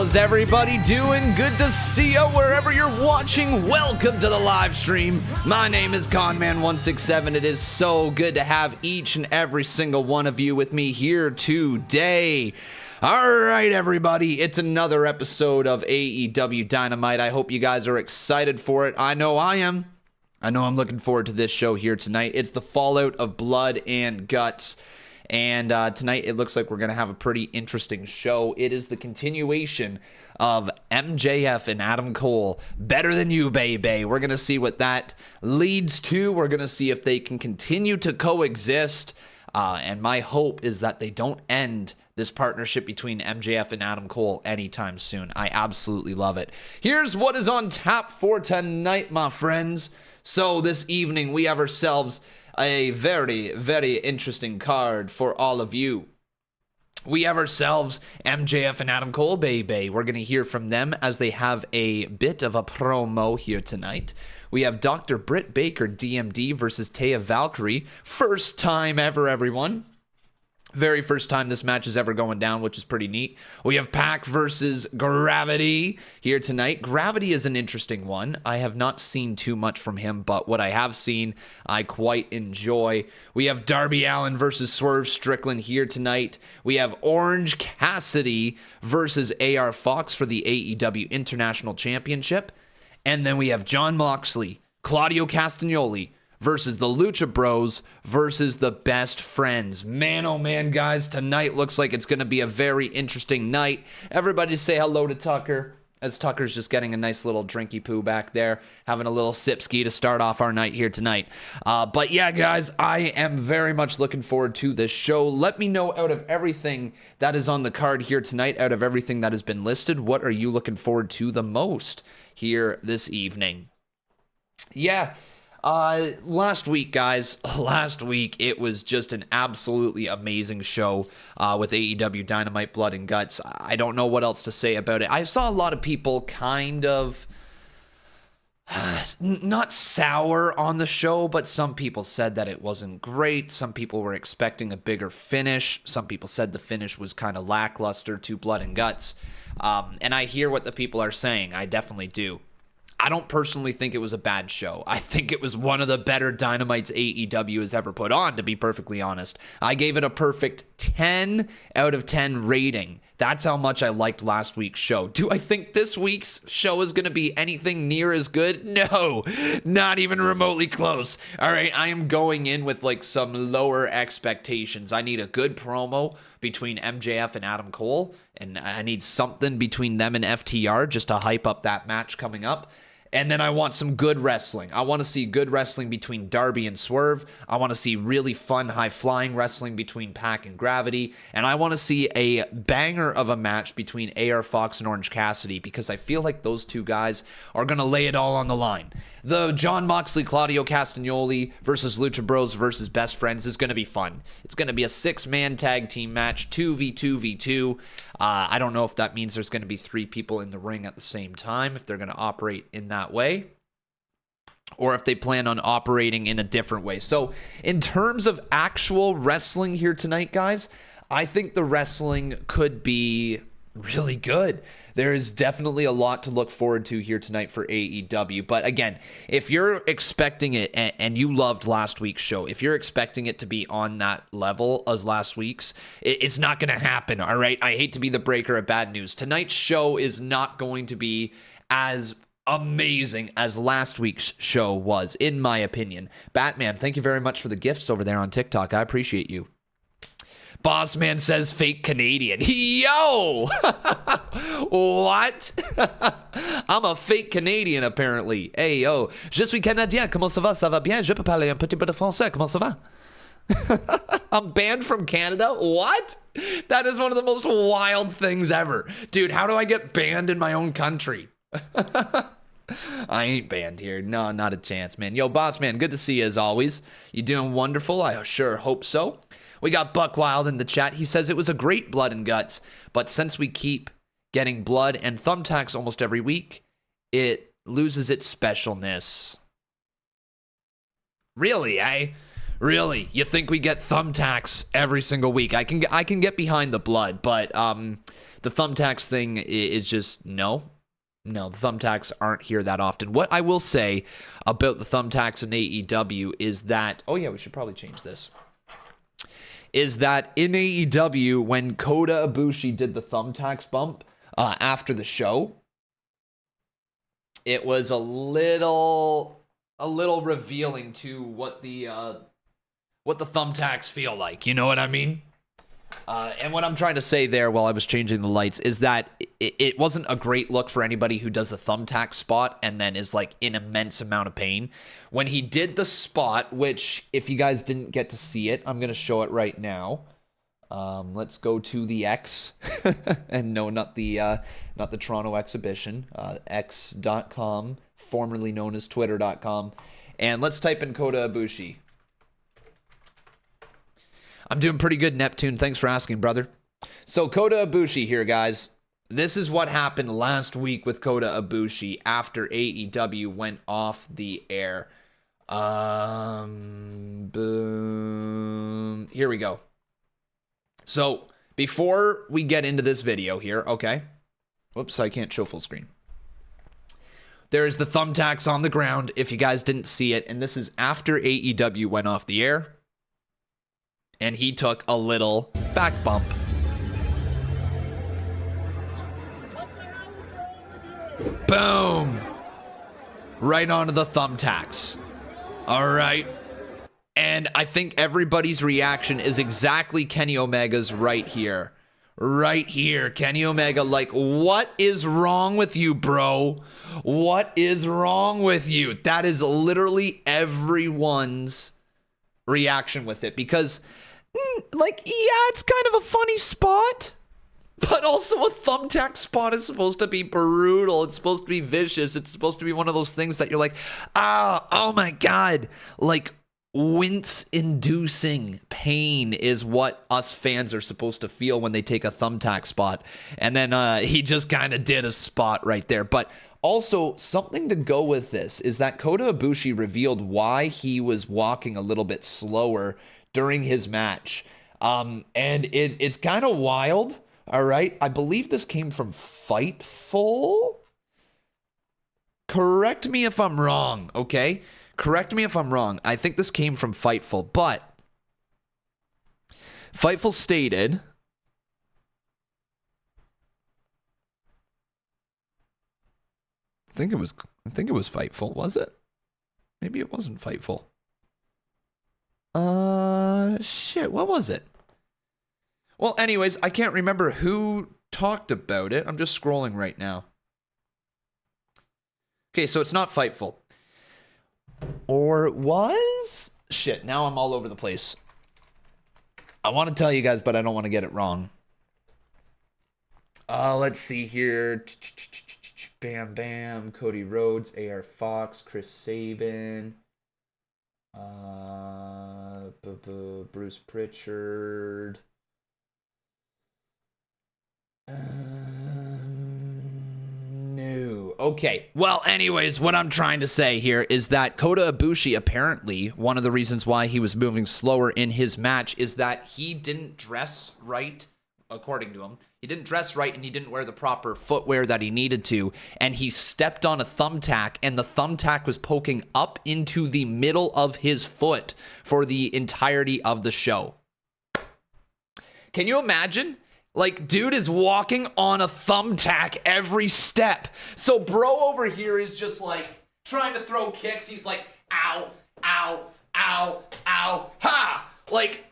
How's everybody doing? Good to see you wherever you're watching. Welcome to the live stream. My name is Conman167. It is so good to have each and every single one of you with me here today. All right, everybody, it's another episode of AEW Dynamite. I hope you guys are excited for it. I know I am. I know I'm looking forward to this show here tonight. It's the fallout of Blood and Guts. And tonight, it looks like we're going to have a pretty interesting show. It is the continuation of MJF and Adam Cole. Better than you, baby. We're going to see what that leads to. We're going to see if they can continue to coexist. And my hope is that they don't end this partnership between MJF and Adam Cole anytime soon. I absolutely love it. Here's what is on tap for tonight, my friends. So this evening, we have ourselves a very, very interesting card for all of you. We have ourselves MJF and Adam Cole, baby. We're going to hear from them as they have a bit of a promo here tonight. We have Dr. Britt Baker, DMD, versus Taya Valkyrie. First time ever, everyone. Very first time this match is ever going down, which is pretty neat. We have Pac versus Gravity here tonight. Gravity is an interesting one. I have not seen too much from him, but what I have seen, I quite enjoy. We have Darby Allin versus Swerve Strickland here tonight. We have Orange Cassidy versus AR Fox for the AEW International Championship. And then we have Jon Moxley, Claudio Castagnoli versus the Lucha Bros versus the Best Friends. Man, oh man, guys, tonight looks like it's going to be a very interesting night. Everybody say hello to Tucker, as Tucker's just getting a nice little drinky poo back there, having a little sip-ski to start off our night here tonight. But yeah, guys, I am very much looking forward to this show. Let me know, out of everything that is on the card here tonight, out of everything that has been listed, what are you looking forward to the most here this evening? Yeah. Last week, guys, it was just an absolutely amazing show with AEW Dynamite Blood and Guts. I don't know what else to say about it. I saw a lot of people kind of not sour on the show, but some people said that it wasn't great. Some people were expecting a bigger finish. Some people said the finish was kind of lackluster to Blood and Guts. And I hear what the people are saying. I definitely do. I don't personally think it was a bad show. I think it was one of the better Dynamites AEW has ever put on, to be perfectly honest. I gave it a perfect 10 out of 10 rating. That's how much I liked last week's show. Do I think this week's show is going to be anything near as good? No, not even remotely close. All right, I am going in with like some lower expectations. I need a good promo between MJF and Adam Cole, and I need something between them and FTR just to hype up that match coming up. And then I want some good wrestling. I want to see good wrestling between Darby and Swerve. I want to see really fun, high-flying wrestling between Pac and Gravity. And I want to see a banger of a match between AR Fox and Orange Cassidy, because I feel like those two guys are going to lay it all on the line. The Jon Moxley, Claudio Castagnoli versus Lucha Bros versus Best Friends is going to be fun. It's going to be a 6-man tag team match, 2v2v2. I don't know if that means there's going to be 3 people in the ring at the same time, if they're going to operate in that way, or if they plan on operating in a different way. So in terms of actual wrestling here tonight, guys, I think the wrestling could be really good. There is definitely a lot to look forward to here tonight for AEW. But again, if you're expecting it, and you loved last week's show, if you're expecting it to be on that level as last week's, it's not going to happen, all right? I hate to be the breaker of bad news. Tonight's show is not going to be as amazing as last week's show was, in my opinion. Batman, thank you very much for the gifts over there on TikTok. I appreciate you. Boss Man says fake Canadian. Yo! What? I'm a fake Canadian, apparently. Hey, yo. Je suis Canadien. Comment ça va? Ça va bien? Je peux parler un petit peu de français. Comment ça va? I'm banned from Canada? What? That is one of the most wild things ever. Dude, how do I get banned in my own country? I ain't banned here. No, not a chance, man. Yo, Boss Man, good to see you as always. You doing wonderful? I sure hope so. We got Buck Wild in the chat. He says it was a great Blood and Guts, but since we keep getting blood and thumbtacks almost every week, it loses its specialness. Really, eh? Really? You think we get thumbtacks every single week? I can get behind the blood, but The thumbtacks thing is just no. No, the thumbtacks aren't here that often. What I will say about the thumbtacks in AEW is that, oh yeah, we should probably change this, is that in AEW, when Kota Ibushi did the thumbtacks bump after the show, it was a little revealing to what the thumbtacks feel like. You know what I mean? And what I'm trying to say there while I was changing the lights is that it wasn't a great look for anybody who does the thumbtack spot and then is like in immense amount of pain. When he did the spot, which if you guys didn't get to see it, I'm going to show it right now. Let's go to the X and no, not the Toronto exhibition, X.com, formerly known as Twitter.com. And let's type in Kota Ibushi. I'm doing pretty good, Neptune. Thanks for asking, brother. So Kota Ibushi here, guys. This is what happened last week with Kota Ibushi after AEW went off the air. Boom. Here we go. So before we get into this video here, okay. Whoops, I can't show full screen. There's the thumbtacks on the ground, if you guys didn't see it. And this is after AEW went off the air. And he took a little back bump. Boom! Right onto the thumbtacks. All right. And I think everybody's reaction is exactly Kenny Omega's right here. Right here. Kenny Omega, like, what is wrong with you, bro? What is wrong with you? That is literally everyone's reaction with it. Because, like, yeah, it's kind of a funny spot. But also a thumbtack spot is supposed to be brutal. It's supposed to be vicious. It's supposed to be one of those things that you're like, oh my God. Like, wince-inducing pain is what us fans are supposed to feel when they take a thumbtack spot. And then he just kind of did a spot right there. But also, something to go with this is that Kota Ibushi revealed why he was walking a little bit slower during his match. And it's kind of wild. All right, I believe this came from Fightful. Correct me if I'm wrong, okay? Correct me if I'm wrong. I think this came from Fightful, but Fightful stated, I think it was Fightful, was it? Maybe it wasn't Fightful. Shit, what was it? Well, anyways, I can't remember who talked about it. I'm just scrolling right now. Okay, so it's not Fightful. Or it was? Shit, now I'm all over the place. I want to tell you guys, but I don't want to get it wrong. Let's see here. Bam Bam, Cody Rhodes, AR Fox, Chris Sabin. Bruce Pritchard. No. Okay. Well, anyways, what I'm trying to say here is that Kota Ibushi, apparently, one of the reasons why he was moving slower in his match is that he didn't dress right, according to him. He didn't dress right and he didn't wear the proper footwear that he needed to. And he stepped on a thumbtack and the thumbtack was poking up into the middle of his foot for the entirety of the show. Can you imagine? Like, dude is walking on a thumbtack every step. So bro over here is just like trying to throw kicks. He's like, ow, ow, ow, ow, ha! Like,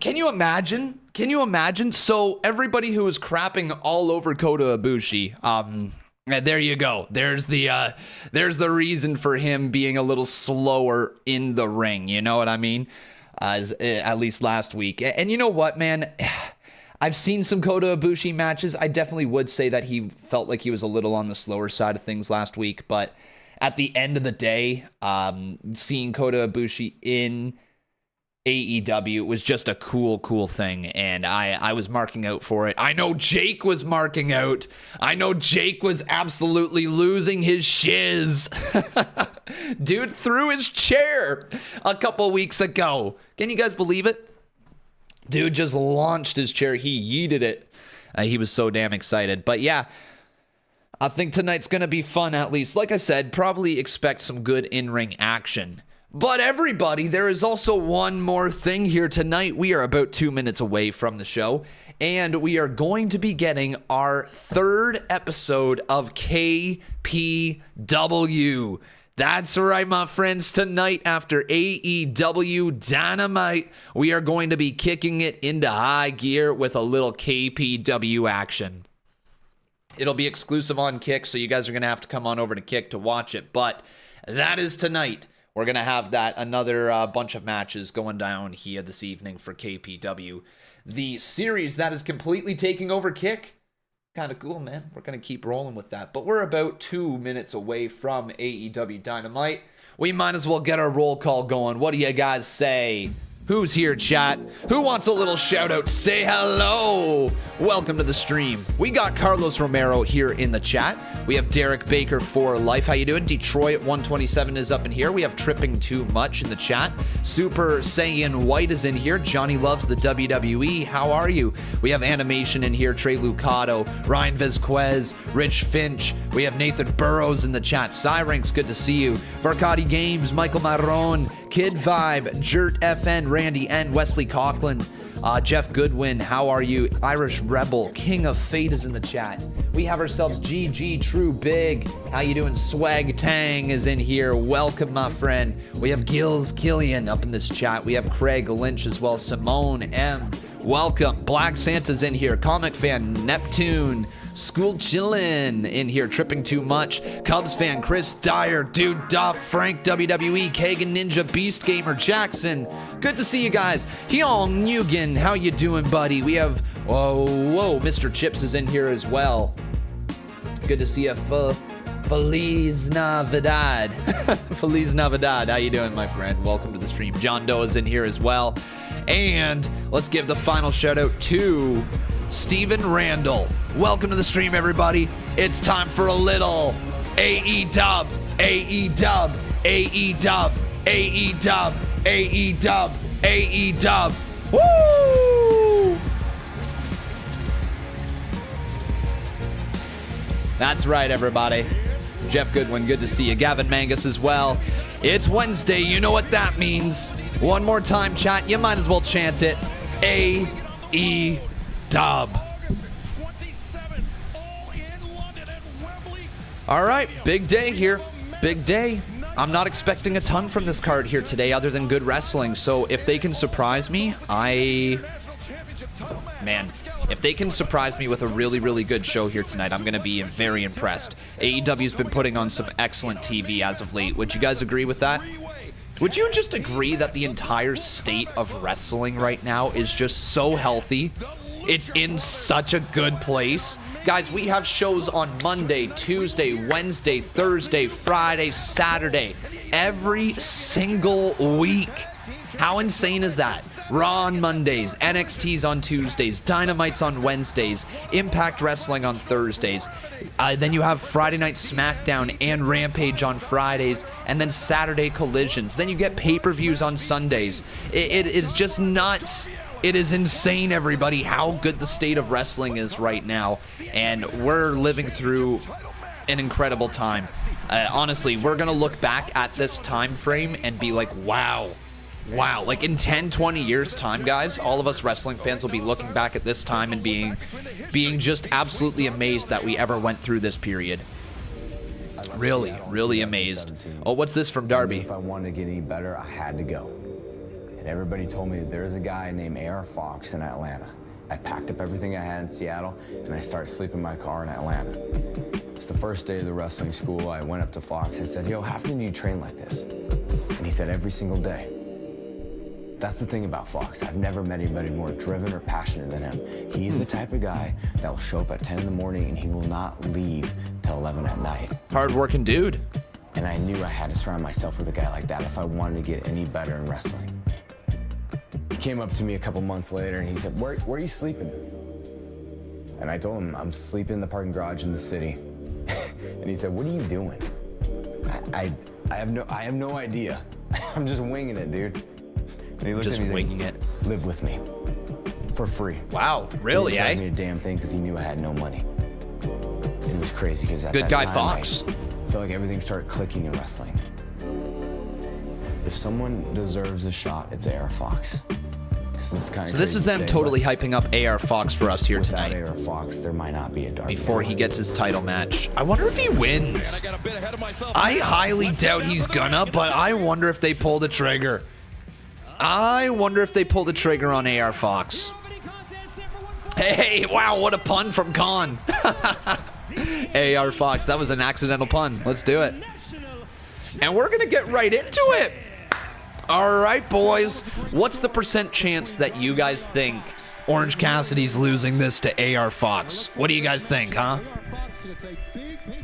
can you imagine? Can you imagine? So everybody who is crapping all over Kota Ibushi, there you go. There's the reason for him being a little slower in the ring. You know what I mean? At least last week. And you know what, man? I've seen some Kota Ibushi matches. I definitely would say that he felt like he was a little on the slower side of things last week. But at the end of the day, seeing Kota Ibushi in AEW was just a cool thing. And I was marking out for it. I know Jake was marking out. I know Jake was absolutely losing his shiz. Dude threw his chair a couple weeks ago. Can you guys believe it? Dude just launched his chair. He yeeted it. He was so damn excited. But yeah, I think tonight's going to be fun, at least. Like I said, probably expect some good in-ring action. But everybody, there is also one more thing here tonight. We are about 2 minutes away from the show, and we are going to be getting our 3rd episode of KPW. That's right, my friends. Tonight, after AEW Dynamite, we are going to be kicking it into high gear with a little KPW action. It'll be exclusive on Kick, so you guys are going to have to come on over to Kick to watch it. But that is tonight. We're going to have another bunch of matches going down here this evening for KPW. The series that is completely taking over Kick. Kind of cool, man. We're going to keep rolling with that. But we're about 2 minutes away from AEW Dynamite. We might as well get our roll call going. What do you guys say? Who's here, chat? Who wants a little shout out? Say hello. Welcome to the stream. We got Carlos Romero here in the chat. We have Derek Baker for life. How you doing? Detroit 127 is up in here. We have Tripping Too Much in the chat. Super Saiyan White is in here. Johnny loves the WWE. How are you? We have Animation in here. Trey Lucado, Ryan Vizquez, Rich Finch. We have Nathan Burrows in the chat. Cyrinx, good to see you. Varkadi Games, Michael Marron, Kid Vibe, Jert FN, Randy N, Wesley Coughlin, Jeff Goodwin, how are you? Irish Rebel, King of Fate is in the chat. We have ourselves GG True Big. How you doing? Swag Tang is in here. Welcome, my friend. We have Gills Killian up in this chat. We have Craig Lynch as well. Simone M. Welcome. Black Santa's in here. Comic Fan Neptune. School Chillin' in here, Tripping Too Much. Cubs fan Chris Dyer, Dude Duff, Frank WWE, Kagan Ninja, Beast Gamer Jackson. Good to see you guys. Heon Nugent, how you doing, buddy? We have whoa, Mr. Chips is in here as well. Good to see you. Feliz Navidad. Feliz Navidad. How you doing, my friend? Welcome to the stream. John Doe is in here as well. And let's give the final shout out to Steven Randall. Welcome to the stream, everybody. It's time for a little AEW, AEW, AEW, AEW, AEW, AEW. Woo! That's right, everybody. Jeff Goodwin, good to see you. Gavin Mangus as well. It's Wednesday. You know what that means. One more time, chat. You might as well chant it. AEW. All right, big day here. Big day. I'm not expecting a ton from this card here today other than good wrestling. So if they can surprise me, if they can surprise me with a really, really good show here tonight, I'm going to be very impressed. AEW's been putting on some excellent TV as of late. Would you guys agree with that? Would you just agree that the entire state of wrestling right now is just so healthy? It's in such a good place. Guys, we have shows on Monday, Tuesday, Wednesday, Thursday, Friday, Saturday, every single week. How insane is that? Raw on Mondays, NXT's on Tuesdays, Dynamite's on Wednesdays, Impact Wrestling on Thursdays. Then you have Friday Night SmackDown and Rampage on Fridays, and then Saturday Collisions. Then you get pay-per-views on Sundays. It is just nuts. It is insane, everybody, how good the state of wrestling is right now. And we're living through an incredible time. Honestly, we're going to look back at this time frame and be like, wow. Like in 10, 20 years' time, guys, all of us wrestling fans will be looking back at this time and being just absolutely amazed that we ever went through this period. Really, really amazed. Oh, what's this from Darby? If I wanted to get any better, I had to go. And everybody told me there's a guy named A.R. Fox in Atlanta. I packed up everything I had in Seattle, and I started sleeping in my car in Atlanta. It's the first day of the wrestling school. I went up to Fox and said, yo, how often do you train like this? And he said, every single day. That's the thing about Fox. I've never met anybody more driven or passionate than him. He's the type of guy that will show up at 10 in the morning and he will not leave till 11 at night. Hard-working dude. And I knew I had to surround myself with a guy like that if I wanted to get any better in wrestling. He came up to me a couple months later and he said, where are you sleeping? And I told him, I'm sleeping in the parking garage in the city. And he said, what are you doing? I have no idea. I'm just winging it, dude. And he looked just at me winging it. Live with me for free. Wow, really, He didn't charge eh? me a damn thing because he knew I had no money. And it was crazy because at Good that guy time, Fox. I felt like everything started clicking in wrestling. If someone deserves a shot, it's AR Fox. So this is them totally hyping up AR Fox for us here without tonight. AR Fox, there might not be a Darby. Before he gets his title match. I wonder if he wins. I highly doubt he's gonna, but I wonder if they pull the trigger. I wonder if they pull the trigger on AR Fox. Hey, wow, what a pun from Khan. AR Fox, that was an accidental pun. Let's do it. And we're gonna get right into it. All right, boys. What's the percent chance that you guys think Orange Cassidy's losing this to AR Fox? What do you guys think, huh?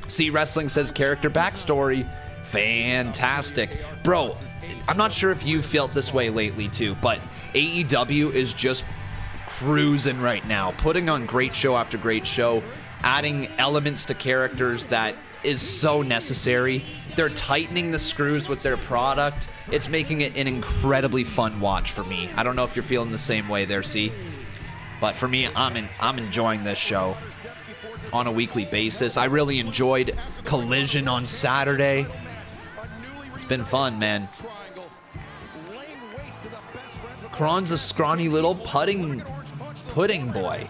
See, Wrestling says character backstory. Fantastic. Bro, I'm not sure if you felt this way lately, too, but AEW is just cruising right now, putting on great show after great show, adding elements to characters that is so necessary. They're tightening the screws with their product. It's making it an incredibly fun watch for me. I don't know if you're feeling the same way there, C. But for me, I'm enjoying this show on a weekly basis. I really enjoyed Collision on Saturday. It's been fun, man. Kron's a scrawny little pudding boy.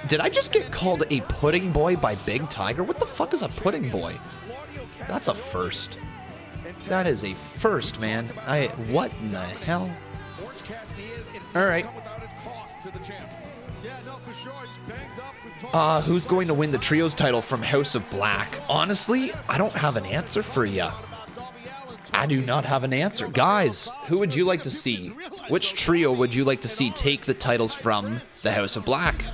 Did I just get called a pudding boy by Big Tiger? What the fuck is a pudding boy? That's a first. That is a first, man. What in the hell? All right. Who's going to win the trios title from House of Black? Honestly, I don't have an answer for you. I do not have an answer. Guys, who would you like to see? Which trio would you like to see take the titles from the House of Black?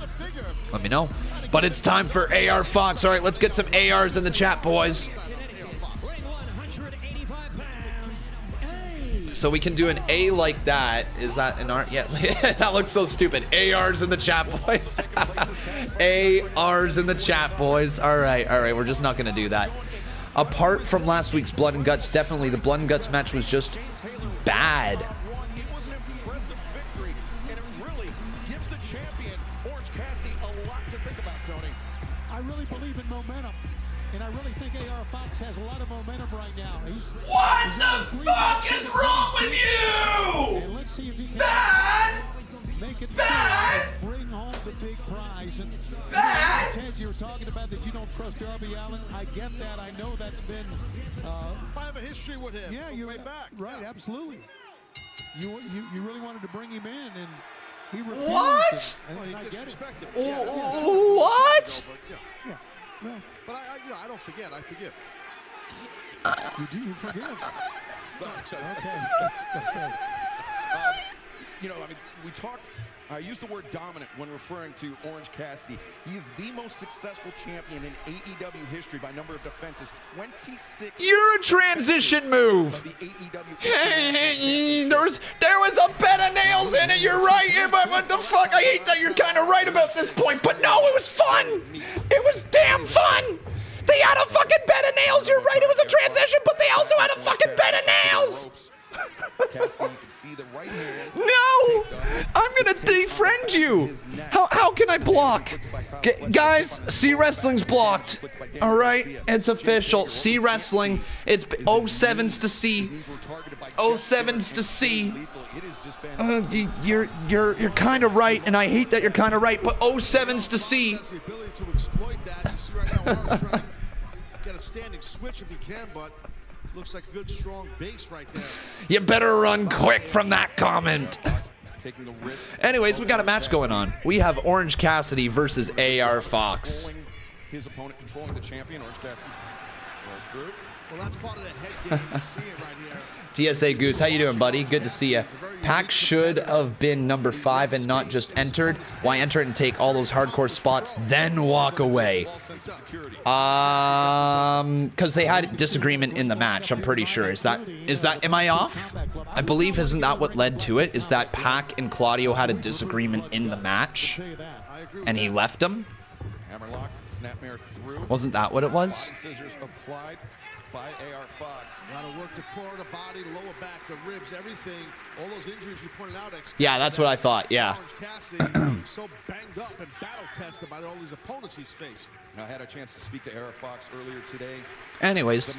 Let me know. But it's time for AR Fox. All right, let's get some ARs in the chat, boys. So we can do an A like that. Is that an R? Yeah, that looks so stupid. ARs in the chat, boys. ARs in the chat, boys. All right. We're just not going to do that. Apart from last week's Blood and Guts, definitely the Blood and Guts match was just bad. I really believe in momentum, and I really think AR Fox has a lot of momentum right now. What the fuck is wrong with you? Let's see if he can Bad! make it Bad! bring home the big prize. And Bad! Ted, you were talking about that you don't trust Darby Allin. I get that. I know that's been. I have a history with him. Yeah, you're way back. right. Yeah. Absolutely. You really wanted to bring him in, and he refused. What? And I get it. What? Yeah. Well, But I don't forget. I forgive. you forgive. Sorry. Okay. We talked. I used the word dominant when referring to Orange Cassidy. He is the most successful champion in AEW history by number of defenses. 26. You're a transition move. Of the AEW. There was a bed of nails in it. You're right. But what the fuck? I hate that you're kind of right about this point. But no, it was fun. It was damn fun. They had a fucking bed of nails. You're right. It was a transition, but they also had a fucking bed of nails. No! I'm gonna defriend you! How can I block? Guys, C Wrestling's blocked. Alright, it's official. C Wrestling, it's 07s to C. 07s to C. You're kind of right, and I hate that you're kind of right, but 07s to C. Get a standing switch if you can, but looks like a good strong base right there. You better run quick from that comment. Anyways, we got a match going on. We have Orange Cassidy versus AR Fox. His opponent controlling the champion, Orange Cassidy. Well, that's part of the head game. You see it right here. TSA Goose, how you doing, buddy? Good to see you. Pac should have been number 5 and not just entered. Why enter it and take all those hardcore spots, then walk away? Because they had disagreement in the match, I'm pretty sure. Is that, am I off? I believe, isn't that what led to it? Is that Pac and Claudio had a disagreement in the match, and he left him? Wasn't that what it was? by AR Fox. A lot of work the core, the body, the lower back, the ribs, everything. All those injuries you pointed out. Yeah, that's what I thought. Yeah. Orange Cassidy, he's so banged up and battle tested by all these opponents he's faced. I had a chance to speak to AR Fox earlier today. Anyways,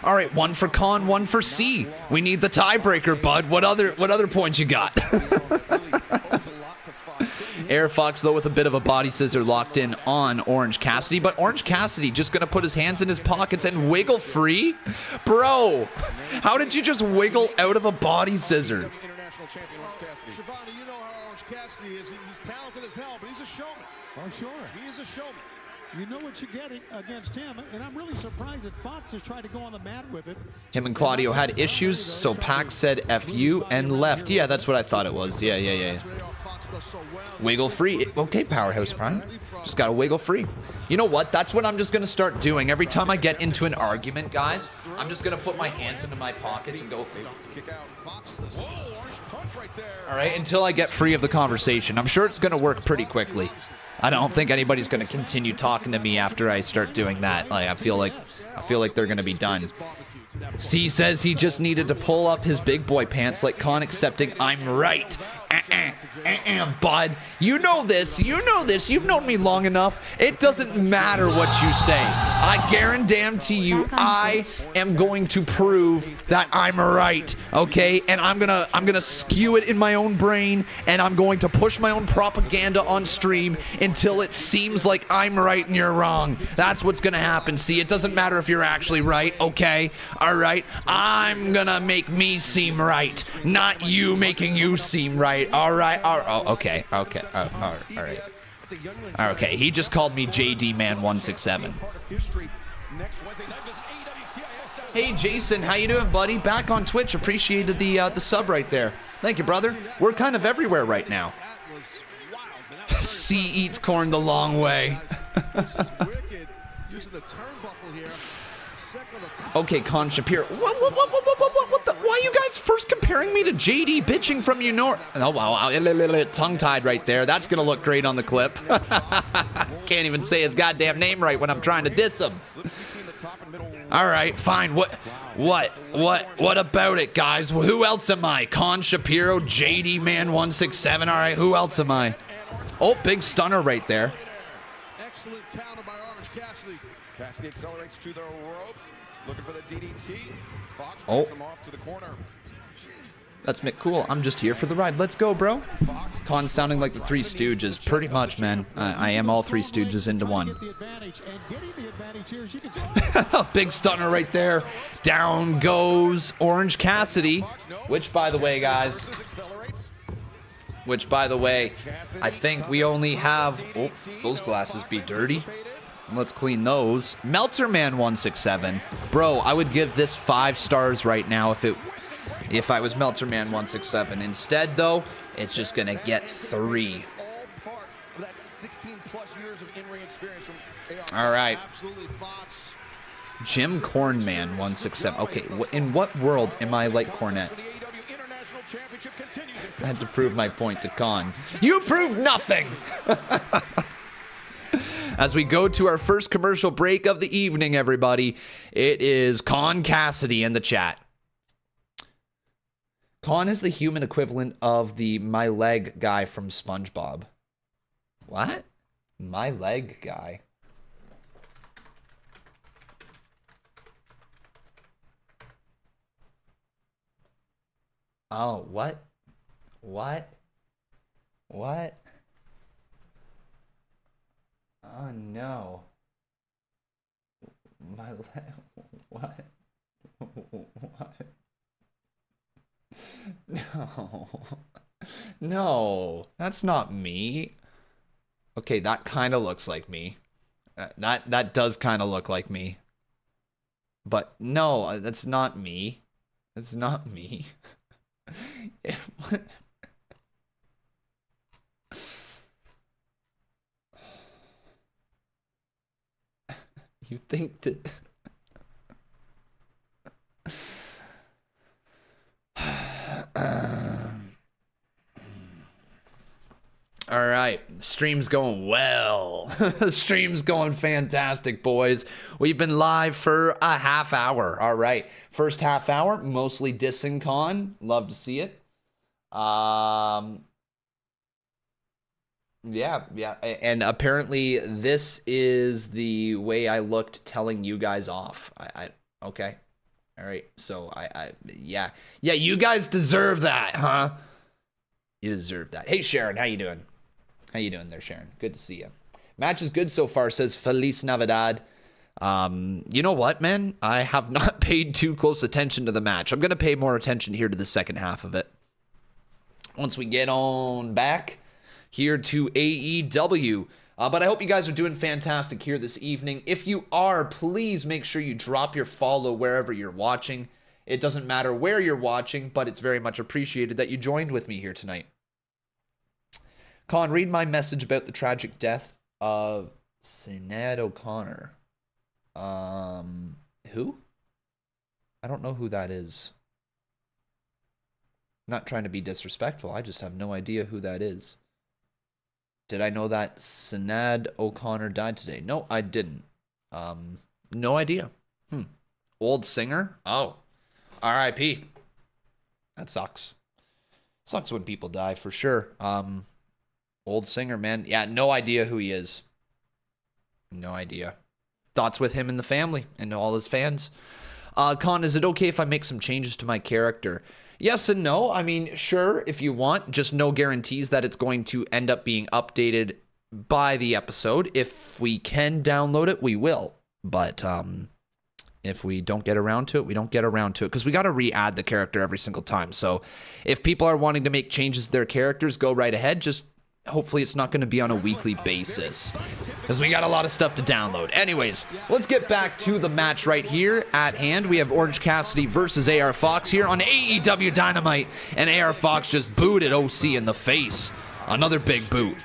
all right, one for Con, one for C. We need the tiebreaker, bud. What other points you got? Air Fox, though, with a bit of a body scissor locked in on Orange Cassidy, but Orange Cassidy just going to put his hands in his pockets and wiggle free? Bro, how did you just wiggle out of a body scissor? Shivani, you know how Orange Cassidy is. He's talented as hell, but he's a showman. Oh, sure. He is a showman. You know what you're getting against him, and I'm really surprised that Fox has tried to go on the mat with it. Him and Claudio had issues, so Pac said F you and left. Yeah, that's what I thought it was. Yeah. Wiggle free. Okay, Powerhouse Prime. Just gotta wiggle free. You know what? That's what I'm just gonna start doing. Every time I get into an argument, guys, I'm just gonna put my hands into my pockets and go. All right, until I get free of the conversation. I'm sure it's gonna work pretty quickly. I don't think anybody's going to continue talking to me after I start doing that. Like I feel like they're going to be done. C says he just needed to pull up his big boy pants like Con accepting I'm right. Bud, you know this. You've known me long enough. It doesn't matter what you say. I guarantee you, I am going to prove that I'm right. Okay, and I'm gonna skew it in my own brain, and I'm going to push my own propaganda on stream until it seems like I'm right and you're wrong. That's what's gonna happen. See, it doesn't matter if you're actually right. Okay, all right. I'm gonna make me seem right, not you making you seem right. All right. Okay. All right. Okay, he just called me JD Man 167. Hey Jason, how you doing, buddy? Back on Twitch. Appreciated the sub right there. Thank you, brother. We're kind of everywhere right now. C eats corn the long way. Okay, Con Shapiro. What the? Why are you guys first comparing me to JD bitching from you north? Oh, wow. Tongue-tied right there. That's going to look great on the clip. Can't even say his goddamn name right when I'm trying to diss him. All right, fine. What about it, guys? Who else am I? Con Shapiro, JD Man 167. All right, who else am I? Oh, big stunner right there. Excellent counter by Orange Cassidy. Cassidy accelerates to the ropes, looking for the DDT. Fox brings him off to the corner. That's McCool. I'm just here for the ride. Let's go, bro. Con sounding like the Three Stooges. Pretty much, man. I am all Three Stooges into one. Big stunner right there. Down goes Orange Cassidy. Which, by the way, guys... I think we only have... Oh, those glasses be dirty. Let's clean those. Meltzer Man 167. Bro, I would give this 5 stars right now if I was Meltzer Man 167. Instead, though, it's just going to get 3. All right. Jim Cornman 167. Okay, in what world am I like Cornette? I had to prove my point to Con. You proved nothing! As we go to our first commercial break of the evening, everybody, it is Con Cassidy in the chat. Con is the human equivalent of the My Leg guy from SpongeBob. What? My Leg guy? Oh, what? What? Oh, no. My leg. What? What? No. No, that's not me. Okay, that kind of looks like me. That does kind of look like me. But no, that's not me. That's not me. You think that... All right, stream's going well. Stream's going fantastic, boys. We've been live for a half hour. All right, first half hour, mostly dissing Con. Love to see it. Yeah, and apparently this is the way I looked telling you guys off. Okay, all right. So yeah, you guys deserve that, huh? You deserve that. Hey, Sharon, how you doing? How you doing there, Sharon? Good to see you. Match is good so far, says Feliz Navidad. You know what, man? I have not paid too close attention to the match. I'm going to pay more attention here to the second half of it. Once we get on back here to AEW. But I hope you guys are doing fantastic here this evening. If you are, please make sure you drop your follow wherever you're watching. It doesn't matter where you're watching, but it's very much appreciated that you joined with me here tonight. Con, read my message about the tragic death of Sinead O'Connor. Who? I don't know who that is. Not trying to be disrespectful. I just have no idea who that is. Did I know that Sinead O'Connor died today? No, I didn't. No idea. Old singer? Oh. R.I.P. That sucks. Sucks when people die, for sure. Old singer, man. Yeah, no idea who he is. No idea. Thoughts with him and the family and all his fans. Con, is it okay if I make some changes to my character? Yes and no. I mean, sure, if you want. Just no guarantees that it's going to end up being updated by the episode. If we can download it, we will. But if we don't get around to it, we don't get around to it. Because we got to re-add the character every single time. So if people are wanting to make changes to their characters, go right ahead. Just hopefully it's not going to be on a weekly basis, because we got a lot of stuff to download. Anyways, let's get back to the match right here at hand. We have Orange Cassidy versus AR Fox here on AEW Dynamite, and AR Fox just booted OC in the face. Another big boot.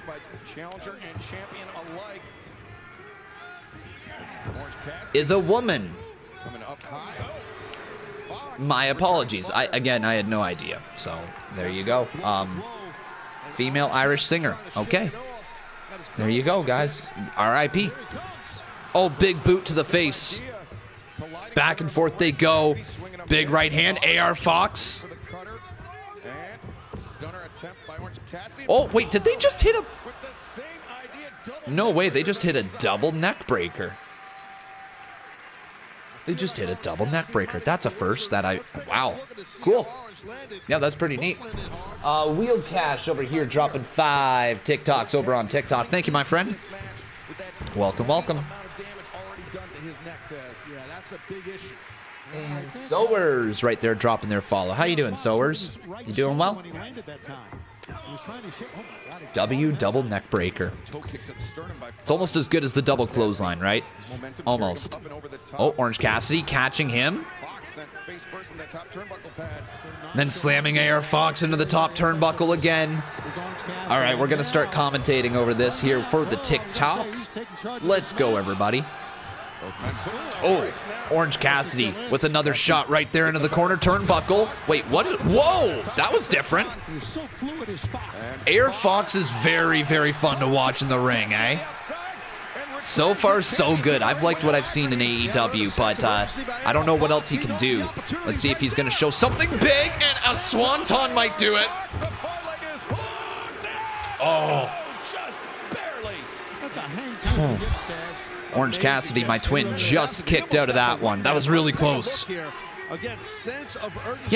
Is a woman. My apologies. I had no idea. So there you go. Female Irish singer. Okay. There you go, guys. R.I.P. Oh, big boot to the face. Back and forth they go. Big right hand. AR Fox. Oh, wait. Did they just hit a... No way. They just hit a double neck breaker. They just hit a double neck breaker. That's a first. Wow. Cool. Yeah, that's pretty neat. Wheel Cash over here dropping 5 TikToks over on TikTok. Thank you, my friend. Welcome, welcome. And Sowers right there dropping their follow. How you doing, Sowers? You doing well? W double neck breaker. It's almost as good as the double clothesline, right? Almost. Oh, Orange Cassidy catching him. Then slamming AR Fox into the top turnbuckle again. All right, we're going to start commentating over this here for the TikTok. Let's go, everybody. Oh, Orange Cassidy with another shot right there into the corner turnbuckle. Wait, what? Whoa, that was different. AR Fox is very, very fun to watch in the ring, eh? So far, so good. I've liked what I've seen in AEW, but I don't know what else he can do. Let's see if he's going to show something big, and a swanton might do it. Oh. Orange Cassidy, my twin, just kicked out of that one. That was really close. Yeah,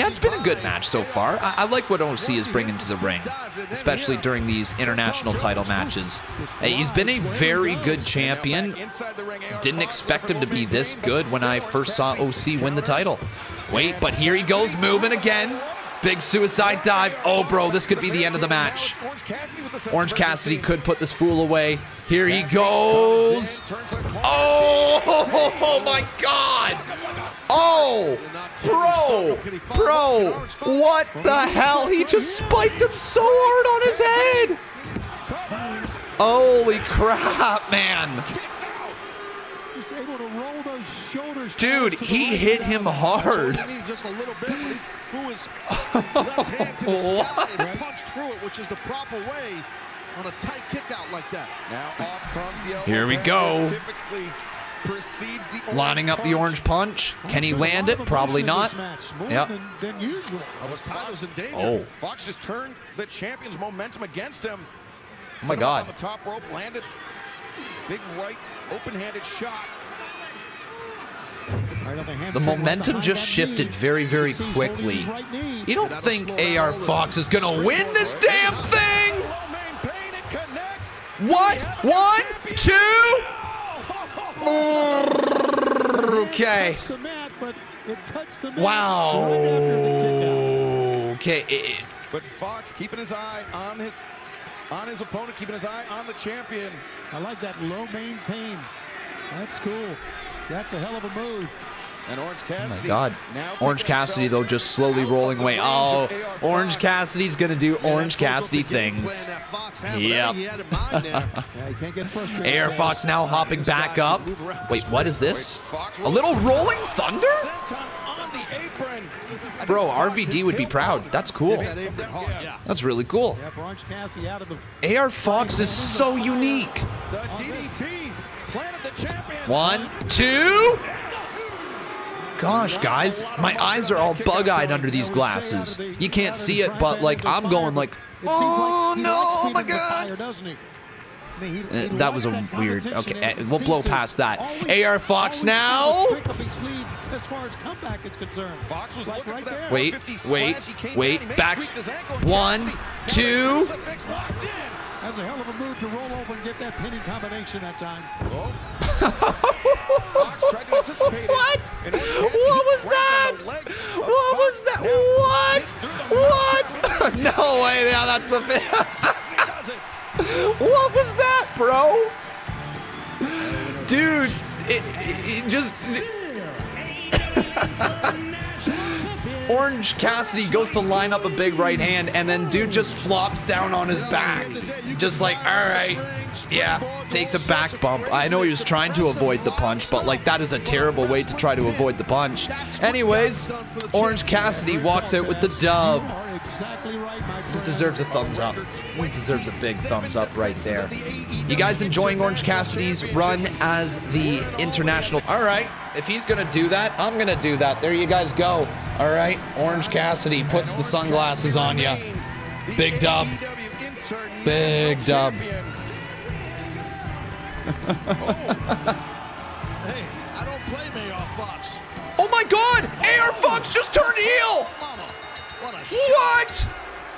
it's been a good match so far. I like what OC is bringing to the ring, especially during these international title matches. He's been a very good champion. Didn't expect him to be this good when I first saw OC win the title. Wait, but here he goes, moving again. Big suicide dive. Oh, bro, this could be the end of the match. Orange Cassidy could put this fool away. Here he goes. Oh, my God. Oh, bro, what the hell? He just spiked him so hard on his head. Holy crap, man. Dude, he hit him hard. Threw his left hand to the sky and punched through it, which is the proper way on a tight kick out like that. Now off comes the elbow. Here we go. Typically precedes the orange Lining up the orange punch. Can he land it? Probably not. Yep. Than usual. Fox in danger. Oh. Fox just turned the champion's momentum against him. Oh my Set him up God. on the top rope, landed big right, open-handed shot. The momentum just shifted very, very quickly. You don't think AR Fox is going to win this damn thing? Low main pain, it connects. What? 1, 2. Okay. Wow. Okay. But Fox keeping his eye on his opponent, keeping his eye on the champion. I like that low main pain. That's cool. That's a hell of a move. And Orange Cassidy. Oh my God. Now Orange taking Cassidy, himself though, just slowly out rolling of away. the Oh, range of AR Orange Fox. Cassidy's going to do Orange Cassidy things. Yep. Yeah, you can't get frustrated. AR Fox now hopping back up. Wait, what is this? A little rolling thunder? Senton on the apron. Bro, RVD would be proud. That's cool. That's really cool. Yeah, for Orange Cassidy out of the AR Fox is so unique. The DDT planted the champion. 1, 2. Gosh, guys, my eyes are all bug-eyed under these glasses. You can't see it, but like I'm going like, oh no, oh my God. That was a weird. Okay, we'll blow past that. AR Fox now. As far as comeback is concerned. Fox was looking for that Wait, 450 wait, splash. He came wait, down, he back. tweaked his ankle. 1, Cassidy, 2. crucifix locked in. That's a hell of a move to roll over and get that pinning combination that time. Fox tried to anticipate it. What? And Orange Cassidy What was cracked that? on the leg of What was Fox. that? Now, What? hits through the What? No way. Yeah, that's the thing. Cassidy does it. What was that, bro? Dude, it just... Orange Cassidy goes to line up a big right hand, and then dude just flops down on his back. Just like, all right, yeah, takes a back bump. I know he was trying to avoid the punch, but like that is a terrible way to try to avoid the punch. Anyways, Orange Cassidy walks out with the dub. It deserves a thumbs up. It deserves a big thumbs up right there. You guys enjoying Orange Cassidy's run as the international? All right, if he's gonna do that, I'm gonna do that. There you guys go. All right, Orange Cassidy puts the sunglasses on you. Big dub. Big dub. Hey, I don't blame AR Fox. Oh my God! AR Fox just turned heel! What a What?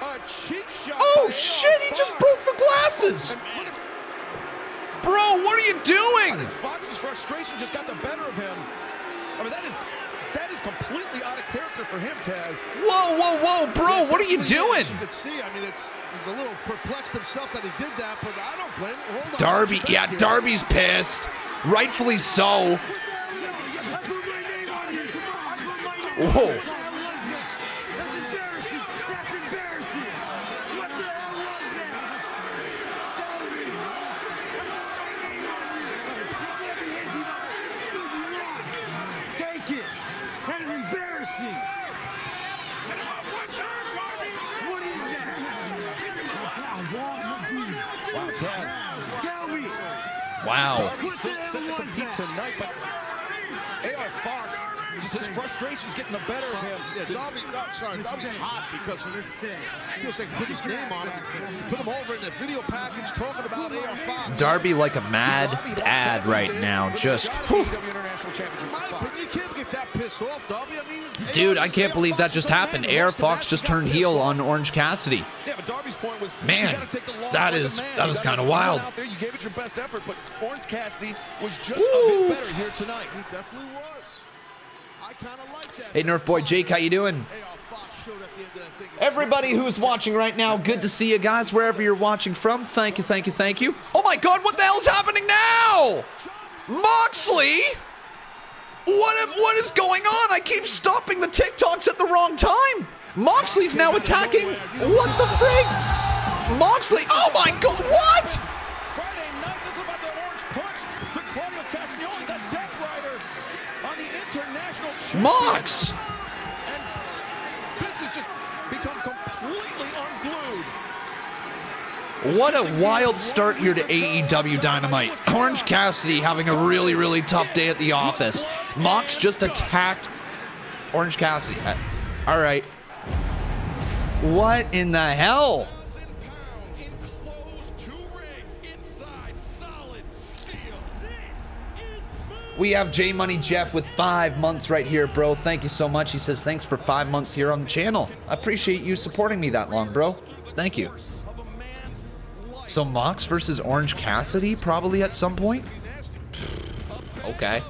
A cheap shot. Oh by shit, AR he just Fox. broke the glasses! And look at- Bro, what are you I doing? think Fox's frustration just got the better of him. I mean, that is completely out of character for him, Taz. Whoa, whoa, whoa, bro, what are you doing? You could see, I mean, he's a little perplexed himself that he did that, but I don't blame him. Hold on. Darby, Watch your yeah, back here. Darby's pissed. Rightfully so. Whoa. Wow, Taz. Tell me. Wow. Darby's still set to compete tonight, but AR Fox, just his frustration's getting the better of him. Yeah, Darby's hot because he feels like he put his name on him. Put him over in the video package talking about AR Fox. Darby like a mad dad right now. Just, whew. In my opinion, you can't get that pissed off, Darby. I mean, Dude, I can't believe that just happened. AR Fox just turned heel on Orange Cassidy. Yeah, but Darby's point was, Man, you gotta take the loss that like is- a man. that You is gotta kinda run wild. Out there, you gave it your best effort, but Orange Cassidy was just a bit better here tonight. he definitely was. I kind of like that. Hey, Nerf Boy Jake, how you doing? AR Fox showed at the end of that thing. Everybody who's watching right now, good to see you guys wherever you're watching from. Thank you, thank you, thank you. Oh my God, what the hell's happening now? Moxley? What is going on? I keep stopping the TikToks at the wrong time. Moxley's now attacking. What the frig? Moxley, oh my God, what? Friday night, this is about the orange punch to Claudio Castagnoli, the Death Rider on the International Championship. Mox. And this has just become completely unglued. What a wild start here to AEW Dynamite. Orange Cassidy having a really, really tough day at the office. Mox just attacked Orange Cassidy. All right. What in the hell? We have J Money Jeff with 5 months right here, bro. Thank you so much. He says, thanks for 5 months here on the channel. I appreciate you supporting me that long, bro. Thank you. So Mox versus Orange Cassidy probably at some point? Okay.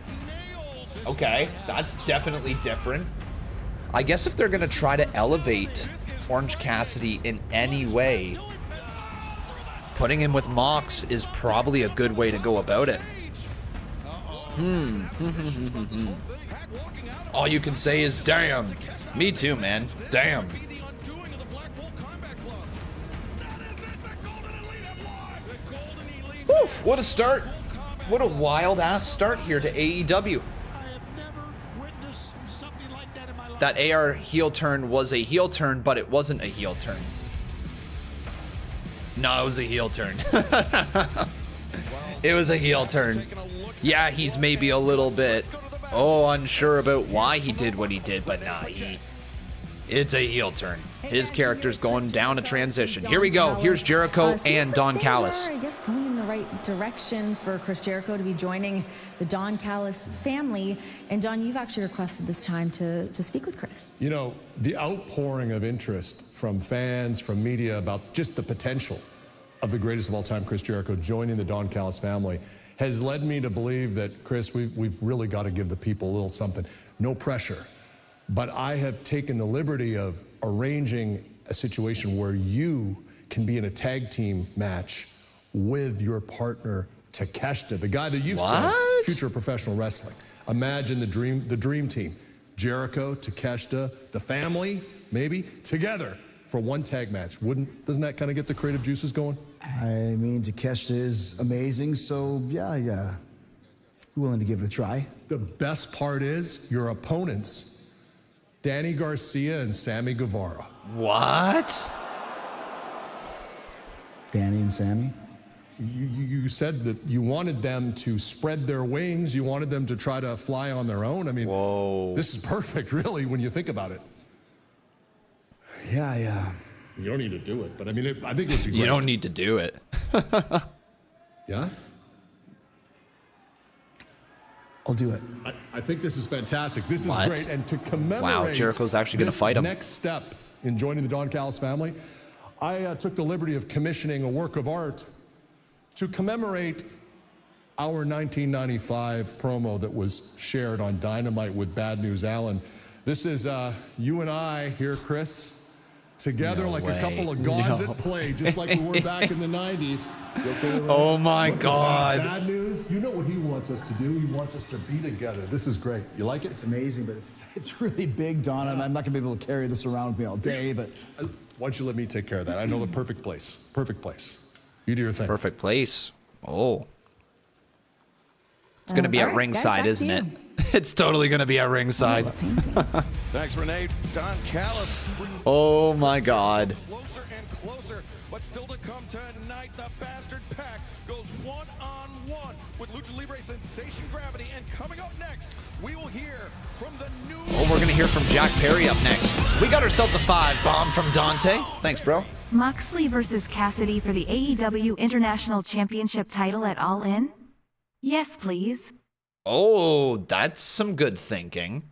Okay, that's definitely different. I guess if they're going to try to elevate Orange Cassidy in any way, putting him with Mox is probably a good way to go about it. All you can say is, damn. Me too, man. Damn. Woo, what a start. What a wild-ass start here to AEW. That AR heel turn was a heel turn, but it wasn't a heel turn. No, it was a heel turn. It was a heel turn. Yeah, he's maybe a little bit, unsure about why he did what he did, but nah, it's a heel turn. His character's going down a transition. Here we go. Here's Jericho and Don Callis. I guess going in the right direction for Chris Jericho to be joining the Don Callis family. And Don, you've actually requested this time to speak with Chris. You know, the outpouring of interest from fans, from media about just the potential of the greatest of all time, Chris Jericho, joining the Don Callis family has led me to believe that, Chris, we've really got to give the people a little something. No pressure. But I have taken the liberty of arranging a situation where you can be in a tag team match with your partner, Takeshita, the guy that you've said, future of professional wrestling. Imagine the dream team. Jericho, Takeshita, the family, maybe, together for one tag match. Doesn't that kind of get the creative juices going? I mean, Takeshita is amazing, so yeah. Willing to give it a try. The best part is your opponents, Danny Garcia and Sammy Guevara. What? Danny and Sammy? You said that you wanted them to spread their wings. You wanted them to try to fly on their own. I mean, whoa. This is perfect, really, when you think about it. Yeah. You don't need to do it, but I mean, I think it would be great. You don't need to do it. Yeah? I'll do it. I think this is fantastic. This is great. And to commemorate wow, Jericho's actually going to fight him. Next step in joining the Don Callis family, I took the liberty of commissioning a work of art to commemorate our 1995 promo that was shared on Dynamite with Bad News Allin. This is you and I here, Chris, together like a couple of gods at play, just like we were back in the 90s. Oh my God. Bad News, you know what he wants us to do. He wants us to be together. This is great. You like it? It's amazing, but it's really big, Don. I'm not going to be able to carry this around with me all day, but... Why don't you let me take care of that? I know the perfect place. Perfect place. You do your thing. Perfect place. Oh. It's going to be at ringside, isn't it? It's totally going to be at ringside. Thanks, Renee. Don Callis. Oh, my God. Closer and closer. But still to come tonight, the Bastard Pack goes one-on-one with Lucha Libre sensation Gravity. And coming up next, we will hear from the new... Oh, we're going to hear from Jack Perry up next. We got ourselves a 5-bomb from Dante. Thanks, bro. Moxley versus Cassidy for the AEW International Championship title at Allin? Yes, please. Oh, that's some good thinking.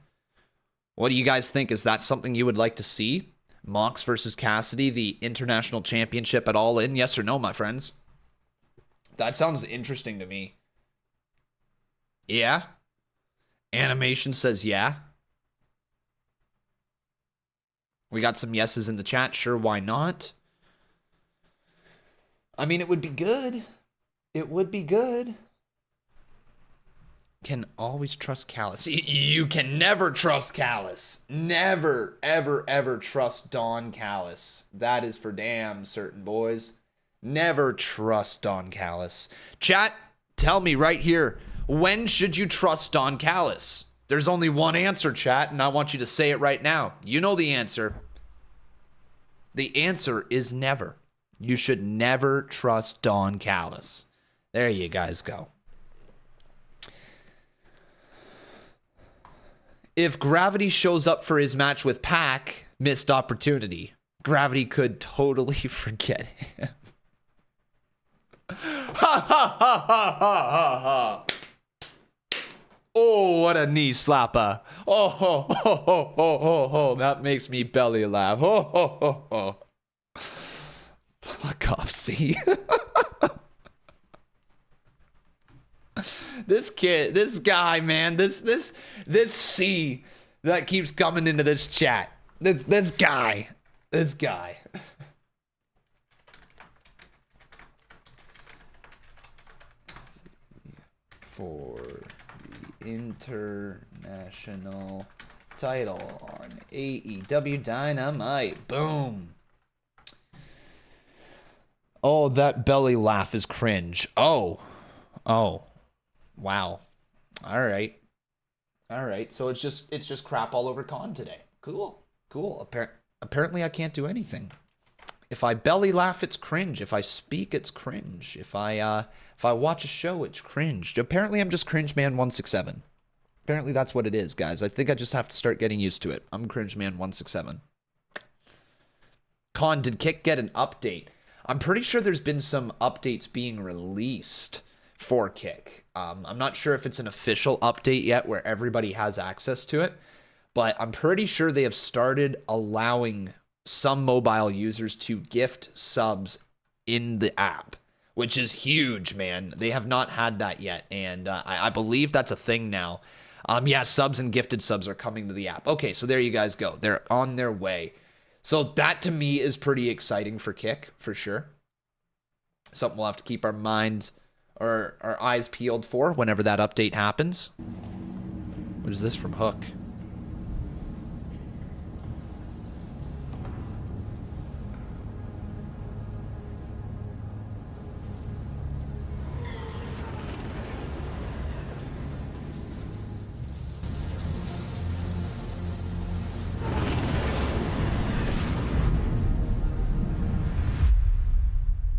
What do you guys think? Is that something you would like to see? Mox versus Cassidy, the International Championship at Allin? Yes or no, my friends? That sounds interesting to me. Yeah? Animation says yeah. We got some yeses in the chat. Sure, why not? I mean, it would be good. It would be good. Can always trust Callis. You can never trust Callis. Never, ever, ever trust Don Callis. That is for damn certain, boys. Never trust Don Callis. Chat, tell me right here, when should you trust Don Callis? There's only one answer, chat, and I want you to say it right now. You know the answer. The answer is never. You should never trust Don Callis. There you guys go. If Gravity shows up for his match with Pac, missed opportunity. Gravity could totally forget him. Ha ha ha ha ha ha ha. Oh, what a knee slapper. Oh, ho, ho, ho, ho, ho, ho. That makes me belly laugh. Oh, ho, ho, ho. Fuck off, see? This guy, man, this C that keeps coming into this chat. This guy. For the international title on AEW Dynamite. Boom. Oh, that belly laugh is cringe. Oh. Wow. All right. So it's just crap all over Con today. Cool. Apparently I can't do anything. If I belly laugh, it's cringe. If I speak, it's cringe. If I watch a show, it's cringe. Apparently I'm just Cringe Man 167. Apparently that's what it is, guys. I think I just have to start getting used to it. I'm Cringe Man 167. Con, did Kick get an update? I'm pretty sure there's been some updates being released for Kick. I'm not sure if it's an official update yet where everybody has access to it, but I'm pretty sure they have started allowing some mobile users to gift subs in the app, which is huge, man. They have not had that yet, and I believe that's a thing now. Yeah, subs and gifted subs are coming to the app. Okay, so there you guys go. They're on their way. So that to me is pretty exciting for Kick, for sure. Something we'll have to keep our minds or our eyes peeled for whenever that update happens. What is this from Hook?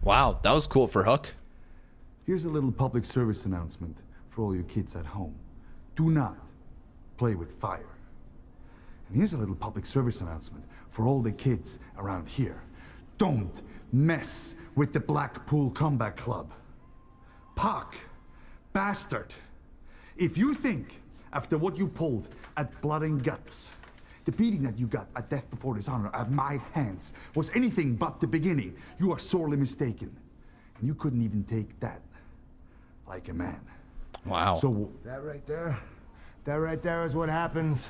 Wow, that was cool for Hook. Here's a little public service announcement for all you kids at home. Do not play with fire. And here's a little public service announcement for all the kids around here. Don't mess with the Blackpool Combat Club. Pac, bastard. If you think, after what you pulled at Blood and Guts, the beating that you got at Death Before Dishonor at my hands was anything but the beginning, you are sorely mistaken. And you couldn't even take that like a man. Wow. So that right there is what happens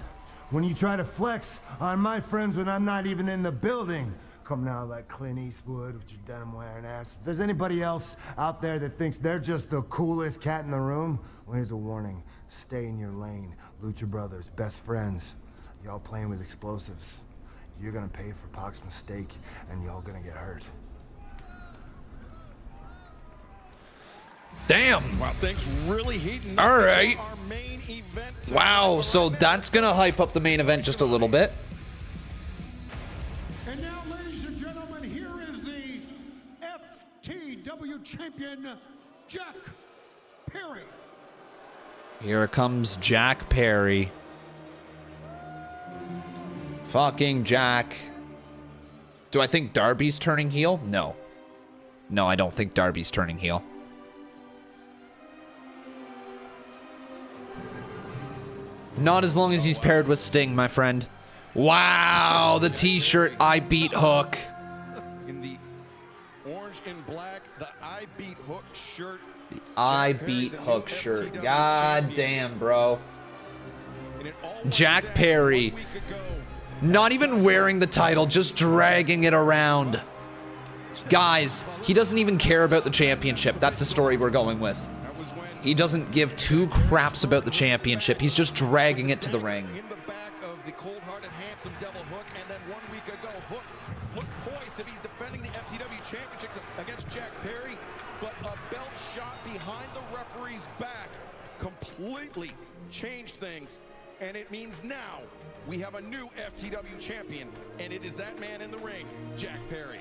when you try to flex on my friends when I'm not even in the building. Come now like Clint Eastwood with your denim wearing ass. If there's anybody else out there that thinks they're just the coolest cat in the room, well, here's a warning. Stay in your lane. Lucha Brothers, best friends. Y'all playing with explosives. You're gonna pay for Pac's mistake, and y'all gonna get hurt. Damn. Wow, things really heating up. All right. Our main event. Wow, so that's gonna hype up the main event just a little bit. And now, ladies and gentlemen, here is the FTW champion, Jack Perry. Here comes Jack Perry. Fucking Jack. Do I think Darby's turning heel? No. No, I don't think Darby's turning heel. Not as long as he's paired with Sting, my friend. Wow, the t-shirt, I beat Hook. In the orange and black, the I beat Hook shirt. The I beat Hook shirt. God damn, bro. Jack Perry. Not even wearing the title, just dragging it around. Guys, he doesn't even care about the championship. That's the story we're going with. He doesn't give two craps about the championship. He's just dragging it to the ring. In the back of the cold-hearted, handsome devil Hook, and then 1 week ago, Hook looked poised to be defending the FTW championship against Jack Perry, but a belt shot behind the referee's back completely changed things, and it means now we have a new FTW champion, and it is that man in the ring, Jack Perry.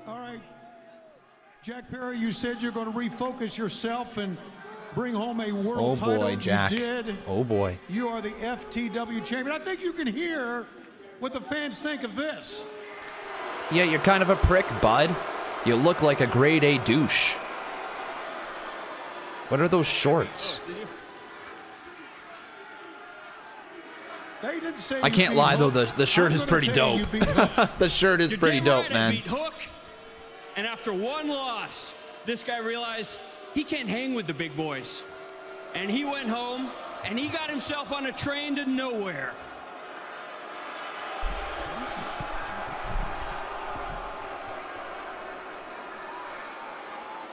All right. Jack Perry, you said you're going to refocus yourself and bring home a world title. Oh boy, Jack. You did. Oh boy. You are the FTW champion. I think you can hear what the fans think of this. Yeah, you're kind of a prick, bud. You look like a grade A douche. What are those shorts? They didn't say I can't lie though, the shirt is pretty dope. The shirt is pretty dope, man. Beat Hook, and after one loss, this guy realized he can't hang with the big boys. And he went home, and he got himself on a train to nowhere.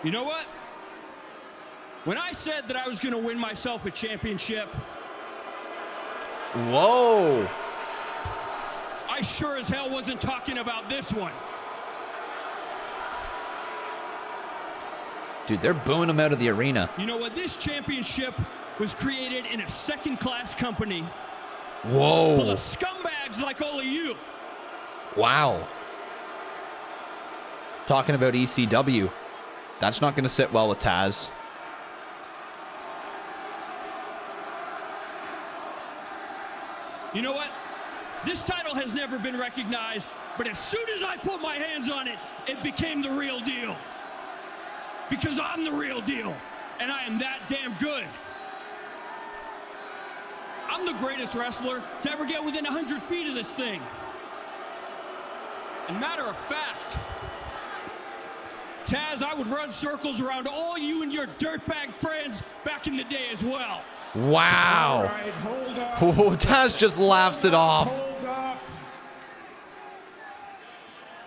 You know what? When I said that I was going to win myself a championship, whoa, I sure as hell wasn't talking about this one. Dude, they're booing him out of the arena. You know what? This championship was created in a second-class company. Whoa. Full of scumbags like all of you. Wow. Talking about ECW. That's not going to sit well with Taz. You know what? This title has never been recognized, but as soon as I put my hands on it, it became the real deal. Because I'm the real deal, and I am that damn good. I'm the greatest wrestler to ever get within 100 feet of this thing. And matter of fact, Taz, I would run circles around all you and your dirtbag friends back in the day as well. Wow. All right, hold up. Oh, Taz just laughs it off. Hold up.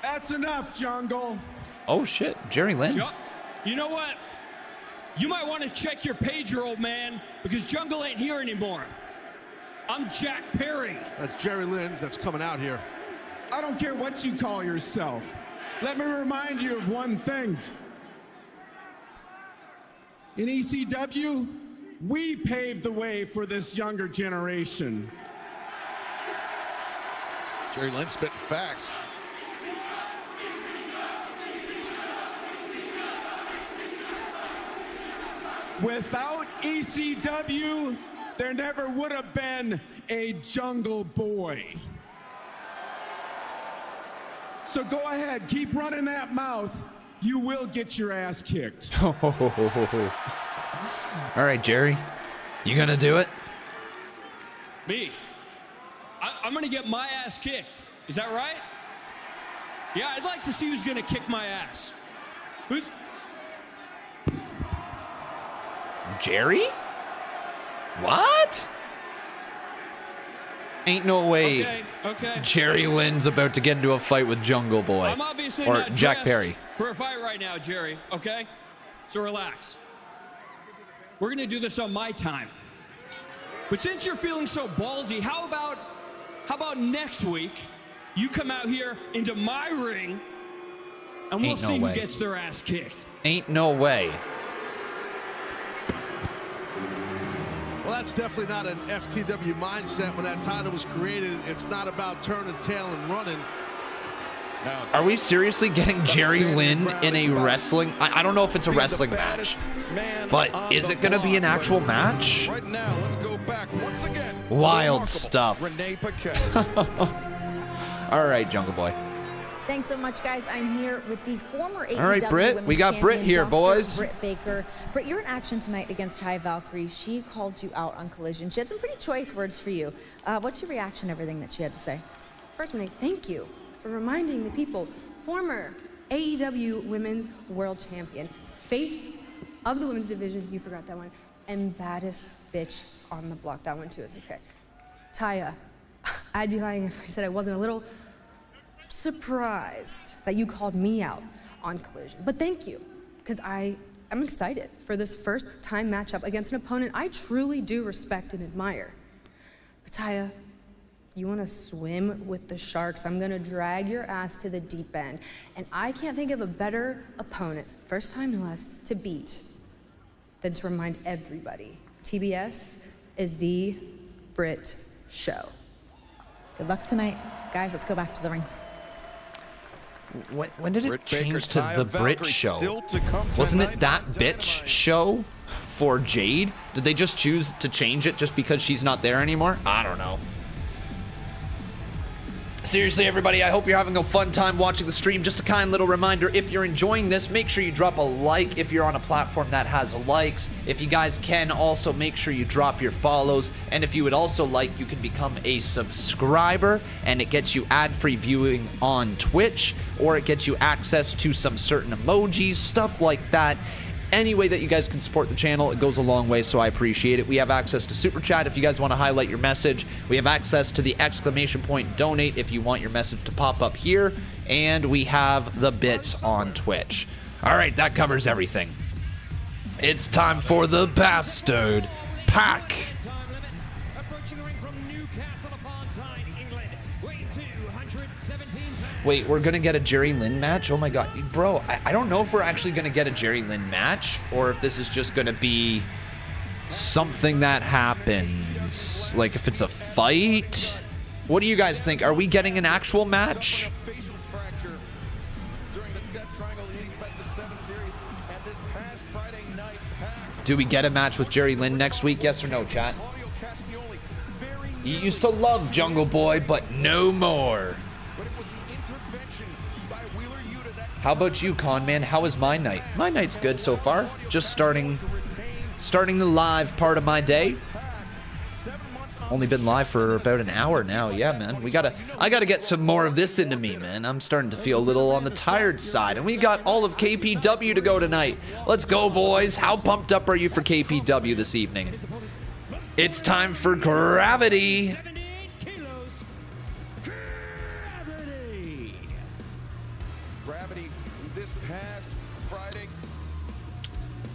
That's enough, Jungle. Oh, shit. Jerry Lynn. You know what? You might want to check your pager, old man, because Jungle ain't here anymore. I'm Jack Perry. That's Jerry Lynn that's coming out here. I don't care what you call yourself. Let me remind you of one thing. In ECW, we paved the way for this younger generation. Jerry Lynn spitting facts. Without ECW, there never would have been a Jungle Boy. So go ahead, keep running that mouth. You will get your ass kicked. All right, Jerry. You gonna do it? Me? I'm gonna get my ass kicked. Is that right? Yeah, I'd like to see who's gonna kick my ass. Who's... Jerry? What? Ain't no way Okay. Jerry Lynn's about to get into a fight with Jungle Boy. I'm obviously or not Jack dressed Perry. for a fight right now, Jerry, okay? So relax. We're gonna do this on my time. But since you're feeling so ballsy, how about next week you come out here into my ring and we'll see who gets their ass kicked. Ain't no way. Well, that's definitely not an FTW mindset when that title was created. It's not about turning tail and running. Are we seriously getting Jerry Lynn in a wrestling? I don't know if it's a wrestling match, but is it going to be an actual match? Right now, let's go back once again. Wild stuff. Renee Paquette. All right, Jungle Boy. Thanks so much, guys. I'm here with the former AEW All right, Britt. Women's We got Britt Champion, here, Dr. boys. Britt Baker. Britt, you're in action tonight against Ty Valkyrie. She called you out on Collision. She had some pretty choice words for you. What's your reaction to everything that she had to say? First, Renee, thank you for reminding the people. Former AEW Women's World Champion, face of the women's division, you forgot that one, and baddest bitch on the block. That one too is okay. Taya, I'd be lying if I said I wasn't a little surprised that you called me out on Collision. But thank you, because I'm excited for this first time matchup against an opponent I truly do respect and admire. But Taya, you want to swim with the sharks? I'm going to drag your ass to the deep end. And I can't think of a better opponent, first time no less, to beat than to remind everybody TBS is the Brit Show. Good luck tonight. Guys, let's go back to the ring. When did it Britt change Baker, to Taya the Valkyrie Brit show? still to come Wasn't tonight it that on bitch Dynamite. show for Jade? Did they just choose to change it just because she's not there anymore? I don't know. Seriously, everybody, I hope you're having a fun time watching the stream. Just a kind little reminder, if you're enjoying this, make sure you drop a like if you're on a platform that has likes. If you guys can, also make sure you drop your follows. And if you would also like, you can become a subscriber, and it gets you ad-free viewing on Twitch, or it gets you access to some certain emojis, stuff like that. Any way that you guys can support the channel, it goes a long way, so I appreciate it. We have access to Super Chat if you guys want to highlight your message. We have access to the exclamation point donate if you want your message to pop up here. And we have the bits on Twitch. All right, that covers everything. It's time for the Bastard Pack. Wait, we're going to get a Jerry Lynn match? Oh my god. Bro, I don't know if we're actually going to get a Jerry Lynn match or if this is just going to be something that happens. Like if it's a fight? What do you guys think? Are we getting an actual match? Do we get a match with Jerry Lynn next week? Yes or no, chat? You used to love Jungle Boy, but no more. How about you, Con Man? How was my night? My night's good so far. Just starting the live part of my day. Only been live for about an hour now. Yeah, man. I gotta get some more of this into me, man. I'm starting to feel a little on the tired side. And we got all of KPW to go tonight. Let's go, boys. How pumped up are you for KPW this evening? It's time for Gravity.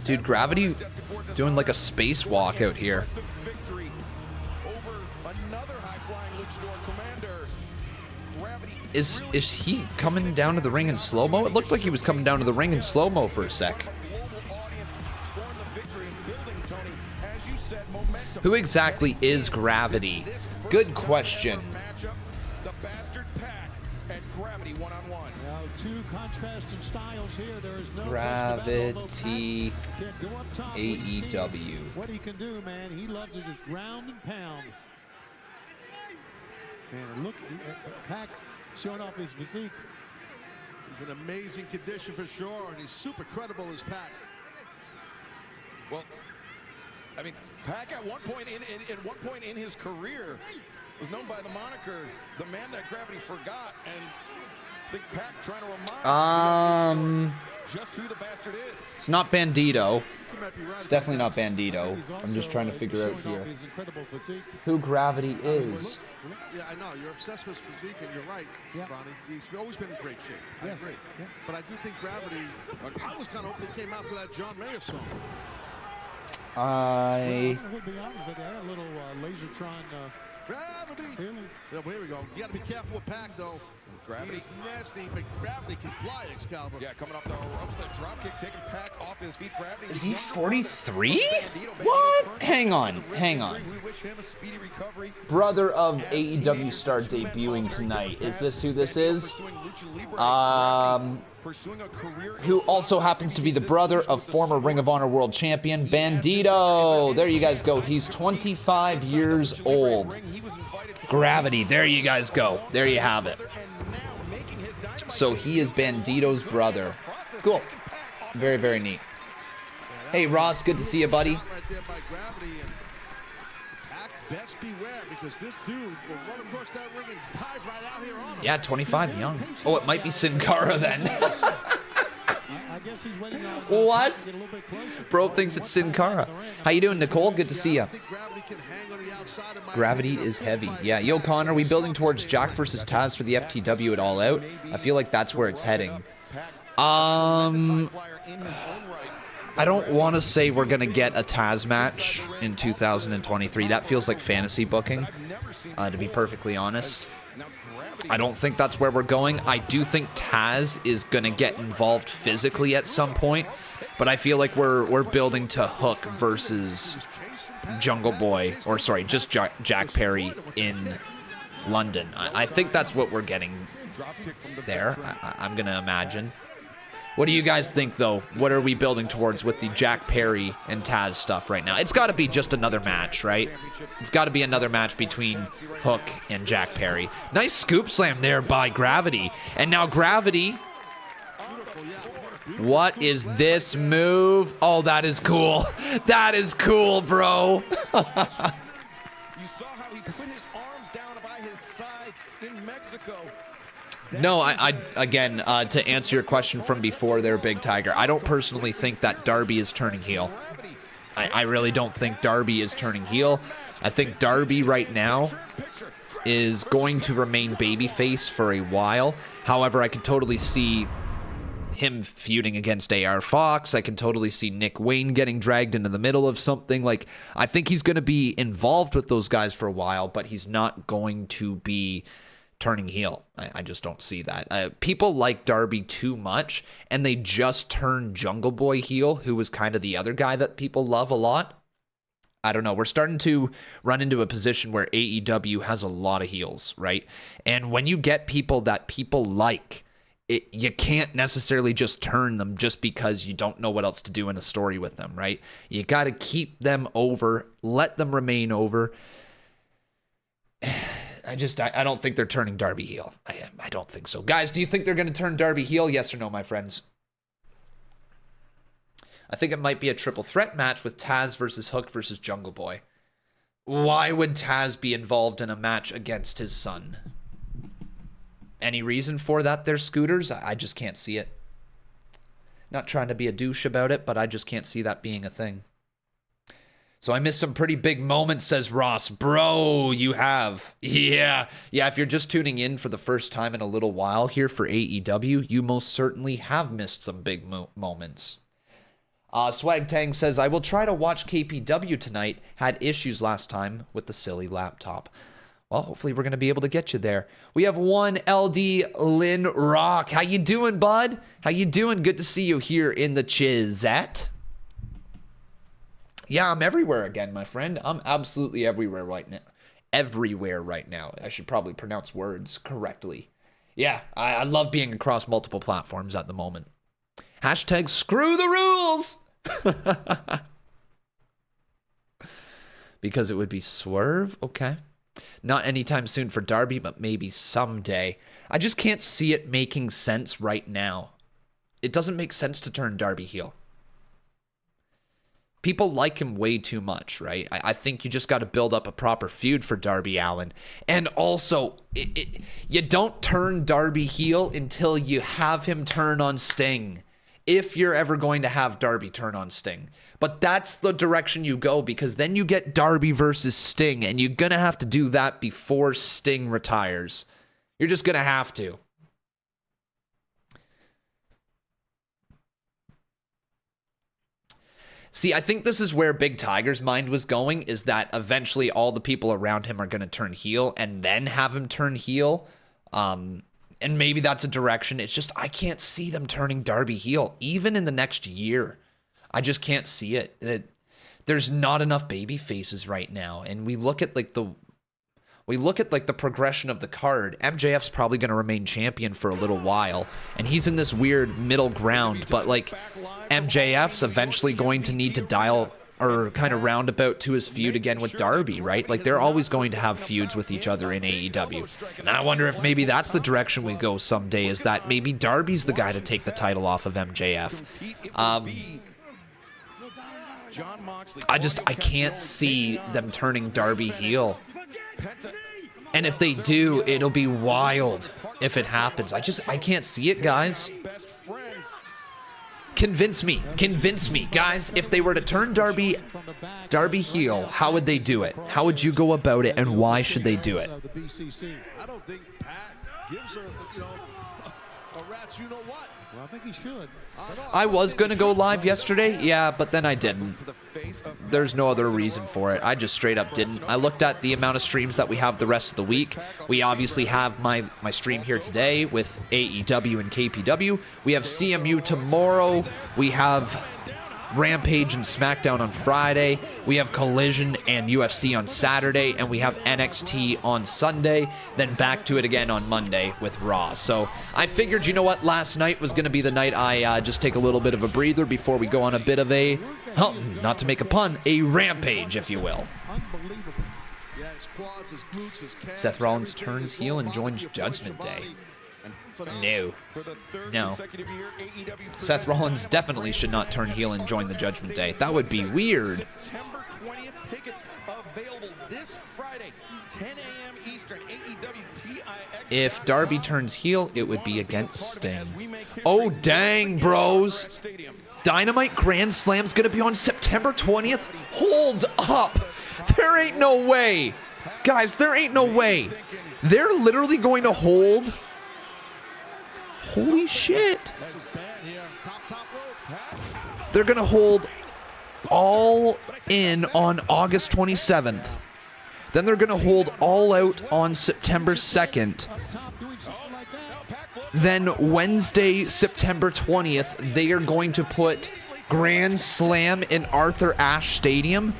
Dude, Gravity doing like a spacewalk out here. Is he coming down to the ring in slow-mo? It looked like he was coming down to the ring in slow-mo for a sec. Who exactly is Gravity? Good question. The Bastard Pack and Gravity one-on-one. Now, two contrasting styles here. There is no Gravity AEW. What he can do, man, he loves to just ground and pound. Man, look, Pack showing off his physique. He's in amazing condition for sure, and he's super credible as Pack. Well, I mean, Pack at one point in his career was known by the moniker the man that Gravity forgot, and I think Pack trying to remind just who the Bastard is. It's not Bandito. It's definitely not Bandito. I'm just trying to figure out here who Gravity is. Yeah, I know. You're obsessed with physique, and you're right, Ronnie. He's always been in great shape. I agree. Yeah. But I do think Gravity, I was kind of hoping he came out to that John Mayer song. I would be honest with you. I had a little Lasertron Gravity. Yeah, here we go. You got to be careful with Pack, though. Gravity is nasty, but Gravity can fly, Excalibur. Yeah, coming off the ropes, the drop kick, taking Pack off his feet. Gravity. Is he 43? What? Hang on. We wish him a speedy recovery. Brother of AEW star debuting tonight. Is this who this is? Who also happens to be the brother of former Ring of Honor World Champion Bandito. There you guys go. He's 25 years old. Gravity. There you guys go. There you have it. So he is Bandito's brother. Cool. Very, very neat. Hey, Ross. Good to see you, buddy. Best beware, because this dude will run across that ring and dive right out here on him. Yeah, 25, young. Oh, it might be Sin Cara then. I guess he's waiting on what? Bro thinks it's Sin Cara. How you doing, Nicole? Good to see you. Gravity is heavy. Yeah, Yo, Connor, we building towards Jack versus Taz for the FTW at All Out? I feel like that's where it's heading. I don't want to say we're going to get a Taz match in 2023. That feels like fantasy booking, to be perfectly honest. I don't think that's where we're going. I do think Taz is going to get involved physically at some point, but I feel like we're building to Hook versus Jungle Boy, or sorry, just Jack Perry in London. I think that's what we're getting there, I'm going to imagine. What do you guys think, though? What are we building towards with the Jack Perry and Taz stuff right now? It's got to be just another match, right? It's got to be another match between Hook and Jack Perry. Nice scoop slam there by Gravity. And now Gravity... What is this move? Oh, that is cool. That is cool, bro. You saw how he put his arms down by his side in Mexico. No, I again, to answer your question from before there, Big Tiger, I don't personally think that Darby is turning heel. I really don't think Darby is turning heel. I think Darby right now is going to remain babyface for a while. However, I can totally see him feuding against AR Fox. I can totally see Nick Wayne getting dragged into the middle of something. Like, I think he's going to be involved with those guys for a while, but he's not going to be turning heel. I just don't see that. People like Darby too much, and they just turned Jungle Boy heel, who was kind of the other guy that people love a lot. I don't know. We're starting to run into a position where AEW has a lot of heels, right? And when you get people that people like, you can't necessarily just turn them just because you don't know what else to do in a story with them, right? You got to keep them over, let them remain over. I don't think they're turning Darby heel. I don't think so. Guys, do you think they're going to turn Darby heel? Yes or no, my friends? I think it might be a triple threat match with Taz versus Hook versus Jungle Boy. Why would Taz be involved in a match against his son? Any reason for that there, Scooters? I just can't see it. Not trying to be a douche about it, but I just can't see that being a thing. So I missed some pretty big moments, says Ross. Bro, you have. Yeah, if you're just tuning in for the first time in a little while here for AEW, you most certainly have missed some big moments. Swag Tang says, I will try to watch KPW tonight. Had issues last time with the silly laptop. Well, hopefully we're going to be able to get you there. We have one LD Lynn Rock. How you doing, bud? How you doing? Good to see you here in the Chizette. Yeah, I'm everywhere again, my friend. I'm absolutely everywhere right now. Everywhere right now. I should probably pronounce words correctly. Yeah, I love being across multiple platforms at the moment. Hashtag screw the rules. Because it would be Swerve. Okay. Not anytime soon for Darby, but maybe someday. I just can't see it making sense right now. It doesn't make sense to turn Darby heel. People like him way too much, right? I think you just got to build up a proper feud for Darby Allin. And also, you don't turn Darby heel until you have him turn on Sting. If you're ever going to have Darby turn on Sting. But that's the direction you go, because then you get Darby versus Sting, and you're going to have to do that before Sting retires. You're just going to have to. See, I think this is where Big Tiger's mind was going, is that eventually all the people around him are going to turn heel and then have him turn heel. And maybe that's a direction. It's just, I can't see them turning Darby heel, even in the next year. I just can't see it. There's not enough baby faces right now. And we look at the progression of the card. MJF's probably going to remain champion for a little while, and he's in this weird middle ground. But like, MJF's eventually going to need to dial or kind of roundabout to his feud again with Darby, right? Like, they're always going to have feuds with each other in AEW. And I wonder if maybe that's the direction we go someday, is that maybe Darby's the guy to take the title off of MJF. I can't see them turning Darby heel. And if they do, it'll be wild if it happens. I can't see it, guys. Convince me, guys. If they were to turn Darby heel, how would they do it? How would you go about it, and why should they do it? I don't think Pat gives a rat's you know what. Well, I think he should. I was going to go live yesterday, yeah, but then I didn't. There's no other reason for it. I just straight up didn't. I looked at the amount of streams that we have the rest of the week. We obviously have my stream here today with AEW and KPW. We have CMU tomorrow. We have Rampage and SmackDown on Friday. We have Collision and UFC on Saturday, and we have NXT on Sunday. Then back to it again on Monday with Raw. So I figured, you know what, last night was going to be the night I just take a little bit of a breather before we go on a bit of a, well, not to make a pun, a rampage, if you will. Seth Rollins turns heel and joins Judgment Day. No. Seth Rollins definitely should not turn heel and join the Judgment Day. That would be weird. September 20th, tickets available this Friday, 10 a.m. Eastern, AEW TIX. If Darby turns heel, it would be against Sting. Oh, dang, bros. Dynamite Grand Slam's going to be on September 20th? Hold up. There ain't no way. Guys, there ain't no way. They're literally going to hold... Holy shit. They're going to hold All In on August 27th. Then they're going to hold All Out on September 2nd. Then Wednesday, September 20th, they are going to put Grand Slam in Arthur Ashe Stadium.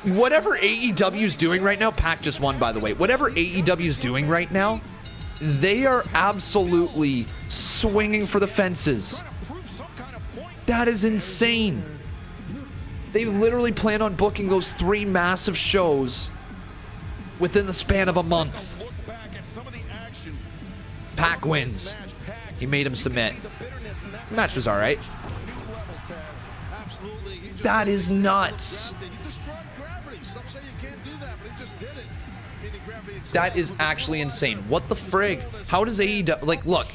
Whatever AEW is doing right now, Pac just won, by the way. Whatever AEW is doing right now, they are absolutely swinging for the fences. That is insane. They literally plan on booking those 3 massive shows within the span of a month. Pac wins. He made him submit. The match was all right. That is nuts. That is actually insane. What the frig? How does AEW... Like, look,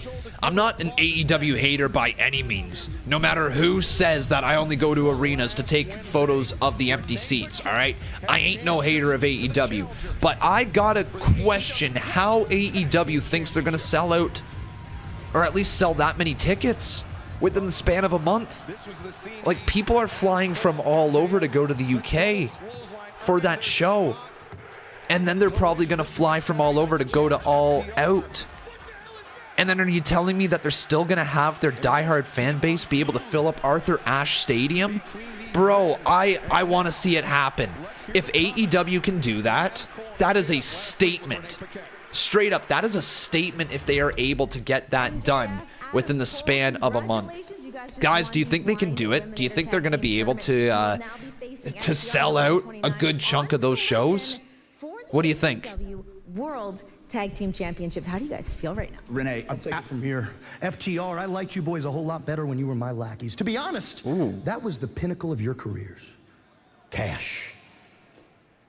I'm not an AEW hater by any means. No matter who says that I only go to arenas to take photos of the empty seats, all right? I ain't no hater of AEW. But I gotta question how AEW thinks they're gonna sell out, or at least sell that many tickets within the span of a month. Like, people are flying from all over to go to the UK for that show. And then they're probably going to fly from all over to go to All Out. And then are you telling me that they're still going to have their diehard fan base be able to fill up Arthur Ashe Stadium? Bro, I want to see it happen. If AEW can do that, that is a statement. Straight up, that is a statement if they are able to get that done within the span of a month. Guys, do you think they can do it? Do you think they're going to be able to sell out a good chunk of those shows? What do you think? World Tag Team Championships. How do you guys feel right now? Renee, I'll take it from here. FTR, I liked you boys a whole lot better when you were my lackeys. To be honest, that was the pinnacle of your careers. Cash.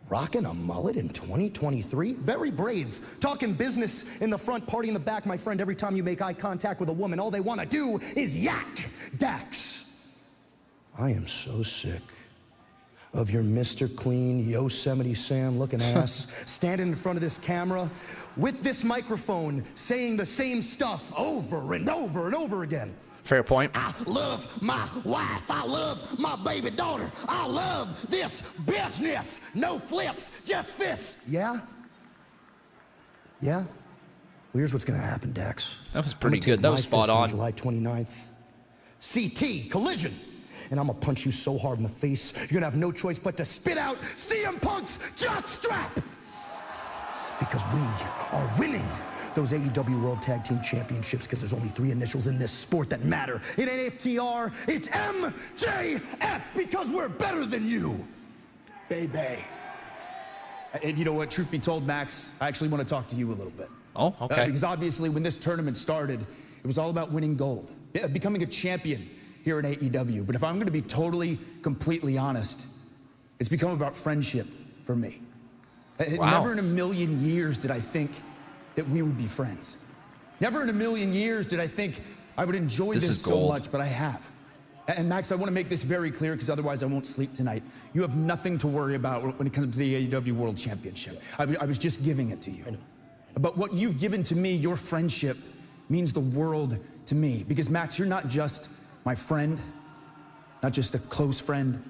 Rocking a mullet in 2023? Very brave. Talking business in the front, party in the back, my friend. Every time you make eye contact with a woman, all they want to do is yak. Dax. I am so sick of your Mr. Clean, Yosemite Sam looking ass standing in front of this camera with this microphone saying the same stuff over and over and over again. Fair point. I love my wife. I love my baby daughter. I love this business. No flips, just fists. Yeah? Yeah? Well, here's what's going to happen, Dax. That was pretty good. That was spot on. July 29th. CT, Collision. And I'm going to punch you so hard in the face, you're going to have no choice but to spit out CM Punk's jockstrap. Because we are winning those AEW World Tag Team Championships because there's only 3 initials in this sport that matter. It ain't FTR, it's MJF because we're better than you. Baby. And you know what, truth be told, Max, I actually want to talk to you a little bit. Oh, okay. Because obviously when this tournament started, it was all about winning gold, becoming a champion here in AEW. But if I'm going to be totally, completely honest, it's become about friendship for me. Wow. Never in a million years did I think that we would be friends. Never in a million years did I think I would enjoy this so much, but I have. And Max, I want to make this very clear because otherwise I won't sleep tonight. You have nothing to worry about when it comes to the AEW World Championship. I was just giving it to you. But what you've given to me, your friendship, means the world to me. Because Max, you're not just my friend, not just a close friend.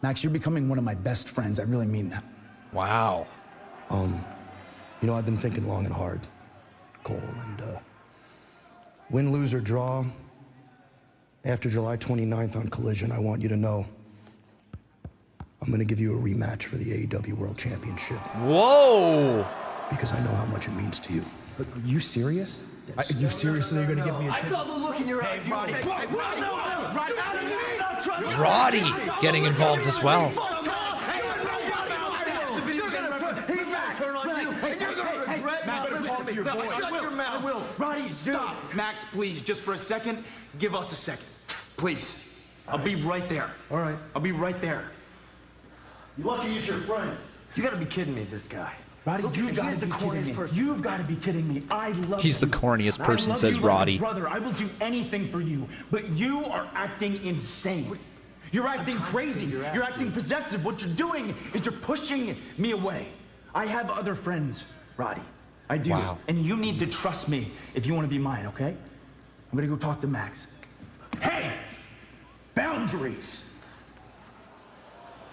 Max, you're becoming one of my best friends. I really mean that. Wow. You know, I've been thinking long and hard, Cole, and win, lose, or draw, after July 29th on Collision, I want you to know I'm going to give you a rematch for the AEW World Championship. Whoa! Because I know how much it means to you. Are you serious? Are you seriously going to give me a chance? I saw the look in your eyes, Roddy. Roddy getting involved as well. Roddy, stop. Max, please, just for a second, give us a second. Please. I'll be right there. All right. I'll be right there. You're lucky he's your friend. You gotta be kidding me, this guy. Roddy, you've got to be kidding me. You've got to be kidding me. I love He's the you. corniest I person, love says you like a Roddy. Brother, I will do anything for you, but you are acting insane. You're acting crazy. You're acting possessive. What you're doing is you're pushing me away. I have other friends, Roddy. I do. Wow. And you need to trust me if you want to be mine, okay? I'm gonna go talk to Max. Hey! Boundaries!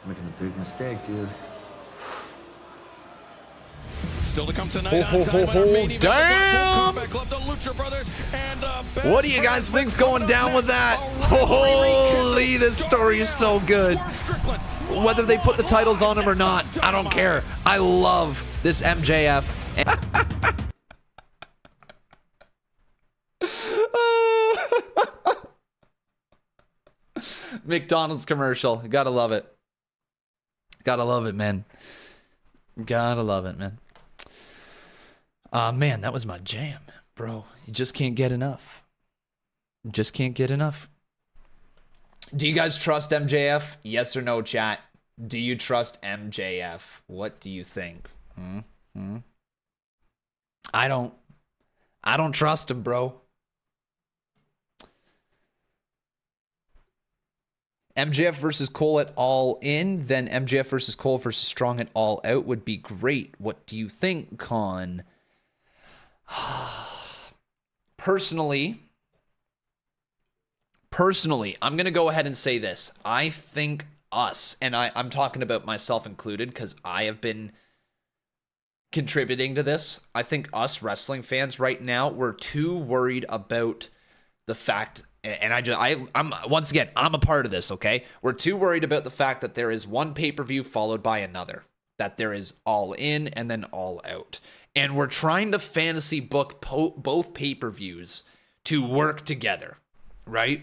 Making a big mistake, dude. Still to come tonight on Dynamite, our main event, damn! the Combat Club, the Lucha Brothers, and What do you guys think's going down with that? Holy, this story is so good. Whether they put the titles on him or not, I don't care. I love this MJF. McDonald's commercial. Gotta love it. Gotta love it, man. Gotta love it, man. Man, that was my jam, bro. You just can't get enough. You just can't get enough. Do you guys trust MJF? Yes or no, chat? Do you trust MJF? What do you think? I don't trust him, bro. MJF versus Cole at All In, then MJF versus Cole versus Strong at All Out would be great. What do you think, Con? Personally, I'm going to go ahead and say this. I think us, and I'm talking about myself included because I have been contributing to this. I think us wrestling fans right now, we're too worried about the fact, and I'm once again, I'm a part of this, okay? We're too worried about the fact that there is one pay-per-view followed by another, that there is All In and then All Out. And we're trying to fantasy book both pay-per-views to work together, right?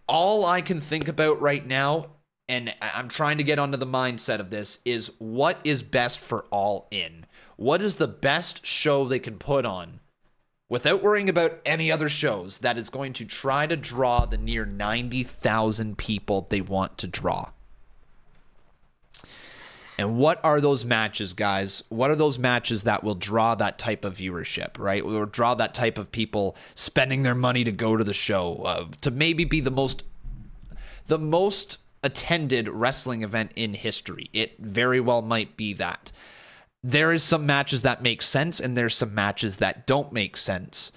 All I can think about right now, and I'm trying to get onto the mindset of this, is what is best for All In. What is the best show they can put on without worrying about any other shows that is going to try to draw the near 90,000 people they want to draw? And what are those matches, guys? What are those matches that will draw that type of viewership, right? Or draw that type of people spending their money to go to the show, to maybe be the most attended wrestling event in history. It very well might be that. There is some matches that make sense, and there's some matches that don't make sense.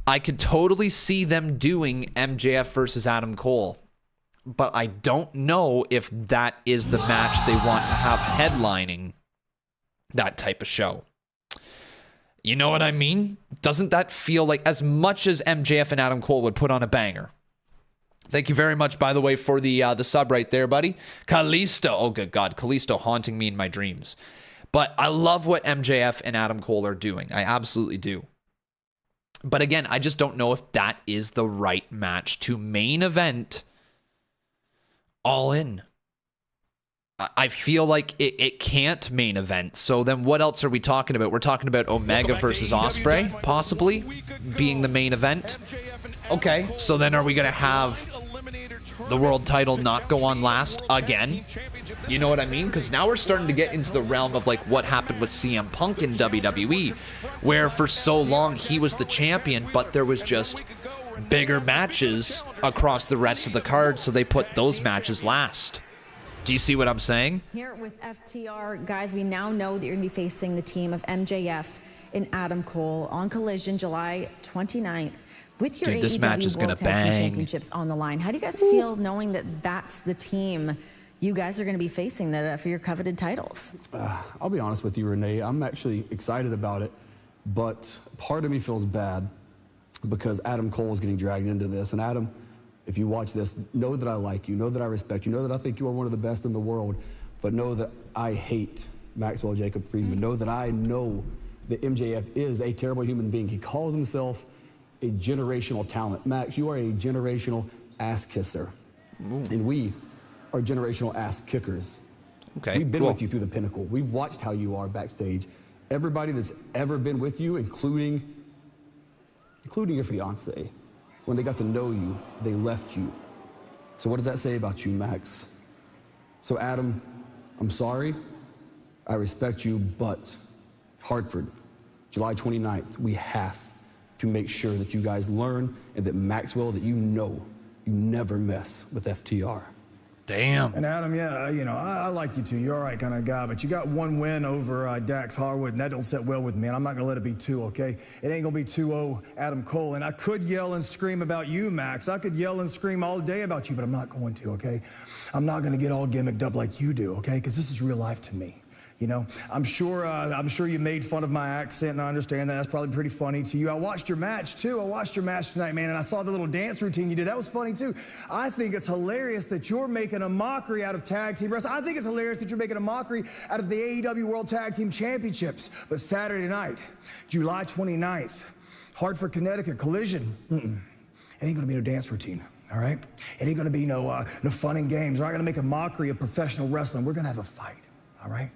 I could totally see them doing MJF versus Adam Cole, but I don't know if that is the match they want to have headlining that type of show. You know what I mean? Doesn't that feel like, as much as MJF and Adam Cole would put on a banger? Thank you very much, by the way, for the sub right there, buddy. Kalisto. Oh, good God. Kalisto haunting me in my dreams. But I love what MJF and Adam Cole are doing. I absolutely do. But again, I just don't know if that is the right match to main event All In. I feel like it can't main event. So then what else are we talking about? We're talking about Omega versus Ospreay, possibly, being the main event. Okay, so then are we going to have the world title not go on last again? You know what I mean? Because now we're starting to get into the realm of like what happened with CM Punk in WWE, where for so long he was the champion, but there was just bigger matches across the rest of the card, so they put those matches last. Do you see what I'm saying? Here with FTR, guys, we now know that you're going to be facing the team of MJF and Adam Cole on Collision July 29th with your this AEW match is World gonna Tag Team bang. Championships on the line. How do you guys feel knowing that that's the team you guys are going to be facing that for your coveted titles? I'll be honest with you, Renee. I'm actually excited about it, but part of me feels bad because Adam Cole is getting dragged into this. And Adam, if you watch this, know that I like you, know that I respect you, know that I think you are one of the best in the world, but know that I hate Maxwell Jacob Friedman. Know that I know that MJF is a terrible human being. He calls himself a generational talent. Max, you are a generational ass kisser. And we are generational ass kickers. Okay, we've been with you through the pinnacle. We've watched how you are backstage. Everybody that's ever been with you, including your fiance, when they got to know you, they left you. So what does that say about you, Max? So Adam, I'm sorry. I respect you, but Hartford, July 29th, we have to make sure that you guys learn and that Maxwell, that you know, you never mess with FTR. Damn. And Adam, yeah, you know, I like you too. You're all right kind of guy, but you got one win over Dax Harwood, and that don't sit well with me, and I'm not going to let it be 2, okay? It ain't going to be 2-0 Adam Cole, and I could yell and scream about you, Max. I could yell and scream all day about you, but I'm not going to, okay? I'm not going to get all gimmicked up like you do, okay? Because this is real life to me. You know, I'm sure you made fun of my accent, and I understand that. That's probably pretty funny to you. I watched your match, too. I watched your match tonight, man, and I saw the little dance routine you did. That was funny, too. I think it's hilarious that you're making a mockery out of tag team wrestling. I think it's hilarious that you're making a mockery out of the AEW World Tag Team Championships. But Saturday night, July 29th, Hartford, Connecticut, Collision. It ain't going to be no dance routine. All right? It ain't going to be no fun and games. We're not going to make a mockery of professional wrestling. We're going to have a fight. All right?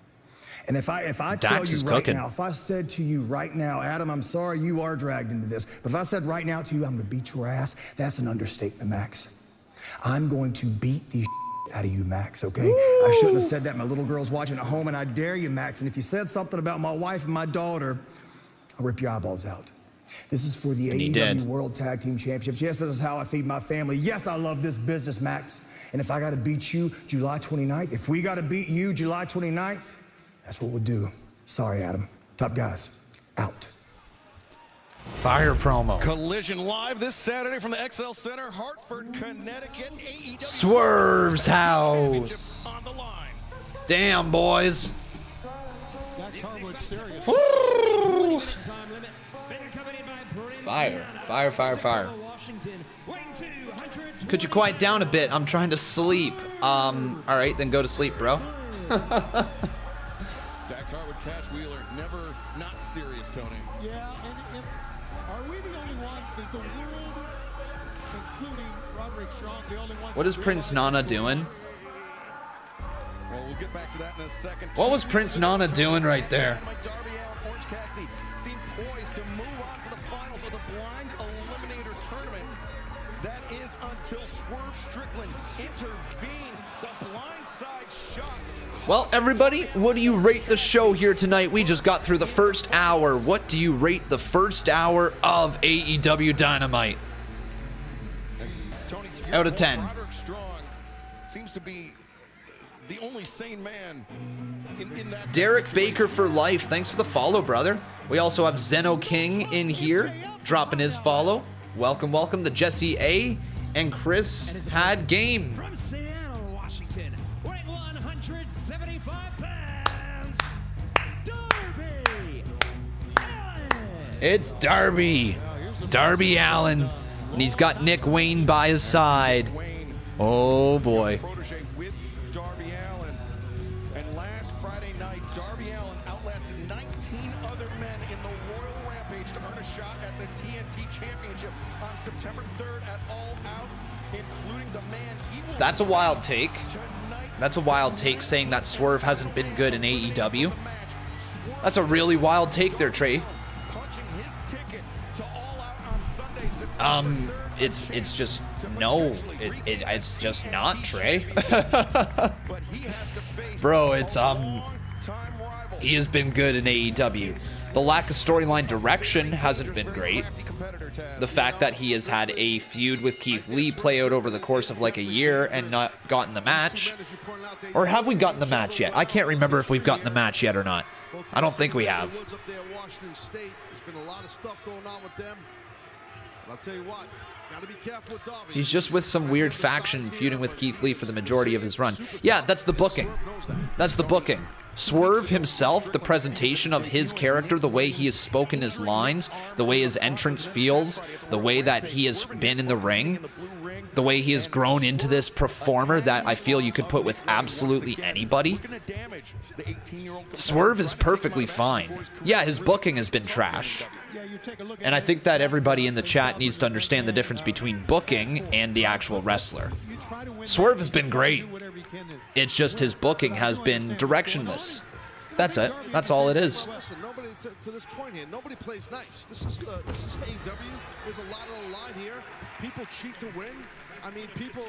And if I tell you right now, if I said to you right now, Adam, I'm sorry you are dragged into this, but if I said right now to you, I'm going to beat your ass, that's an understatement, Max. I'm going to beat the out of you, Max, okay? Woo! I shouldn't have said that. My little girl's watching at home, and I dare you, Max. And if you said something about my wife and my daughter, I'll rip your eyeballs out. This is for the AEW World Tag Team Championships. Yes, this is how I feed my family. Yes, I love this business, Max. And if I got to beat you July 29th, if we got to beat you July 29th, that's what we'll do. Sorry, Adam. Top guys, out. Fire promo. Collision live this Saturday from the XL Center, Hartford, Connecticut. AEW Swerve's house. On the line. Damn, boys. Woo! Fire, fire, fire, fire. Could you quiet down a bit? I'm trying to sleep. All right, then go to sleep, bro. Dax Harwood, Cash Wheeler, never not serious, Tony. Yeah, and are we the only ones? Is the world, including Roderick Strong, the only ones? What is Prince Nana doing? Well, we'll get back to that in a second. What was Prince Nana doing right there? Darby Allin, Orange Cassidy seem poised to move on to the finals of the blind eliminator tournament. That is until Swerve Strickland intervened. The blindside shot. Well, everybody, what do you rate the show here tonight? We just got through the first hour. What do you rate the first hour of AEW Dynamite? Tony, out of 10. Roderick Strong seems to be the only sane man in that Derek situation. Baker for life. Thanks for the follow, brother. We also have Zeno King in here, dropping his follow. Welcome, welcome to Jesse A. and Chris had game. From Seattle, Washington, weighing 175 pounds, Darby Allin. It's Darby. Darby Allin. And he's got Nick Wayne by his side. Oh, boy. Protege with Darby Allin. And last Friday night, Darby Allin outlasted 19 other men in the Royal Rampage to earn a shot at the TNT Championship on September 3rd at All Out, including the man he will... That's a wild take. That's a wild take, saying that Swerve hasn't been good in AEW. That's a really wild take there, Trey. It's just no. It's just not, Trey. Bro, it's he has been good in AEW. The lack of storyline direction hasn't been great. The fact that he has had a feud with Keith Lee play out over the course of like a year and not gotten the match. Or have we gotten the match yet? I can't remember if we've gotten the match yet or not. I don't think we have. There's been a lot of stuff going on with them. I'll tell you what, gotta be careful with Darby. He's just with some weird faction feuding with Keith Lee for the majority of his run. Yeah, that's the booking. That's the booking. Swerve himself, the presentation of his character, the way he has spoken his lines, the way his entrance feels, the way that he has been in the ring, the way he has grown into this performer that I feel you could put with absolutely anybody. Swerve is perfectly fine. Yeah, his booking has been trash. And I think that everybody in the chat needs to understand the difference between booking and the actual wrestler. Swerve has been great. It's just his booking has been directionless. That's it. That's all it is. Nobody to this point here. Nobody plays nice. This is AEW. There's a lot on the line here. People cheat to win. I mean, people.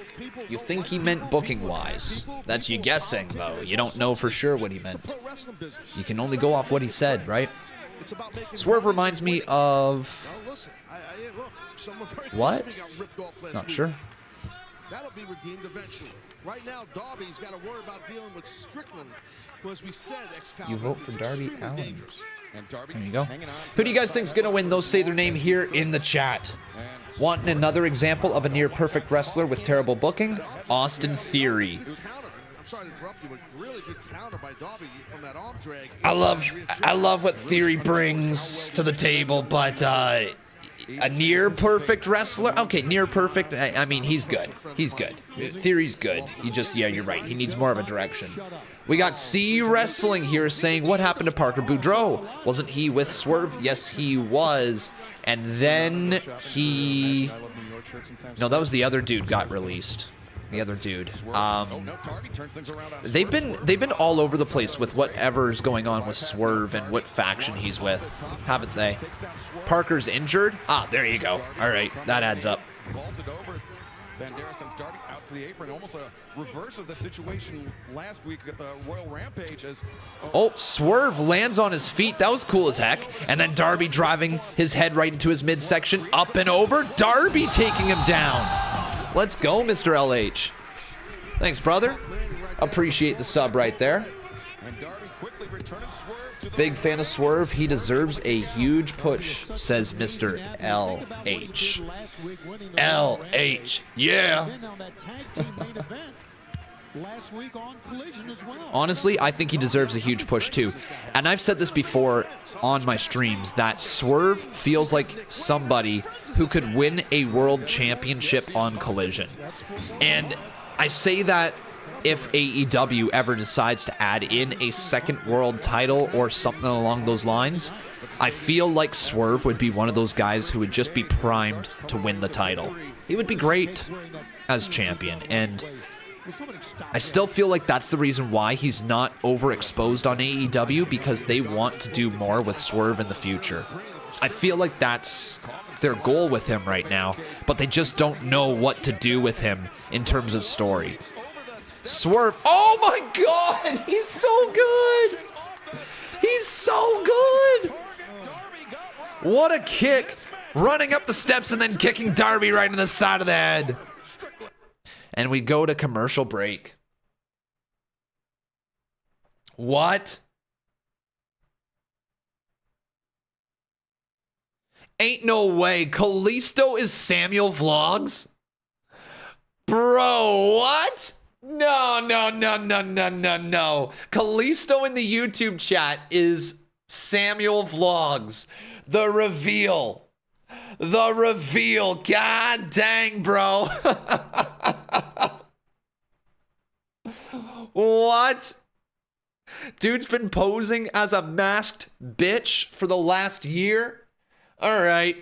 You think he meant booking-wise. That's you guessing, though. You don't know for sure what he meant. You can only go off what he said, right? Swerve reminds me of... What? Not sure. That'll be redeemed eventually. Right now, Darby's got to worry about dealing with Strickland. Well, as we said, You vote for Darby Allin. There you go. Who do you guys think is going to win? Those say their name here in the chat. Want another example of a near-perfect wrestler with terrible booking? Austin Theory. I'm sorry to interrupt you, but really good counter by Darby from that arm drag. I love what Theory brings to the table, but a near-perfect wrestler? Okay, near-perfect. I mean, he's good. He's good. Theory's good. He just, yeah, you're right. He needs more of a direction. We got C Wrestling here saying, what happened to Parker Boudreaux? Wasn't he with Swerve? Yes, he was. And then he... No, that was the other dude got released. The other dude. They've been all over the place with whatever's going on with Swerve and what faction he's with, haven't they? Parker's injured? Ah, there you go. All right, that adds up. Banderas sends Darby out to the apron, almost a reverse of the situation last week at the Royal Rampage. Oh, Swerve lands on his feet. That was cool as heck. And then Darby driving his head right into his midsection, up and over. Darby taking him down. Let's go, Mr. LH. Thanks, brother. Appreciate the sub right there. Big fan of Swerve. He deserves a huge push, says Mr. LH. LH, yeah. Honestly, I think he deserves a huge push too. And I've said this before on my streams, that Swerve feels like somebody who could win a world championship on Collision. And I say that if AEW ever decides to add in a second world title or something along those lines, I feel like Swerve would be one of those guys who would just be primed to win the title. He would be great as champion, and I still feel like that's the reason why he's not overexposed on AEW, because they want to do more with Swerve in the future. I feel like that's their goal with him right now, but they just don't know what to do with him in terms of story. Swerve, oh my god, he's so good! He's so good! What a kick! Running up the steps and then kicking Darby right in the side of the head. And we go to commercial break. What? Ain't no way. Kalisto is Samuel Vlogs? Bro, what? No. Kalisto in the YouTube chat is Samuel Vlogs. The reveal. God dang, bro. What? Dude's been posing as a masked bitch for the last year? All right.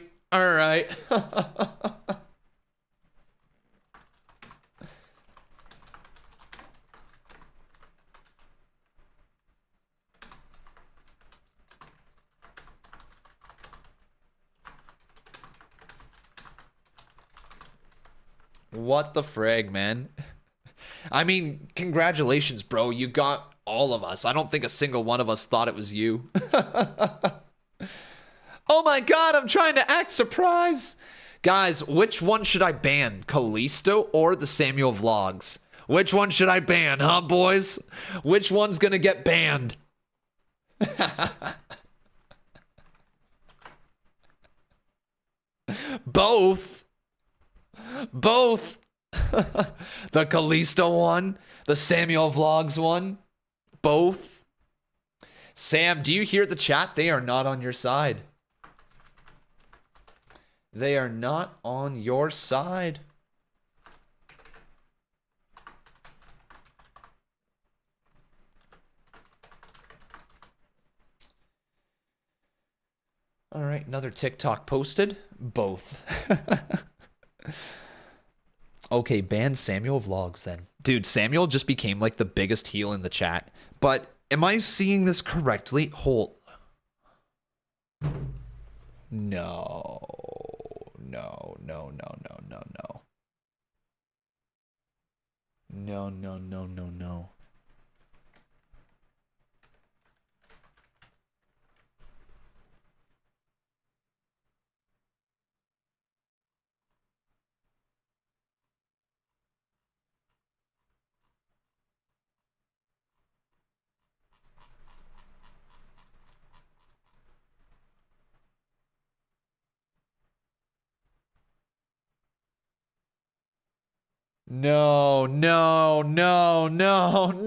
What the frig, man? I mean, congratulations, bro. You got all of us. I don't think a single one of us thought it was you. Oh my god, I'm trying to act surprised. Guys, which one should I ban? Kalisto or the Samuel Vlogs? Which one should I ban, huh, boys? Which one's gonna get banned? Both. The Kalisto one, the Samuel Vlogs one, both. Sam, do you hear the chat? They are not on your side. They are not on your side. All right, another TikTok posted. Both. Okay, ban Samuel Vlogs then. Dude, Samuel just became like the biggest heel in the chat. But am I seeing this correctly? Hold. No. No, no, no, no, no, no. No, no, no, no, no. No, no, no, no, no!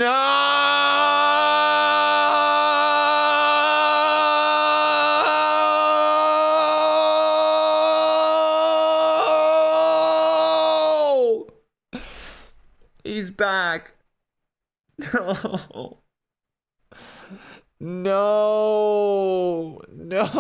He's back. No. No. No.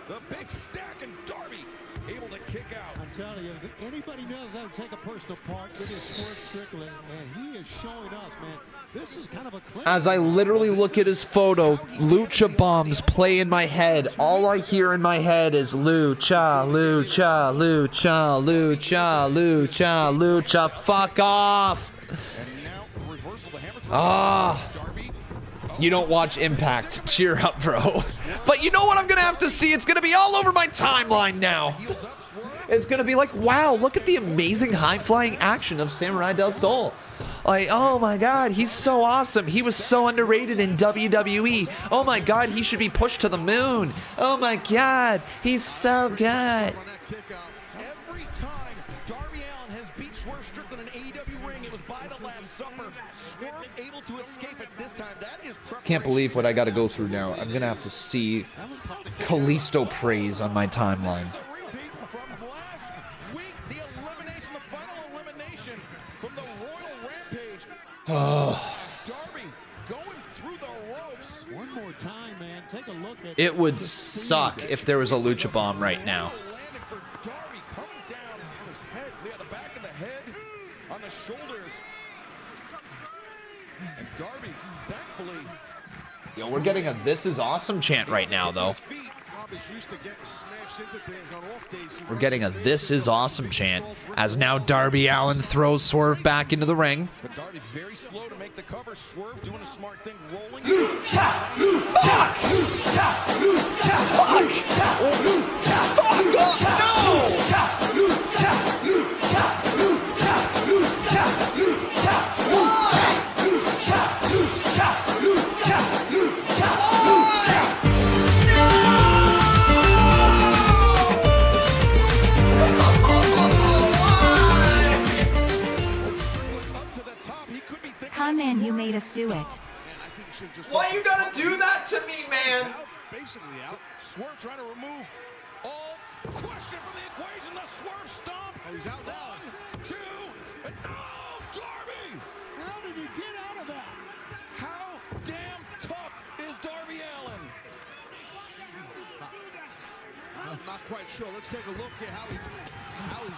The big stack and Darby able to kick out. I'm telling you, if anybody knows how to take a person apart, it is Swerve Strickland, and he is showing us, man, this is kind of a clip. As I literally look at his photo, lucha bombs play in my head. All I hear in my head is lucha, lucha, lucha, lucha, lucha, lucha. Fuck off. Ah. You don't watch Impact. Cheer up, bro. But you know what I'm going to have to see? It's going to be all over my timeline now. It's going to be like, wow, look at the amazing high-flying action of Samurai Del Sol. Like, oh my God, he's so awesome. He was so underrated in WWE. Oh my God, he should be pushed to the moon. Oh my God, he's so good. Every time Darby Allin has beat Swerve Strickland in an AEW ring, it was by the Last Supper. Swerve able to escape it this time. That is Can't believe what I got to go through now. I'm going to have to see Kalisto praise on my timeline. Darby going through the ropes. One more time, man. Take a look at It would suck if there was a lucha bomb right now. Landed for Darby, coming down on his head, the back of the head, on the shoulders. And Darby, thankfully, Yo, we're getting a "This is awesome" chant right now, though. We're getting a "This is awesome" chant as now Darby Allin throws Swerve back into the ring. but Darby very slow to make the cover. Swerve doing a smart thing, rolling. Conman, you made us do it. Why you gotta do that to me, man? Basically out. Swerve trying to remove all question from the equation. The Swerve stomp. Oh, he's out now. 1, 2, and oh, Darby! How did he get out of that? How damn tough is Darby Allin? I'm not quite sure. Let's take a look at how he's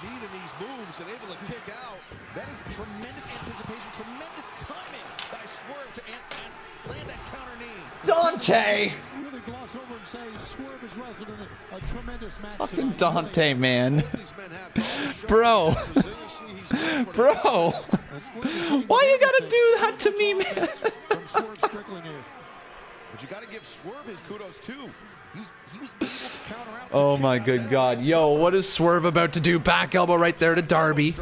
eating these moves and able to kick out. That is tremendous anticipation, tremendous timing by Swerve to land that counter knee. Dante! Really gloss over and say Swerve has wrestled in a tremendous match. Fucking Dante, man. Bro. Bro. Why you gotta do that to me, man? But you gotta give Swerve his kudos too. He was able to counter out. Oh my good God. Yo, what is Swerve about to do? Back elbow right there to Darby.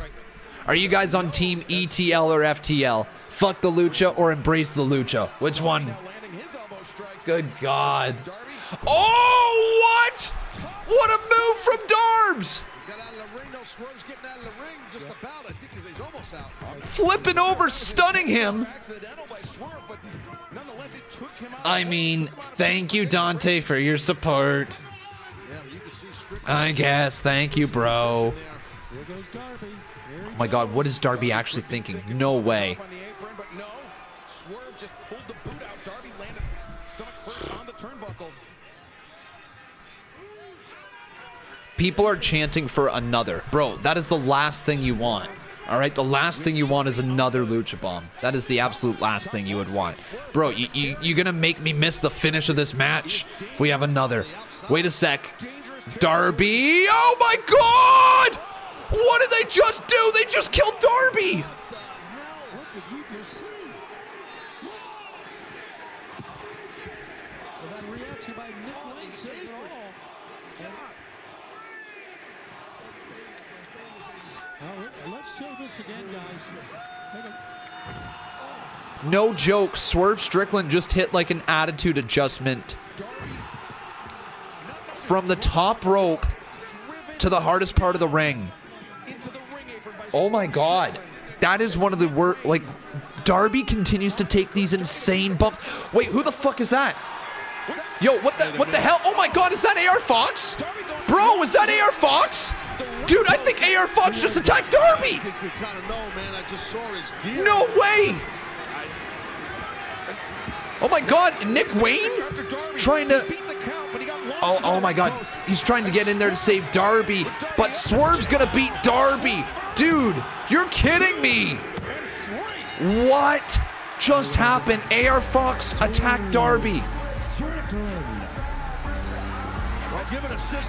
Are you guys on team ETL or FTL? Fuck the lucha or embrace the lucha? Which one? Good God. Oh, what? What a move from Darbs! Got out of the ring. No, Swerve's getting out of the ring just about. I think he's almost out. Flipping over, stunning him. I mean, thank you, Dante, for your support. I guess. Thank you, bro. Oh my God, what is Darby actually thinking? No way. Swerve just pulled the boot People are chanting for another. Bro, that is the last thing you want. All right? The last thing you want is another Lucha Bomb. That is the absolute last thing you would want. Bro, you gonna make me miss the finish of this match if we have another. Wait a sec. Darby. Oh my God! What did they just do? They just killed Darby. What did we just see? Well, that reaction by Nick Wayne says it all. Let's show this again, guys. No joke, Swerve Strickland just hit like an attitude adjustment from the top rope to the hardest part of the ring. Oh my God. That is one of the worst. Like, Darby continues to take these insane bumps. Wait, who the fuck is that? Yo, what the hell? Oh my God, is that AR Fox? Bro, is that AR Fox? Dude, I think AR Fox just attacked Darby. No way. Oh my God, Nick Wayne trying to... Oh my God, he's trying to get in there to save Darby, but Swerve's gonna beat Darby. Dude, you're kidding me. What just happened? AR Fox attacked Darby.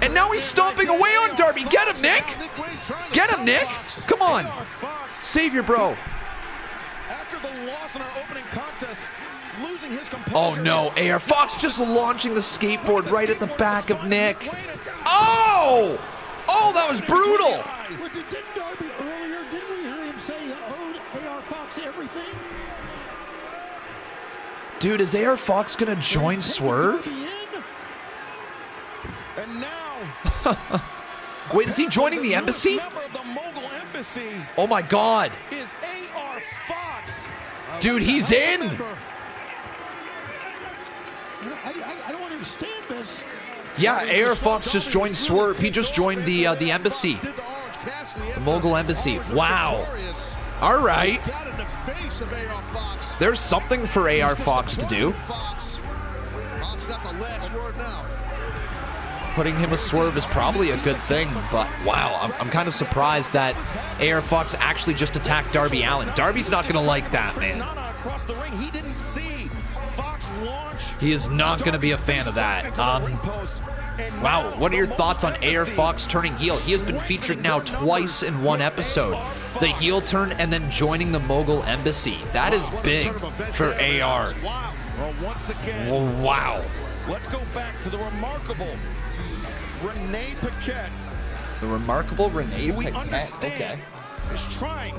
And now he's stomping away on Darby. Get him, Nick. Get him, Nick. Come on. Save your bro. After the loss in our opening contest, losing his composure. Oh no, AR Fox just launching the skateboard right at the back of Nick. Oh! Oh, that was brutal. Didn't Darby earlier, didn't we hear him say he owed AR Fox everything? Dude, is AR Fox gonna join Swerve? And now, wait, is he joining the embassy? Oh my God. Is AR Fox. Dude, he's in. I don't understand this. Yeah, AR Fox just joined Swerve. He just joined the embassy. The Mogul Embassy. Wow. All right. There's something for AR Fox to do. Putting him with Swerve is probably a good thing, but wow, I'm kind of surprised that AR Fox actually just attacked Darby Allin. Darby's not going to like that, man. He is not going to be a fan of that. Wow, what are your thoughts on AR Fox turning heel? He has been featured now twice in one episode. The heel turn and then joining the Mogul Embassy. That is big for AR. Well, once again, wow. Let's go back to the remarkable Renee Paquette. The remarkable Renee we Paquette. Understand is trying,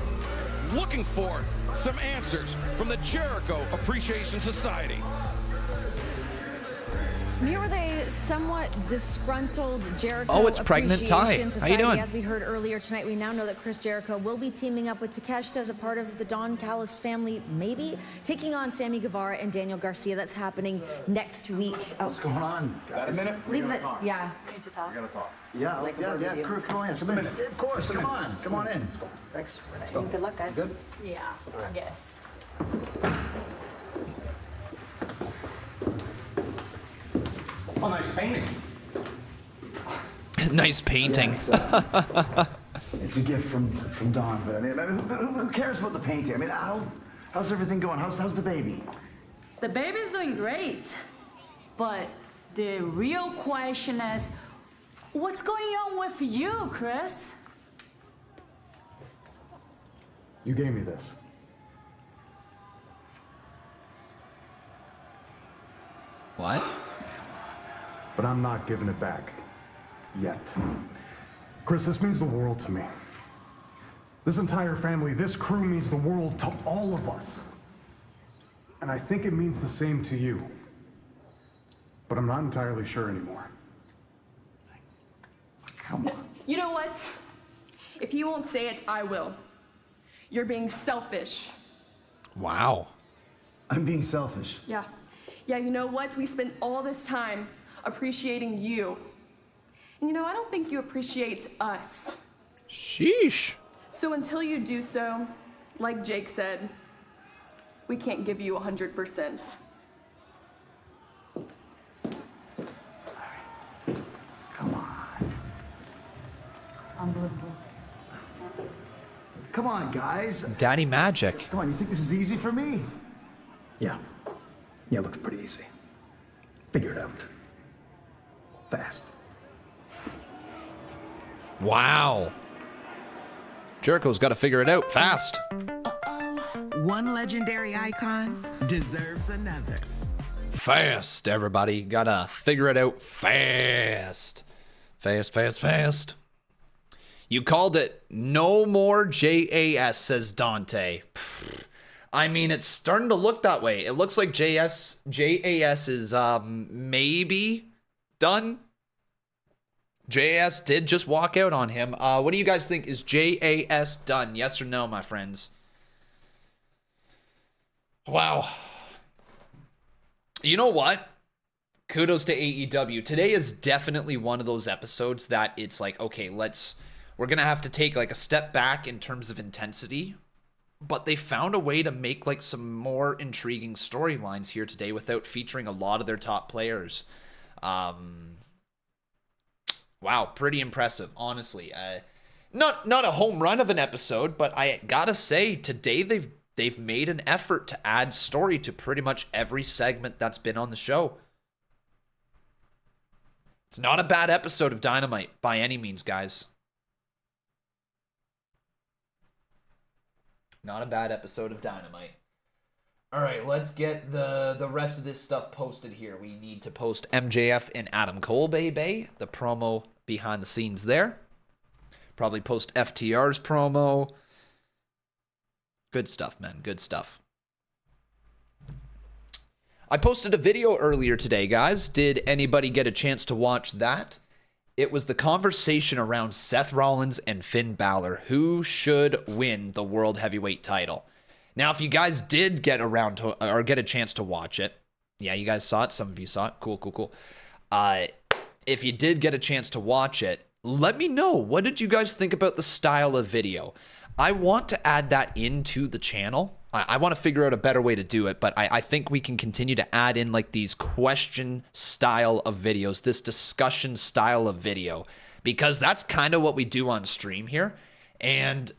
looking for some answers from the Jericho Appreciation Society. Here with a somewhat disgruntled Jericho Oh, it's Pregnant Ty. Appreciation How you doing? As we heard earlier tonight, we now know that Chris Jericho will be teaming up with Takeshita as a part of the Don Callis family, maybe taking on Sammy Guevara and Daniel Garcia. That's happening next week. What's going on? Got a minute? Leave that. Yeah. We're gonna talk. Yeah, yeah, crew, come on in. Just a minute. Of course, come on in. Thanks, Renee. Good luck, guys. Good? Yeah, I guess. Oh, nice painting. Nice painting. Yeah, it's a gift from Don, but I mean, who cares about the painting? I mean, how's everything going? How's the baby? The baby's doing great, but the real question is, what's going on with you, Chris? You gave me this. What? But I'm not giving it back. Yet. Chris, this means the world to me. This entire family, this crew means the world to all of us. And I think it means the same to you. But I'm not entirely sure anymore. Come on. You know what? If you won't say it, I will. You're being selfish. Wow. I'm being selfish. Yeah. Yeah, you know what? We spent all this time appreciating you. And you know, I don't think you appreciate us. Sheesh. So until you do so, like Jake said, we can't give you 100%. Come on. on, guys. Daddy Magic. Come on, you think this is easy for me? Yeah. Yeah, it looks pretty easy. Figure it out. Fast. Wow. Jericho's got to figure it out fast. One legendary icon deserves another. Fast, everybody. Gotta figure it out fast. Fast, fast, fast. You called it. No more JAS, says Dante. I mean, it's starting to look that way. It looks like JAS is maybe done. JAS did just walk out on him. What do you guys think? Is JAS done? Yes or no, my friends? Wow. You know what? Kudos to AEW. Today is definitely one of those episodes that it's like, okay, we're going to have to take like a step back in terms of intensity. But they found a way to make like some more intriguing storylines here today without featuring a lot of their top players. Wow, pretty impressive, honestly. Not a home run of an episode, but I gotta say, today they've made an effort to add story to pretty much every segment that's been on the show. It's not a bad episode of Dynamite by any means, guys. Not a bad episode of Dynamite. All right, let's get the rest of this stuff posted here. We need to post MJF and Adam Cole, baby. The promo behind the scenes there. Probably post FTR's promo. Good stuff, man. Good stuff. I posted a video earlier today, guys. Did anybody get a chance to watch that? It was the conversation around Seth Rollins and Finn Balor. Who should win the World Heavyweight title? Now, if you guys did get around to, or get a chance to watch it, yeah, you guys saw it. Some of you saw it. Cool. If you did get a chance to watch it, let me know. What did you guys think about the style of video? I want to add that into the channel. I want to figure out a better way to do it, but I think we can continue to add in like these question style of videos, this discussion style of video, because that's kind of what we do on stream here. And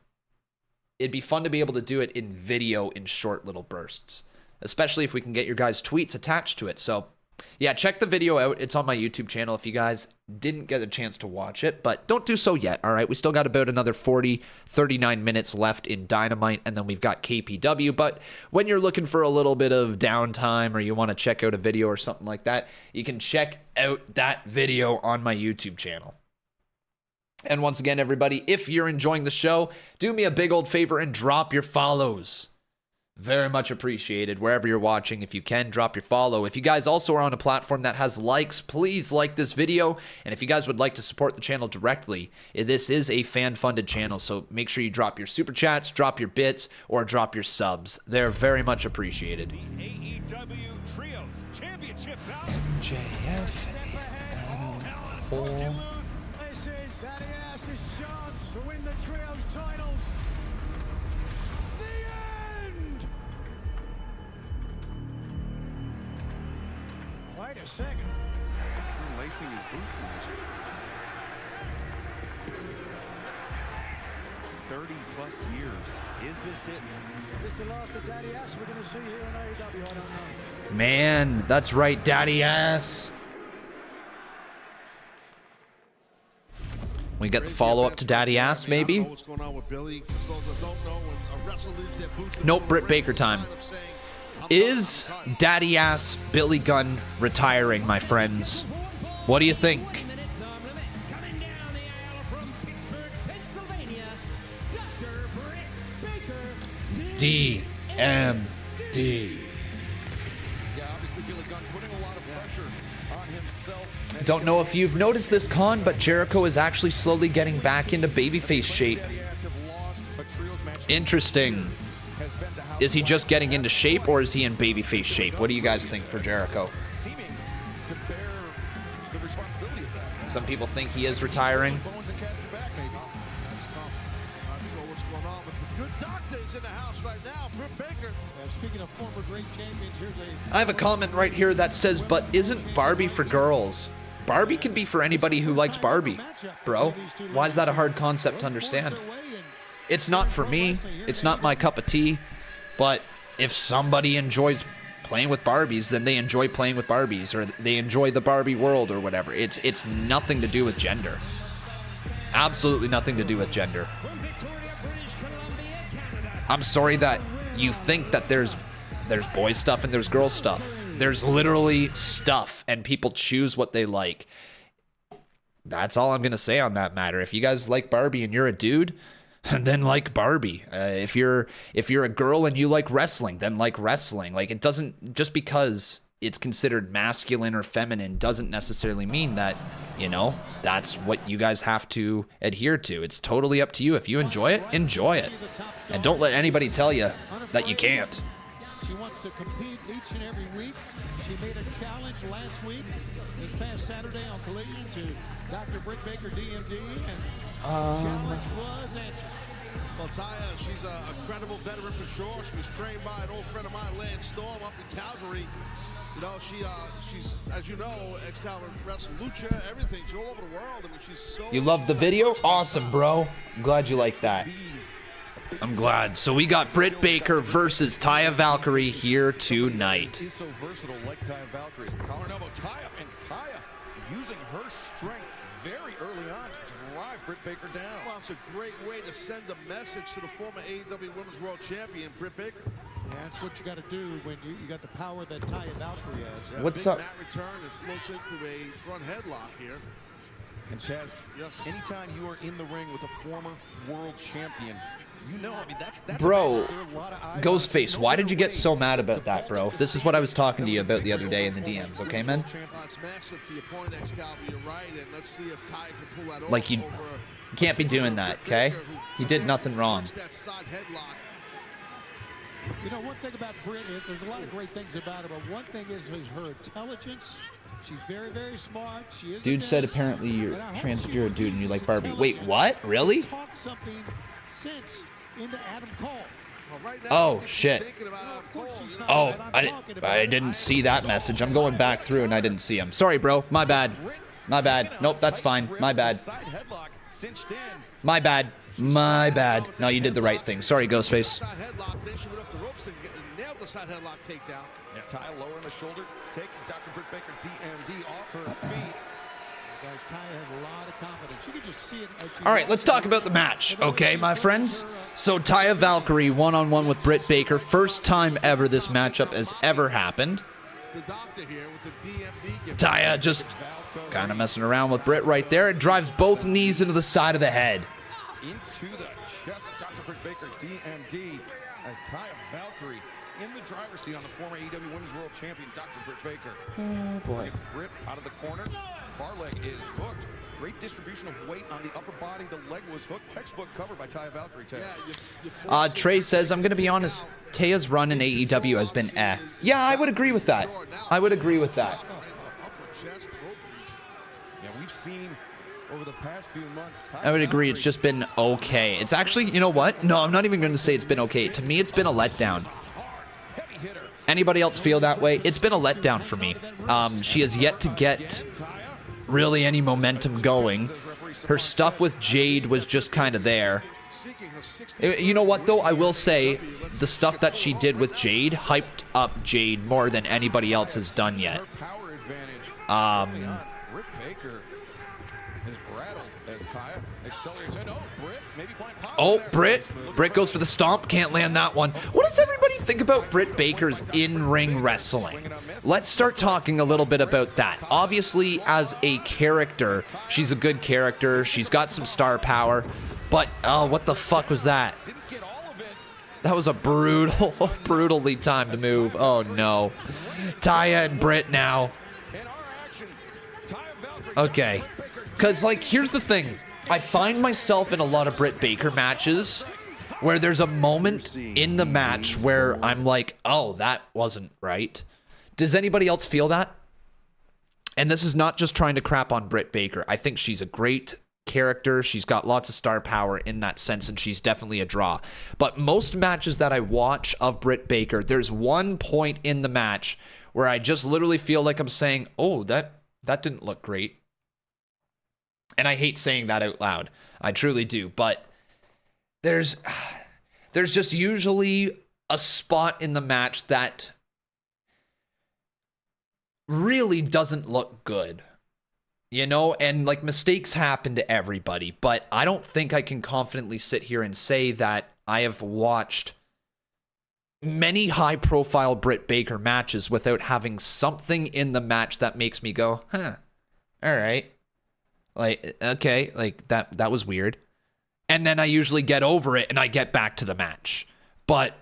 it'd be fun to be able to do it in video in short little bursts, especially if we can get your guys' tweets attached to it. So yeah, check the video out. It's on my YouTube channel if you guys didn't get a chance to watch it, but don't do so yet, all right? We still got about another 39 minutes left in Dynamite, and then we've got KPW, but when you're looking for a little bit of downtime or you want to check out a video or something like that, you can check out that video on my YouTube channel. And once again, everybody, if you're enjoying the show, do me a big old favor and drop your follows. Very much appreciated. Wherever you're watching, if you can, drop your follow. If you guys also are on a platform that has likes, please like this video. And if you guys would like to support the channel directly, this is a fan-funded channel, so make sure you drop your super chats, drop your bits, or drop your subs. They're very much appreciated. The AEW Trios Championship bout. MJF and Cole. This is Adias' chance to win the Trios titles. Wait a second. He's lacing his boots in this. 30-plus years. Is this it? Is the last of Daddy Ass we're going to see here in AEW? I don't know. Man, that's right, Daddy Ass. We get the follow-up to Daddy Ass, maybe? What's going on with Billy? For those that don't know, when a wrestler leaves their boots, Nope, Britt Baker time. Is Daddy Ass Billy Gunn retiring, my friends? What do you think? DMD. Don't know if you've noticed this, Con, but Jericho is actually slowly getting back into babyface shape. Interesting. Is he just getting into shape, or is he in babyface shape? What do you guys think for Jericho? Some people think he is retiring. Speaking of former great champions, here's I have a comment right here that says, but isn't Barbie for girls? Barbie can be for anybody who likes Barbie, bro. Why is that a hard concept to understand? It's not for me. It's not my cup of tea. But if somebody enjoys playing with Barbies, then they enjoy playing with Barbies, or they enjoy the Barbie world or whatever. It's nothing to do with gender. Absolutely nothing to do with gender. I'm sorry that you think that there's boy stuff and there's girl stuff. There's literally stuff, and people choose what they like. That's all I'm gonna say on that matter. If you guys like Barbie and you're a dude, then like Barbie. If you're a girl and you like wrestling, then like wrestling. Like, it doesn't, just because it's considered masculine or feminine doesn't necessarily mean that, you know, that's what you guys have to adhere to. It's totally up to you. If you enjoy it, enjoy it. And don't let anybody tell you that you can't. She wants to compete each and every week. She made a challenge last week, this past Saturday on Collision, to Dr. Britt Baker, DMD, and challenge was answered. Well, Taya, she's a credible veteran for sure. She was trained by an old friend of mine, Lance Storm, up in Calgary. You know, she's, as you know, Excalibur wrestles lucha, everything. She's all over the world. I mean, she's so... You love the video? Awesome, bro. I'm glad you like that. I'm glad. So we got Britt Baker versus Taya Valkyrie here tonight. She's so versatile, like Taya Valkyrie. Collar and elbow, Taya, and Taya using her strength very early on to drive Britt Baker down. Well, it's a great way to send a message to the former AEW Women's World Champion, Britt Baker. Yeah, that's what you got to do when you got the power that Taya Valkyrie has. Yeah, what's big up? Mat return and floats into a front headlock here. And Chaz, yes, anytime you are in the ring with a former world champion, you know, I mean, that's bro, Ghostface, why did you get so mad about that, bro? This is what I was talking to you about the other day in the DMs, okay, man? It's massive to your point, Excalibur. You're right, and let's see if Taya can pull that Like, you can't be doing that, okay? He did nothing wrong. That side headlock. You know, one thing about Britt is there's a lot of great things about her, but one thing is her intelligence. She's very, very smart. She is. Dude said apparently you're trans if you're a dude and you like Barbie. Wait, what? Really? Talk something sense into Adam Cole. Oh, shit. Oh, I didn't see that message. I'm going back through and I didn't see him. Sorry, bro. My bad. My bad. Nope, that's fine. My bad. My bad. My bad. No, you did the right thing. Sorry, Ghostface. Nailed the side headlock takedown. Yeah, Taya lower on the shoulder, take Dr. Britt Baker DMD off her feet. Guys, Taya has a lot of confidence. You can just see it. All right, let's talk about the match, okay, my friends? So Taya Valkyrie one-on-one with Britt Baker. First time ever this matchup has ever happened. Taya just kind of messing around with Britt right there. It drives both knees into the side of the head. Into the chest of Dr. Britt Baker DMD as Taya Valkyrie in the driver's seat on the former AEW Women's World Champion, Dr. Britt Baker. Oh, boy. Britt out of the corner. Far leg is hooked. Great distribution of weight on the upper body. The leg was hooked. Textbook covered by Taya Valkyrie. Trey says, I'm going to be honest, Taya's run in AEW has been eh. Yeah, I would agree with that. I would agree with that. Yeah, we've seen over the past few months. I would agree. It's just been okay. It's actually, you know what? No, I'm not even going to say it's been okay. To me, it's been a letdown. Anybody else feel that way? It's been a letdown for me. She has yet to get really any momentum going. Her stuff with Jade was just kind of there. You know what, though? I will say the stuff that she did with Jade hyped up Jade more than anybody else has done yet. Britt Baker is rattled as Taya accelerates in. Oh, Britt, maybe playing power. Oh, Britt goes for the stomp. Can't land that one. What does everybody think about Britt Baker's in-ring wrestling? Let's start talking a little bit about that. Obviously, as a character, she's a good character. She's got some star power. But, oh, what the fuck was that? That was a brutally timed move. Oh, no. Taya and Britt now. Okay. Because, like, here's the thing. I find myself in a lot of Britt Baker matches where there's a moment in the match where I'm like, oh, that wasn't right. Does anybody else feel that? And this is not just trying to crap on Britt Baker. I think she's a great character. She's got lots of star power in that sense, and she's definitely a draw. But most matches that I watch of Britt Baker, there's one point in the match where I just literally feel like I'm saying, oh, that didn't look great. And I hate saying that out loud. I truly do. But there's just usually a spot in the match that really doesn't look good. You know, and like mistakes happen to everybody, but I don't think I can confidently sit here and say that I have watched many high-profile Britt Baker matches without having something in the match that makes me go, huh, all right. Like, okay, like that was weird. And then I usually get over it and I get back to the match. But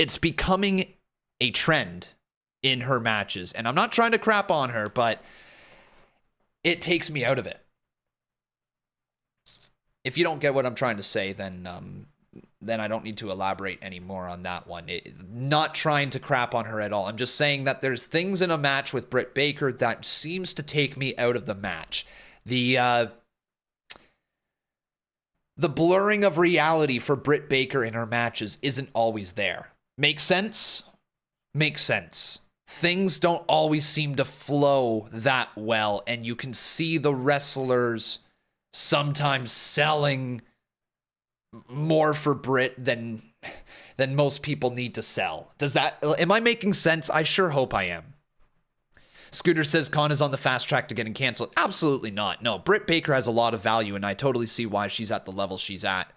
it's becoming a trend in her matches. And I'm not trying to crap on her, but it takes me out of it. If you don't get what I'm trying to say, then I don't need to elaborate anymore on that one. Not trying to crap on her at all. I'm just saying that there's things in a match with Britt Baker that seems to take me out of the match. The blurring of reality for Britt Baker in her matches isn't always there. Makes sense? Makes sense. Things don't always seem to flow that well, and you can see the wrestlers sometimes selling more for Britt than most people need to sell. Am I making sense? I sure hope I am. Scooter says Khan is on the fast track to getting canceled. Absolutely not. No, Britt Baker has a lot of value, and I totally see why she's at the level she's at.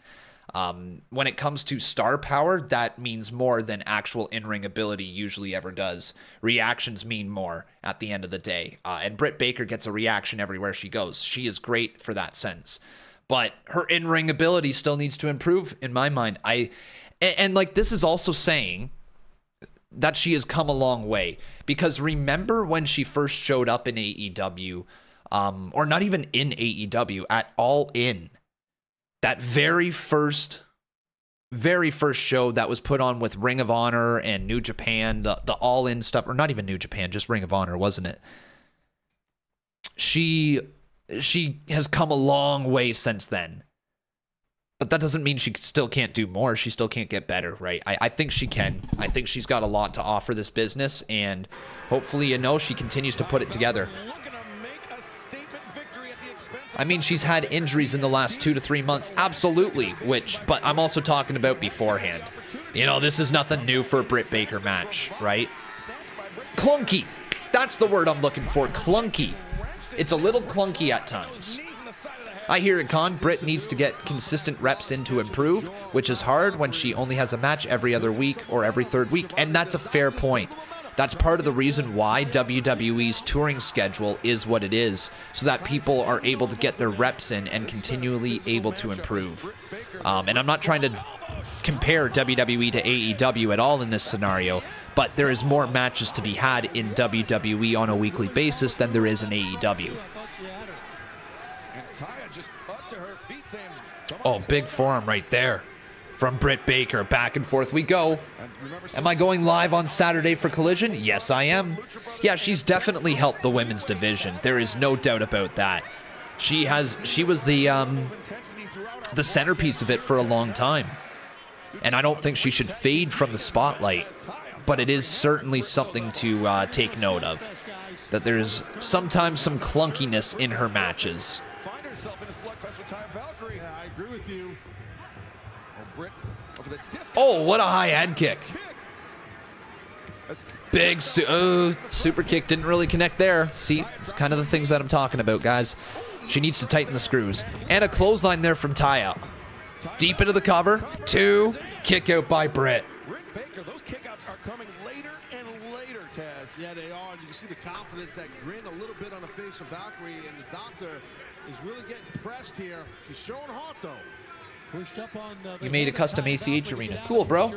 When it comes to star power, that means more than actual in-ring ability usually ever does. Reactions mean more at the end of the day. And Britt Baker gets a reaction everywhere she goes. She is great for that sense. But her in-ring ability still needs to improve, in my mind. And like, this is also saying that she has come a long way. Because remember when she first showed up in AEW, or not even in AEW, at All In, that very first show that was put on with Ring of Honor and New Japan, the All In stuff, or not even New Japan, just Ring of Honor, wasn't it? She has come a long way since then. But that doesn't mean she still can't do more. She still can't get better, right? I think she can. I think she's got a lot to offer this business, and hopefully, she continues to put it together. I mean, she's had injuries in the last 2 to 3 months, absolutely, but I'm also talking about beforehand. This is nothing new for a Britt Baker match, right? Clunky. That's the word I'm looking for, clunky. It's a little clunky at times. I hear it, Khan. Britt needs to get consistent reps in to improve, which is hard when she only has a match every other week or every third week, and that's a fair point. That's part of the reason why WWE's touring schedule is what it is, so that people are able to get their reps in and continually able to improve. And I'm not trying to compare WWE to AEW at all in this scenario, but there is more matches to be had in WWE on a weekly basis than there is in AEW. Oh, big forearm right there from Britt Baker. Back and forth we go. Am I going live on Saturday for Collision? Yes, I am. Yeah, she's definitely helped the women's division. There is no doubt about that. She was the centerpiece of it for a long time. And I don't think she should fade from the spotlight. But it is certainly something to take note of. That there's sometimes some clunkiness in her matches. Oh, what a high head kick. Big super kick didn't really connect there. See, it's kind of the things that I'm talking about, guys. She needs to tighten the screws. And a clothesline there from Taya. Deep into the cover. 2. Kick out by Britt. Those kickouts are coming later and later, Taz. Yeah, they are. You can see the confidence, that grin a little bit on the face of Valkyrie, and the doctor is really getting pressed here. She's showing heart, though. You made a custom ACH arena. Cool, bro.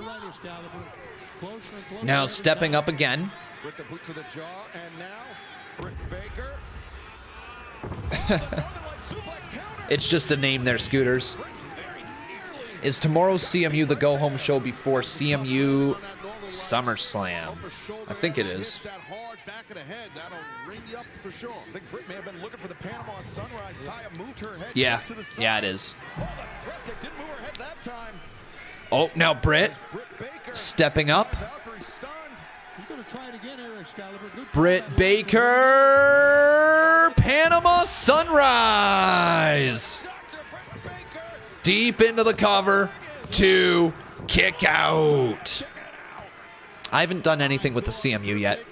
Now stepping up again. With the boot to the jaw, and now Britt Baker. It's just a name there, Scooters. Is tomorrow's CMU the go-home show before CMU SummerSlam? I think it is. Yeah, it is. Oh, now Britt stepping up. Britt Baker, Panama Sunrise. Deep into the cover. 2, kick out. I haven't done anything with the CMU yet.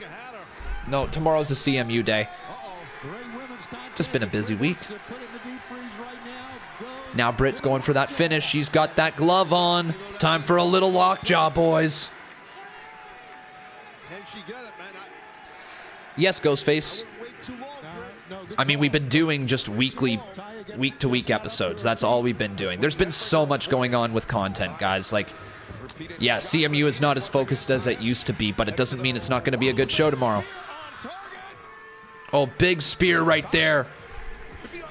No, tomorrow's the CMU day. Just been a busy week. Now Britt's going for that finish. She's got that glove on. Time for a little lockjaw, boys. Yes, Ghostface. I mean, we've been doing just weekly, week-to-week episodes. That's all we've been doing. There's been so much going on with content, guys. Like, yeah, CMU is not as focused as it used to be, but it doesn't mean it's not going to be a good show tomorrow. Oh, big spear right there.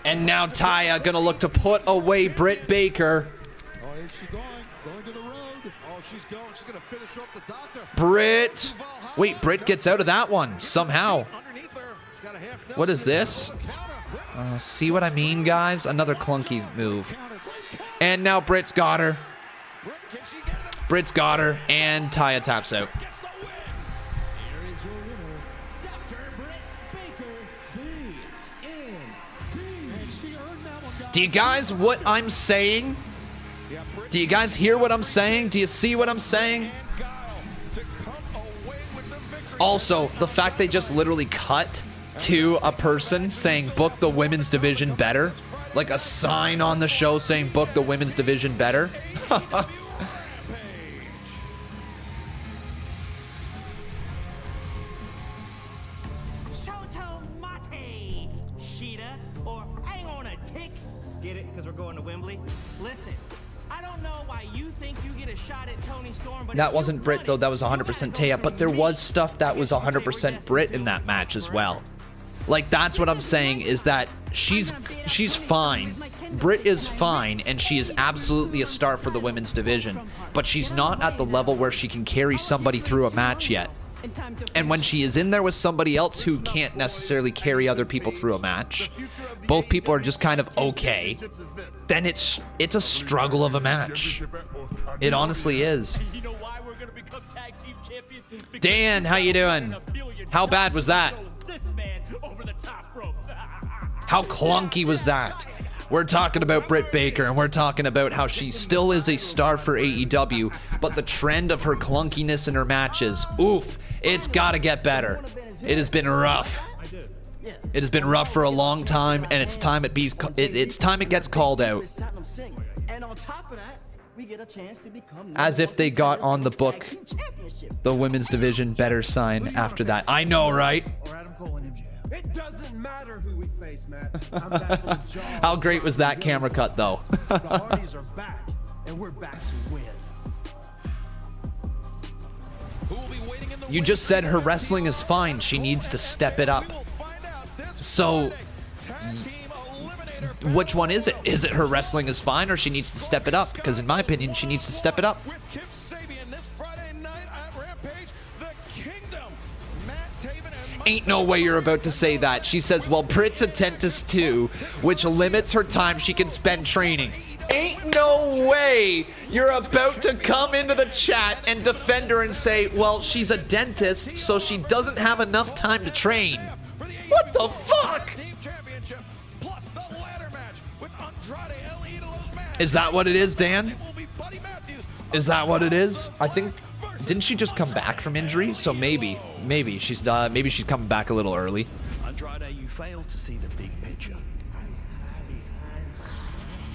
And now Taya going to look to put away Britt Baker. Britt. Wait, Britt gets out of that one somehow. What is this? See what I mean, guys? Another clunky move. And now Britt's got her. Britt's got her, and Taya taps out. Do you guys what I'm saying? Do you guys hear what I'm saying? Do you see what I'm saying? Also, the fact they just literally cut to a person saying book the women's division better, like a sign on the show saying book the women's division better. Get it? Because we're going to Wembley. Listen, I don't know why you think you get a shot at Toni Storm, but That wasn't Britt, though. That was 100% Taya. But there was stuff that was 100% Britt in that match as well. Like, that's what I'm saying, is that she's fine. Britt is fine, and she is absolutely a star for the women's division. But she's not at the level where she can carry somebody through a match yet. And when she is in there with somebody else who can't necessarily carry other people through a match, both people are just kind of okay, then it's a struggle of a match. It honestly is. Dan, how you doing? How bad was that? How clunky was that? We're talking about Britt Baker, and we're talking about how she still is a star for AEW, but the trend of her clunkiness in her matches, oof, it's got to get better. It has been rough. It has been rough for a long time, and it's time it gets called out. As if they got on the book the women's division better sign after that. I know, right? It doesn't matter who we face, Matt. I'm back for the job. How great was that camera cut, though? The Hardys are back, and we're back to win. You just said her wrestling is fine. She needs to step it up. So, which one is it? Is it her wrestling is fine, or she needs to step it up? Because in my opinion, she needs to step it up. Ain't no way you're about to say that. She says, well, Britt's a dentist too, which limits her time she can spend training. Ain't no way you're about to come into the chat and defend her and say, well, she's a dentist, so she doesn't have enough time to train. What the fuck? Is that what it is, Dan? Is that what it is? I think, didn't she just come back from injury? So maybe she's coming back a little early. Andrade, you failed to see the big picture.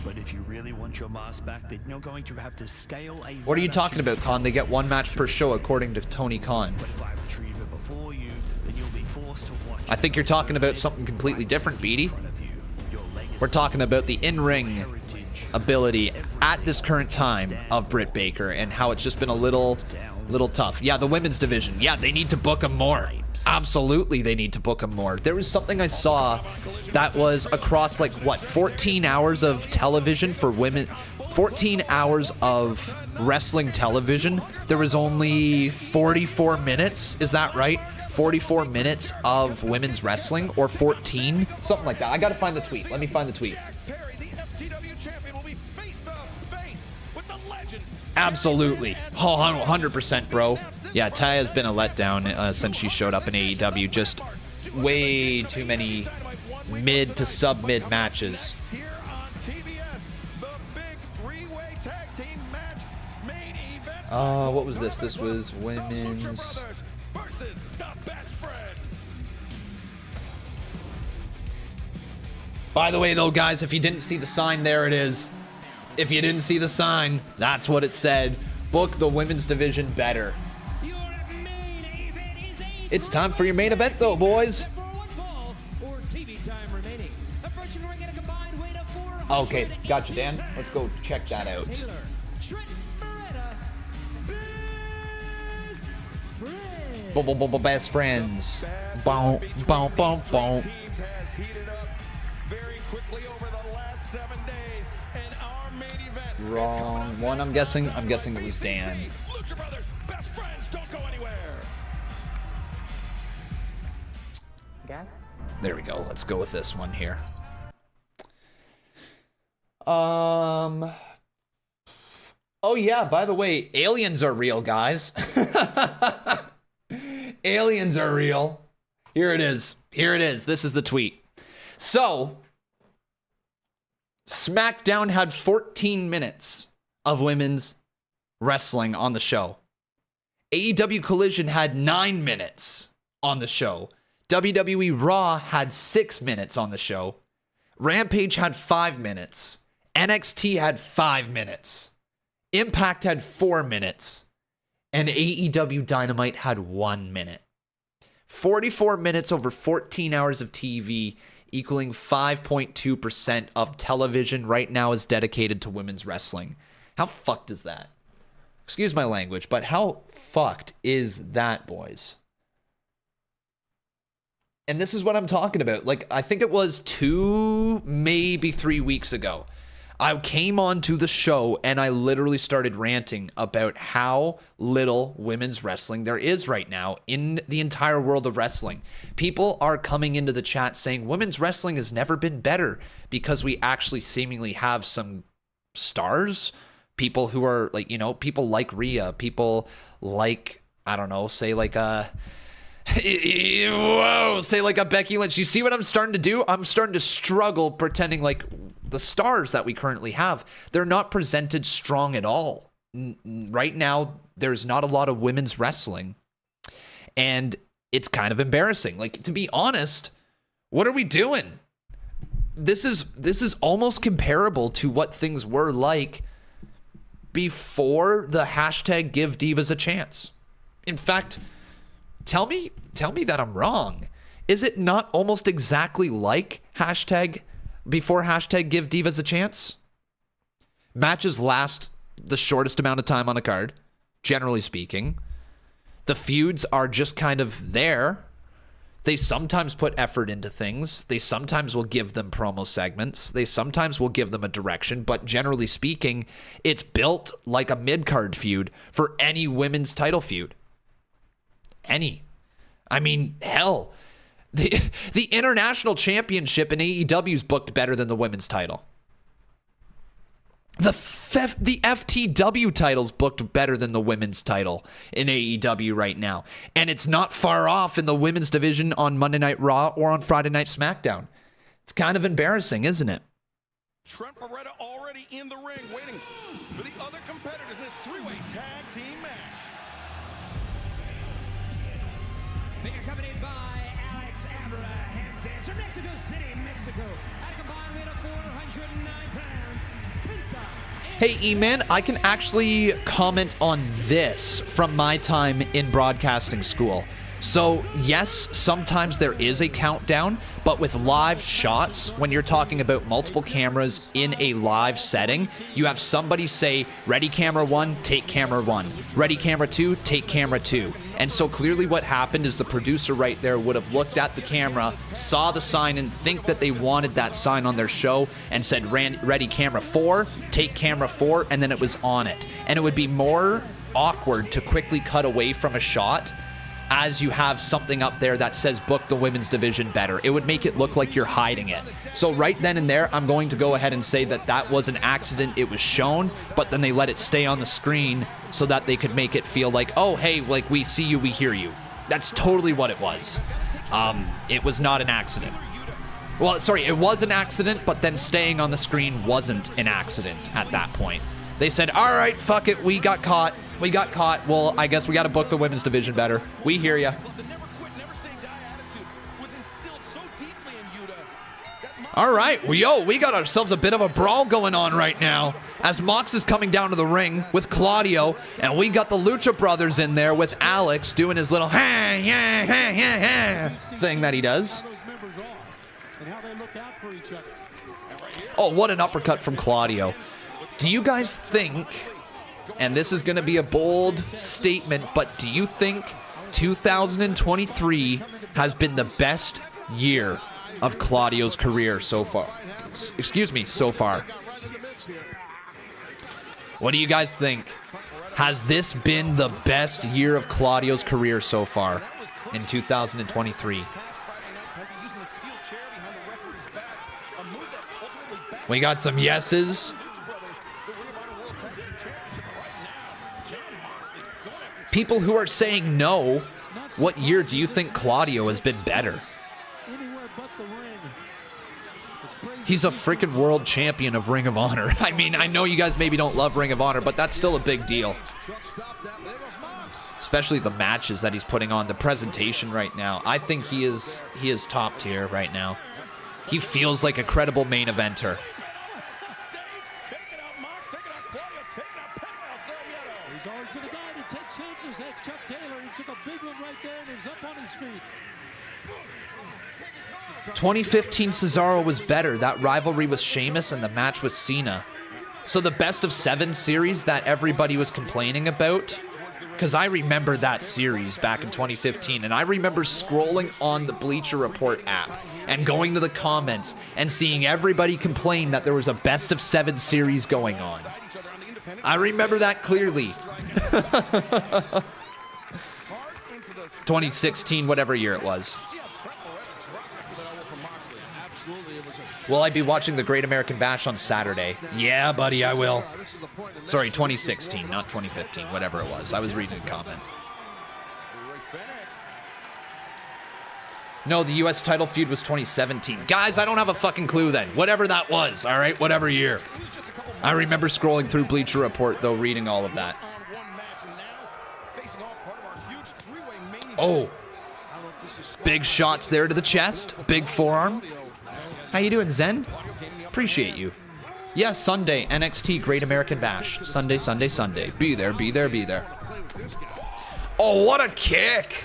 But if you really want your mask back, then you're going to have to scale a... What are you talking about, Khan? They get one match per show, according to Tony Khan. I think you're talking about something completely different, Beatty. We're talking about the in-ring ability at this current time of Britt Baker and how it's just been a little tough. Yeah, the women's division. Yeah, they need to book them more. Absolutely, they need to book them more. There was something I saw that was across, like, what, 14 hours of television for women, 14 hours of wrestling television. There was only 44 minutes. Is that right? 44 minutes of women's wrestling, or 14? Something like that. I gotta find the tweet. Let me find the tweet. Absolutely. 100%, bro. Yeah, Taya's been a letdown since she showed up in AEW. Just way too many mid to sub-mid matches. What was this? This was women's. Versus the Best Friends. By the way, though, guys, if you didn't see the sign, there it is. If you didn't see the sign, that's what it said. Book the women's division better. It's time for your main event, though, boys. Okay, gotcha, Dan. Let's go check that out. Best friends. Boom, boom, boom, boom. Wrong one, I'm guessing. I'm guessing it was Dan. Lucha Brothers, Best Friends, don't go anywhere. Guess. There we go. Let's go with this one here. Oh yeah, by the way, aliens are real, guys. Aliens are real. Here it is. Here it is. This is the tweet. So, SmackDown had 14 minutes of women's wrestling on the show. AEW Collision had 9 minutes on the show. WWE Raw had 6 minutes on the show. Rampage had 5 minutes. NXT had 5 minutes. Impact had 4 minutes. And AEW Dynamite had 1 minute. 44 minutes over 14 hours of TV, equaling 5.2% of television right now is dedicated to women's wrestling. How fucked is that? Excuse my language, but how fucked is that, boys? And this is what I'm talking about. Like, I think it was 2, maybe 3 weeks ago. I came onto the show and I literally started ranting about how little women's wrestling there is right now in the entire world of wrestling. People are coming into the chat saying women's wrestling has never been better because we actually seemingly have some stars, people who are like, you know, people like Rhea, people like, I don't know, say like a... Whoa, say like a Becky Lynch. You see what I'm starting to do? I'm starting to struggle pretending like the stars that we currently have, they're not presented strong at all. Right now, there's not a lot of women's wrestling. And it's kind of embarrassing. Like, to be honest, what are we doing? This is almost comparable to what things were like before the hashtag Give Divas a Chance. In fact, tell me that I'm wrong. Is it not almost exactly like hashtag before hashtag Give Divas a Chance? Matches last the shortest amount of time on a card, generally speaking. The feuds are just kind of there. They sometimes put effort into things. They sometimes will give them promo segments. They sometimes will give them a direction. But generally speaking, it's built like a mid-card feud for any women's title feud. Any. I mean, hell, the International Championship in AEW is booked better than the women's title. The FTW title's booked better than the women's title in AEW right now. And it's not far off in the women's division on Monday Night Raw or on Friday Night SmackDown. It's kind of embarrassing, isn't it? Trent Beretta already in the ring, waiting for the other competitors in this three-way tag team match. Being accompanied by Alex Abraham, dancer, Mexico City, Mexico, at a combined weight of 409 pounds. Hey, E-Man, I can actually comment on this from my time in broadcasting school. So, yes, sometimes there is a countdown, but with live shots, when you're talking about multiple cameras in a live setting, you have somebody say, ready camera 1, take camera 1. Ready camera 2, take camera 2. And so clearly what happened is the producer right there would have looked at the camera, saw the sign, and think that they wanted that sign on their show and said, ready camera 4, take camera 4, and then it was on it. And it would be more awkward to quickly cut away from a shot as you have something up there that says book the women's division better. It would make it look like you're hiding it. So right then and there, I'm going to go ahead and say that that was an accident. It was shown, but then they let it stay on the screen so that they could make it feel like, oh, hey, like we see you, we hear you. That's totally what it was. It was not an accident. Well, sorry, it was an accident, but then staying on the screen wasn't an accident at that point. They said, all right, fuck it, we got caught. We got caught. Well, I guess we got to book the women's division better. We hear ya. All right, we got ourselves a bit of a brawl going on right now as Mox is coming down to the ring with Claudio, and we got the Lucha Brothers in there with Alex doing his little thing that he does. Oh, what an uppercut from Claudio. Do you guys think, and this is going to be a bold statement, but do you think 2023 has been the best year of Claudio's career so far? Excuse me, so far. What do you guys think? Has this been the best year of Claudio's career so far in 2023? We got some yeses. People who are saying no, what year do you think Claudio has been better? He's a freaking world champion of Ring of Honor. I mean, I know you guys maybe don't love Ring of Honor, but that's still a big deal. Especially the matches that he's putting on, the presentation right now. I think he is top tier right now. He feels like a credible main eventer. He's always been a guy to take chances. That's Chuck Taylor. He took a big one right there and is up on his feet. 2015 Cesaro was better. That rivalry with Sheamus and the match with Cena. So the best of 7 series that everybody was complaining about, because I remember that series back in 2015, and I remember scrolling on the Bleacher Report app and going to the comments and seeing everybody complain that there was a best of 7 series going on. I remember that clearly. 2016, whatever year it was. Will I be watching the Great American Bash on Saturday? Yeah, buddy, I will. Sorry, 2016, not 2015, whatever it was. I was reading a comment. No, the U.S. title feud was 2017. Guys, I don't have a fucking clue then. Whatever that was, all right? Whatever year. I remember scrolling through Bleacher Report, though, reading all of that. Oh. Big shots there to the chest. Big forearm. How you doing, Zen? Appreciate you. Yeah, Sunday, NXT Great American Bash. Sunday, Sunday, Sunday. Be there, be there, be there. Oh, what a kick!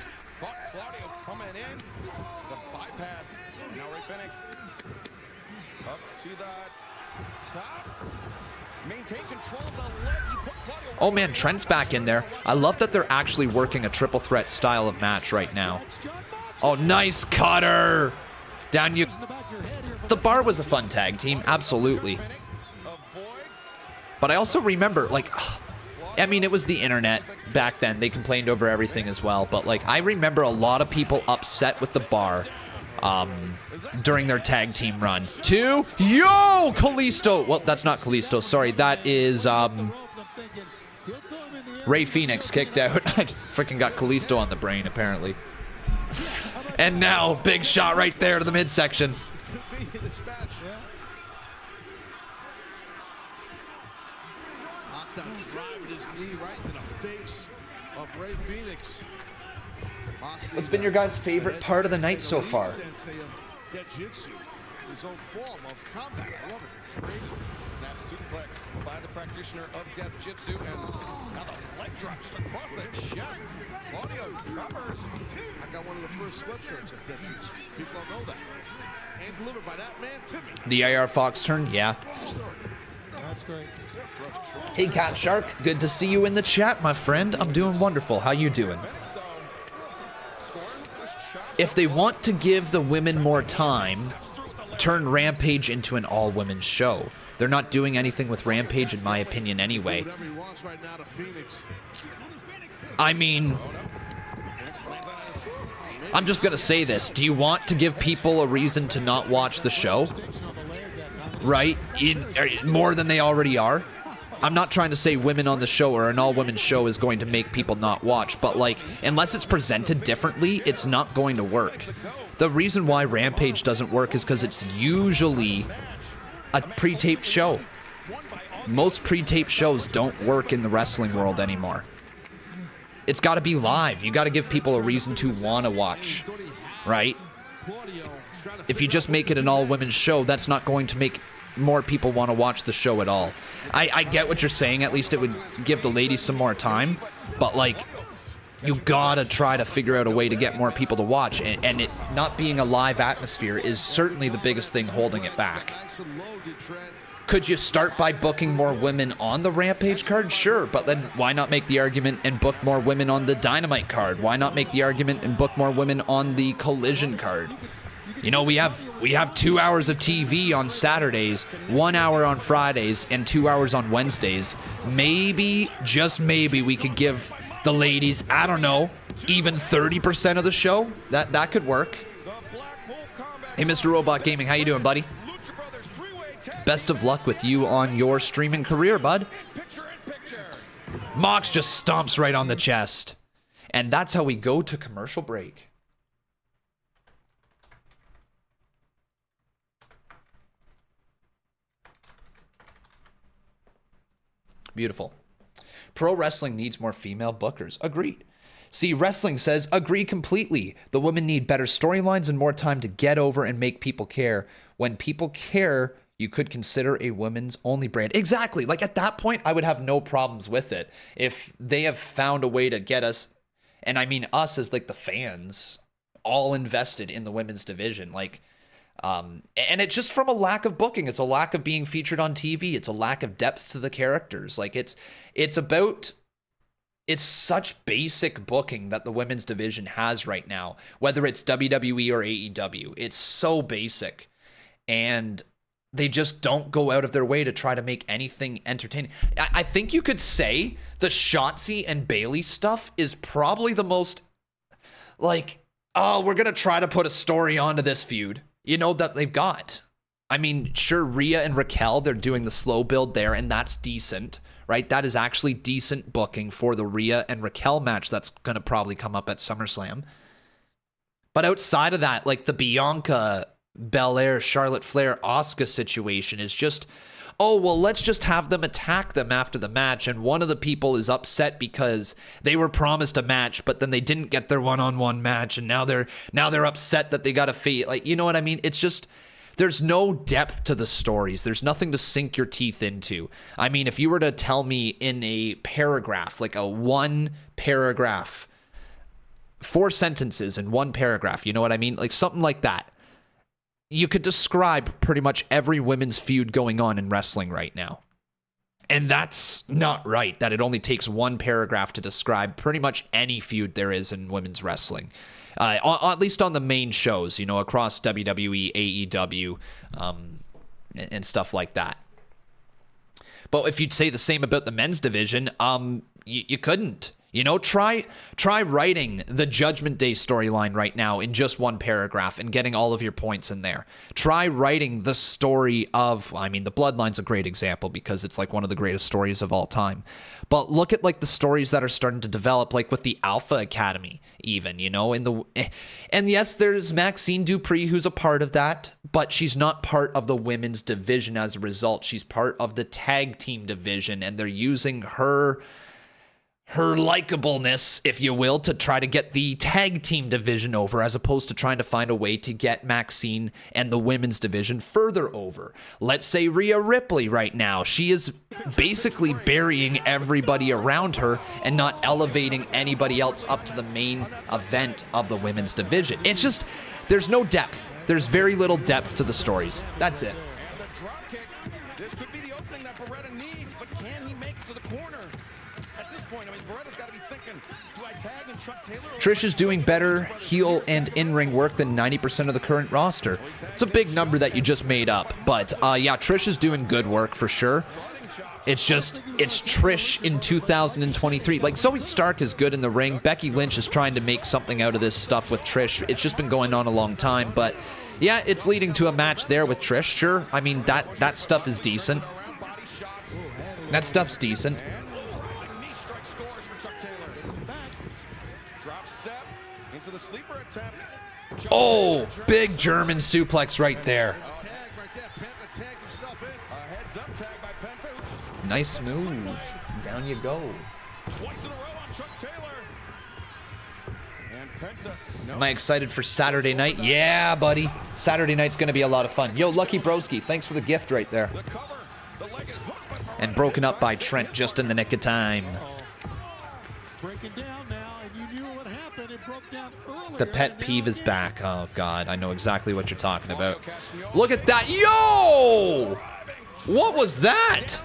Oh man, Trent's back in there. I love that they're actually working a triple threat style of match right now. Oh, nice cutter! Down you... The Bar was a fun tag team, absolutely. But I also remember, like, I mean, it was the internet back then. They complained over everything as well. But, like, I remember a lot of people upset with The Bar during their tag team run. Yo, Kalisto! Well, that's not Kalisto. Sorry, that is Ray Phoenix kicked out. I freaking got Kalisto on the brain, apparently. And now, big shot right there to the midsection. What's been your guys' favorite part of the night so far? His own form of combat. I love it. Snap suplex by the practitioner of Death Jitsu, and now the leg drop just across the chest. Claudio covers. I got one of the first sweatshirts at Death Jitsu. People don't know that. And delivered by that man, Timmy. The AR Fox turn, yeah. That's great. Hey, Cat Shark, good to see you in the chat, my friend. I'm doing wonderful. How you doing? If they want to give the women more time, turn Rampage into an all-women's show. They're not doing anything with Rampage, in my opinion, anyway. I mean, I'm just going to say this. Do you want to give people a reason to not watch the show? Right? More than they already are? I'm not trying to say women on the show or an all-women show is going to make people not watch, but like, unless it's presented differently, it's not going to work. The reason why Rampage doesn't work is because it's usually a pre-taped show. Most pre-taped shows don't work in the wrestling world anymore. It's got to be live. You got to give people a reason to want to watch, right? If you just make it an all-women's show, that's not going to make more people want to watch the show at all. I get what you're saying. At least it would give the ladies some more time. But, like, you got to try to figure out a way to get more people to watch. And it not being a live atmosphere is certainly the biggest thing holding it back. Could you start by booking more women on the Rampage card? Sure, but then why not make the argument and book more women on the Dynamite card? Why not make the argument and book more women on the Collision card? You know, we have 2 hours of TV on Saturdays, 1 hour on Fridays, and 2 hours on Wednesdays. Maybe, just maybe, we could give the ladies, I don't know, even 30% of the show. That could work. Hey, Mr. Robot Gaming, how you doing, buddy? Best of luck with you on your streaming career, bud. Mox just stomps right on the chest. And that's how we go to commercial break. Beautiful. Pro wrestling needs more female bookers. Agreed. See, wrestling says, agree completely. The women need better storylines and more time to get over and make people care. When people care, you could consider a women's only brand. Exactly. Like at that point, I would have no problems with it. If they have found a way to get us, and I mean us as like the fans, all invested in the women's division. Like, and it's just from a lack of booking. It's a lack of being featured on TV. It's a lack of depth to the characters. Like it's such basic booking that the women's division has right now, whether it's WWE or AEW. It's so basic. And they just don't go out of their way to try to make anything entertaining. I think you could say the Shotzi and Bayley stuff is probably the most, like, oh, we're going to try to put a story onto this feud, you know, that they've got. I mean, sure, Rhea and Raquel, they're doing the slow build there, and that's decent, right? That is actually decent booking for the Rhea and Raquel match that's going to probably come up at SummerSlam. But outside of that, like the Bianca, Belair, Charlotte Flair, Asuka situation is just, oh, well, let's just have them attack them after the match. And one of the people is upset because they were promised a match, but then they didn't get their one-on-one match. And now they're upset that they got a fee. Like, you know what I mean? It's just, there's no depth to the stories. There's nothing to sink your teeth into. I mean, if you were to tell me in a paragraph, like a one paragraph, 4 sentences in one paragraph, you know what I mean? Like something like that. You could describe pretty much every women's feud going on in wrestling right now. And that's not right, that it only takes one paragraph to describe pretty much any feud there is in women's wrestling. At least on the main shows, you know, across WWE, AEW, and stuff like that. But if you'd say the same about the men's division, you couldn't. You know, try writing the Judgment Day storyline right now in just one paragraph and getting all of your points in there. Try writing the story of, I mean, the Bloodline's a great example because it's like one of the greatest stories of all time. But look at like the stories that are starting to develop, like with the Alpha Academy even, you know, and yes, there's Maxine Dupree who's a part of that, but she's not part of the women's division as a result. She's part of the tag team division, and they're using her likableness, if you will, to try to get the tag team division over, as opposed to trying to find a way to get Maxine and the women's division further over. Let's say Rhea Ripley right now. She is basically burying everybody around her and not elevating anybody else up to the main event of the women's division. It's just, there's no depth. There's very little depth to the stories. That's it. This could be the opening that Beretta needs, but can he make it to the corner? At this point, I mean, Beretta's got to be thinking, do I tag in Chuck Taylor? Trish is doing better heel and in-ring work than 90% of the current roster. It's a big number that you just made up, but yeah, Trish is doing good work for sure. It's just, it's Trish in 2023. Like, Zoe Stark is good in the ring. Becky Lynch is trying to make something out of this stuff with Trish. It's just been going on a long time, but yeah, it's leading to a match there with Trish. Sure, I mean, that stuff is decent. That stuff's decent. Oh, big German suplex right there. Nice move. Down you go. Twice in a row on Chuck Taylor. Am I excited for Saturday night? Yeah, buddy. Saturday night's going to be a lot of fun. Yo, Lucky Broski, thanks for the gift right there. And broken up by Trent just in the nick of time. Breaking down now, and you knew what happened. It broke down earlier. The pet peeve is back. Oh, God. I know exactly what you're talking about. Look at that. Yo! What was that?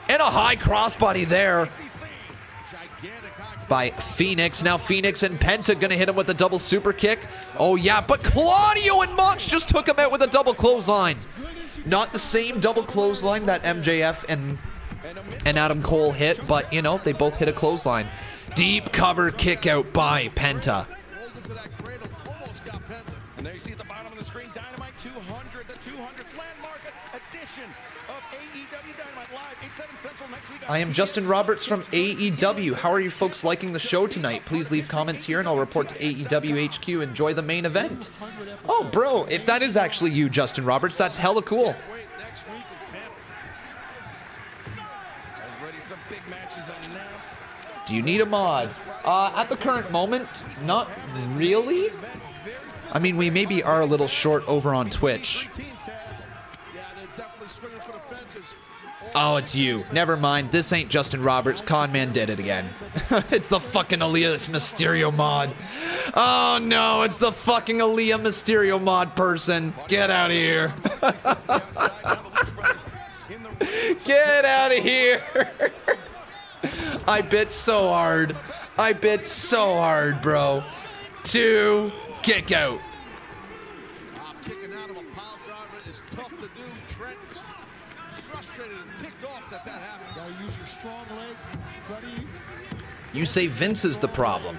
And a high crossbody there by Phoenix. Now Phoenix and Penta gonna hit him with a double super kick. Oh yeah, but Claudio and Mox just took him out with a double clothesline. Not the same double clothesline that MJF and Adam Cole hit, but you know, they both hit a clothesline. Deep cover kick out by Penta. And there you see at the bottom of the screen, Dynamite 200, the 200th landmark edition of AEW Dynamite Live, 8/7 Central next week. I am Justin Roberts from AEW. How are you folks liking the show tonight? Please leave comments here and I'll report to AEW HQ. Enjoy the main event. Oh, bro, if that is actually you, Justin Roberts, that's hella cool. Do you need a mod? At the current moment, not really. I mean, we maybe are a little short over on Twitch. Oh, it's you. Never mind. This ain't Justin Roberts. Conman did it again. It's the fucking Elias Mysterio mod. Oh, no. It's the fucking Aaliyah Mysterio mod person. Get out of here. Get out of here. I bit so hard. I bit so hard, bro. 2, kick out. Kicking out of a pile driver is tough to do. Trent is frustrated and ticked off that happened. Gotta use your strong legs, buddy. You say Vince is the problem.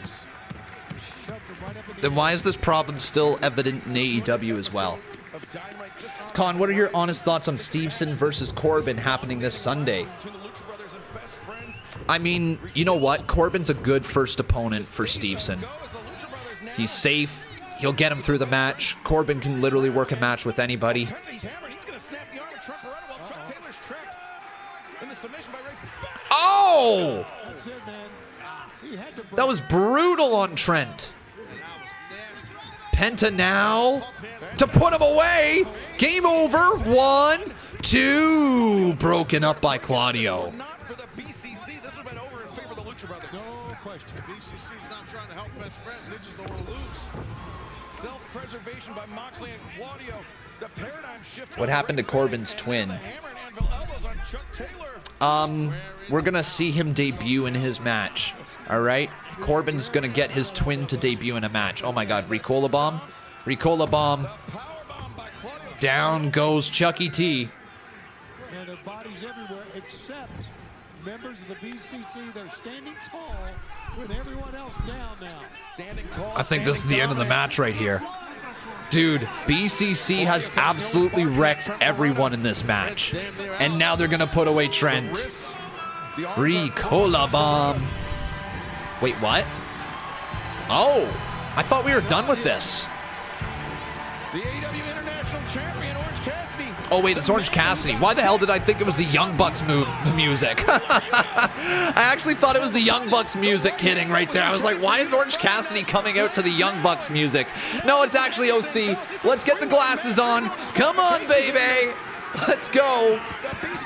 Then why is this problem still evident in AEW as well? Con, what are your honest thoughts on Stevenson versus Corbin happening this Sunday? I mean, you know what? Corbin's a good first opponent for Stevenson. He's safe. He'll get him through the match. Corbin can literally work a match with anybody. Oh! That was brutal on Trent. Penta now to put him away. Game over. 1, 2. Broken up by Claudio. BCC's not trying to help best friends. They just don't want to lose. Self-preservation by Moxley and Claudio. The paradigm shift. What happened to Corbin's twin? We're gonna see him debut in his match. All right, Corbin's gonna get his twin to debut in a match. Oh my God, Ricola bomb, Ricola bomb. Down goes Chucky T. And their bodies everywhere except members of the BCC. They're standing tall with everyone else down now. Standing tall. I think this is the end of the match right here. Dude, BCC has absolutely wrecked everyone in this match. And now they're going to put away Trent. Ricola bomb. Wait, what? Oh, I thought we were done with this. The AEW International Champion, Orange Cassidy. Oh, wait, it's Orange Cassidy. Why the hell did I think it was the Young Bucks music? I actually thought it was the Young Bucks music hitting right there. I was like, why is Orange Cassidy coming out to the Young Bucks music? No, it's actually OC. Let's get the glasses on. Come on, baby. Let's go.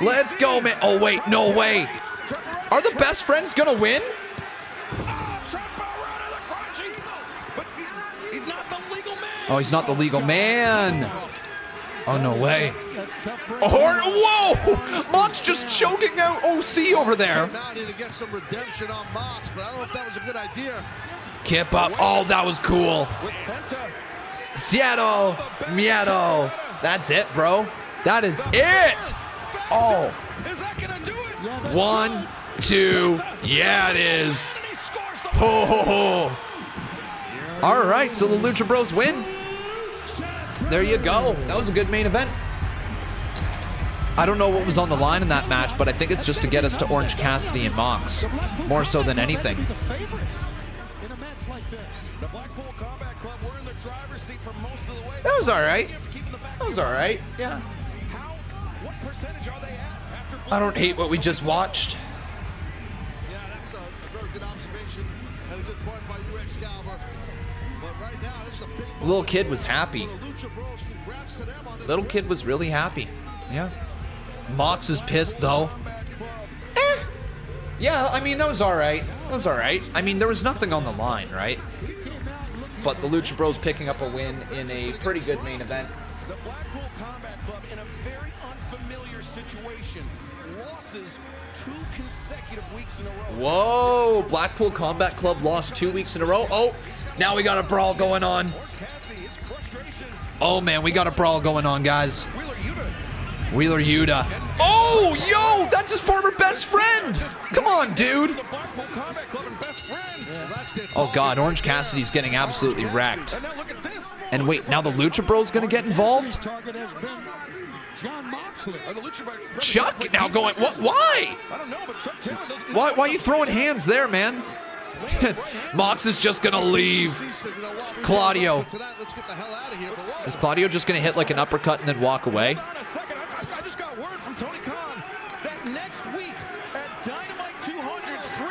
Let's go, man. Oh, wait, no way. Are the best friends going to win? Oh, he's not the legal man. Oh, no way. Oh, whoa! Mott's just choking out OC over there. To get some redemption on Mox, but I don't know if that was a good idea. Kip up. Oh, that was cool. Seattle, Miedo. That's it, bro. That is it. Oh. 1, 2. Yeah, it is. Ho, ho, ho. All right, so the Lucha Bros win. There you go. That was a good main event. I don't know what was on the line in that match, but I think it's just to get us to Orange Cassidy and Mox, more so than anything. That was all right. That was all right. Yeah. I don't hate what we just watched. Yeah, that's a very good observation. And a good point by you, Excalibur. But right now, it's the big Little kid was happy. Little kid was really happy. Yeah. Mox is pissed, though. Yeah, I mean, that was all right. That was all right. I mean, there was nothing on the line, right? But the Lucha Bros picking up a win in a pretty good main event. The Blackpool Combat Club in a very unfamiliar situation. Losses 2 consecutive weeks in a row. Whoa, Blackpool Combat Club lost 2 weeks in a row. Oh, now we got a brawl going on. Oh, man, we got a brawl going on, guys. Wheeler Yuta. Oh, yo, that's his former best friend. Come on, dude. Oh, God, Orange Cassidy's getting absolutely wrecked. And wait, now the Lucha Bros gonna get involved? Chuck now going, what? Why? Why are you throwing hands there, man? Mox is just gonna leave. Claudio. Is Claudio just gonna hit like an uppercut and then walk away? I just got word from Tony Khan that next week at Dynamite 203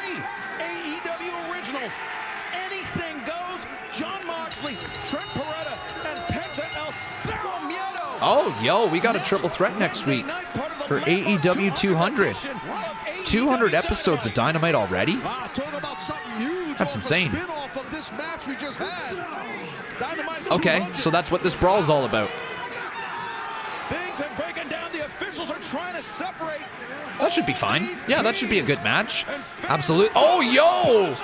AEW Originals, anything goes. John Moxley, Trent Beretta, and Penta El Cerro Miedo. Oh, yo, we got a triple threat next week for AEW 200. 200 episodes of Dynamite already? That's insane. Okay, so that's what this brawl is all about. Things are breaking down. The officials are trying to separate. That should be fine. Yeah, that should be a good match. Absolutely. Oh, yo!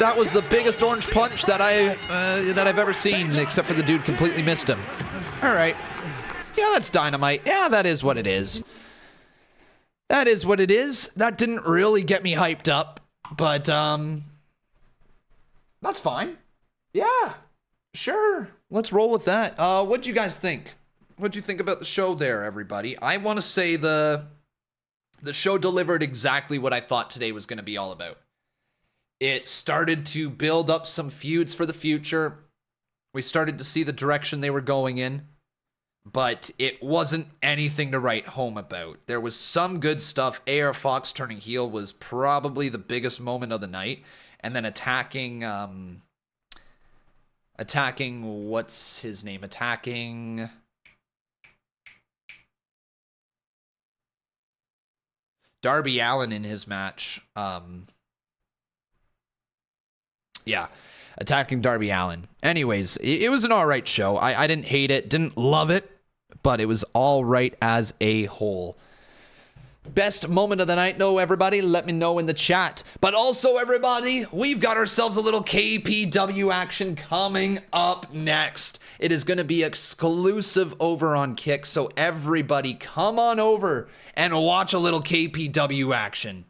That was the biggest orange punch that I've ever seen, except for the dude completely missed him. All right. Yeah, that's Dynamite. Yeah, that is what it is. That is what it is. That didn't really get me hyped up, but that's fine. Yeah, sure. Let's roll with that. What'd you guys think? What'd you think about the show there, everybody? I want to say the show delivered exactly what I thought today was going to be all about. It started to build up some feuds for the future. We started to see the direction they were going in, but it wasn't anything to write home about. There was some good stuff. AR Fox turning heel was probably the biggest moment of the night, and then attacking what's his name? Attacking Darby Allin in his match. Attacking Darby Allin. Anyways, it was an alright show. I didn't hate it, didn't love it, but it was alright as a whole. Best moment of the night, though, everybody, let me know in the chat. But also, everybody, we've got ourselves a little KPW action coming up next. It is going to be exclusive over on Kick, so everybody come on over and watch a little KPW action.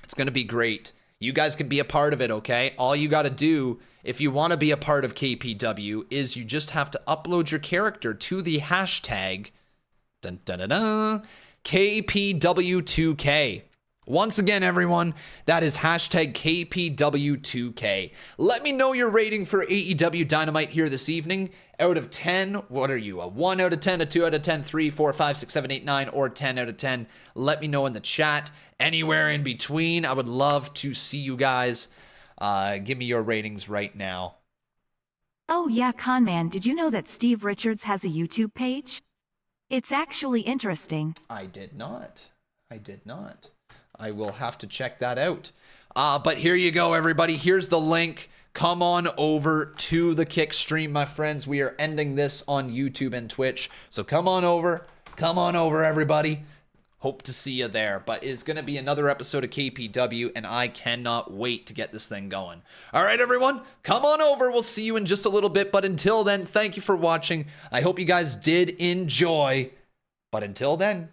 It's going to be great. You guys can be a part of it, okay? All you got to do, if you want to be a part of KPW, is you just have to upload your character to the hashtag KPW2K. Once again, everyone, that is hashtag KPW2K. Let me know your rating for AEW Dynamite here this evening. Out of 10, what are you? A 1 out of 10, a 2 out of 10, 3, 4, 5, 6, 7, 8, 9, or 10 out of 10? Let me know in the chat. Anywhere in between, I would love to see you guys. Give me your ratings right now. Oh yeah, Conman, did you know that Steve Richards has a YouTube page? It's actually interesting. I did not. I will have to check that out. But here you go, everybody. Here's the link. Come on over to the Kick stream, my friends. We are ending this on YouTube and Twitch. So come on over. Come on over, everybody. Hope to see you there. But it's going to be another episode of KPW, and I cannot wait to get this thing going. All right, everyone. Come on over. We'll see you in just a little bit. But until then, thank you for watching. I hope you guys did enjoy. But until then,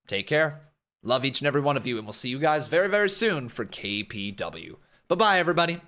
take care. Love each and every one of you, and we'll see you guys very, very soon for KPW. Bye-bye, everybody.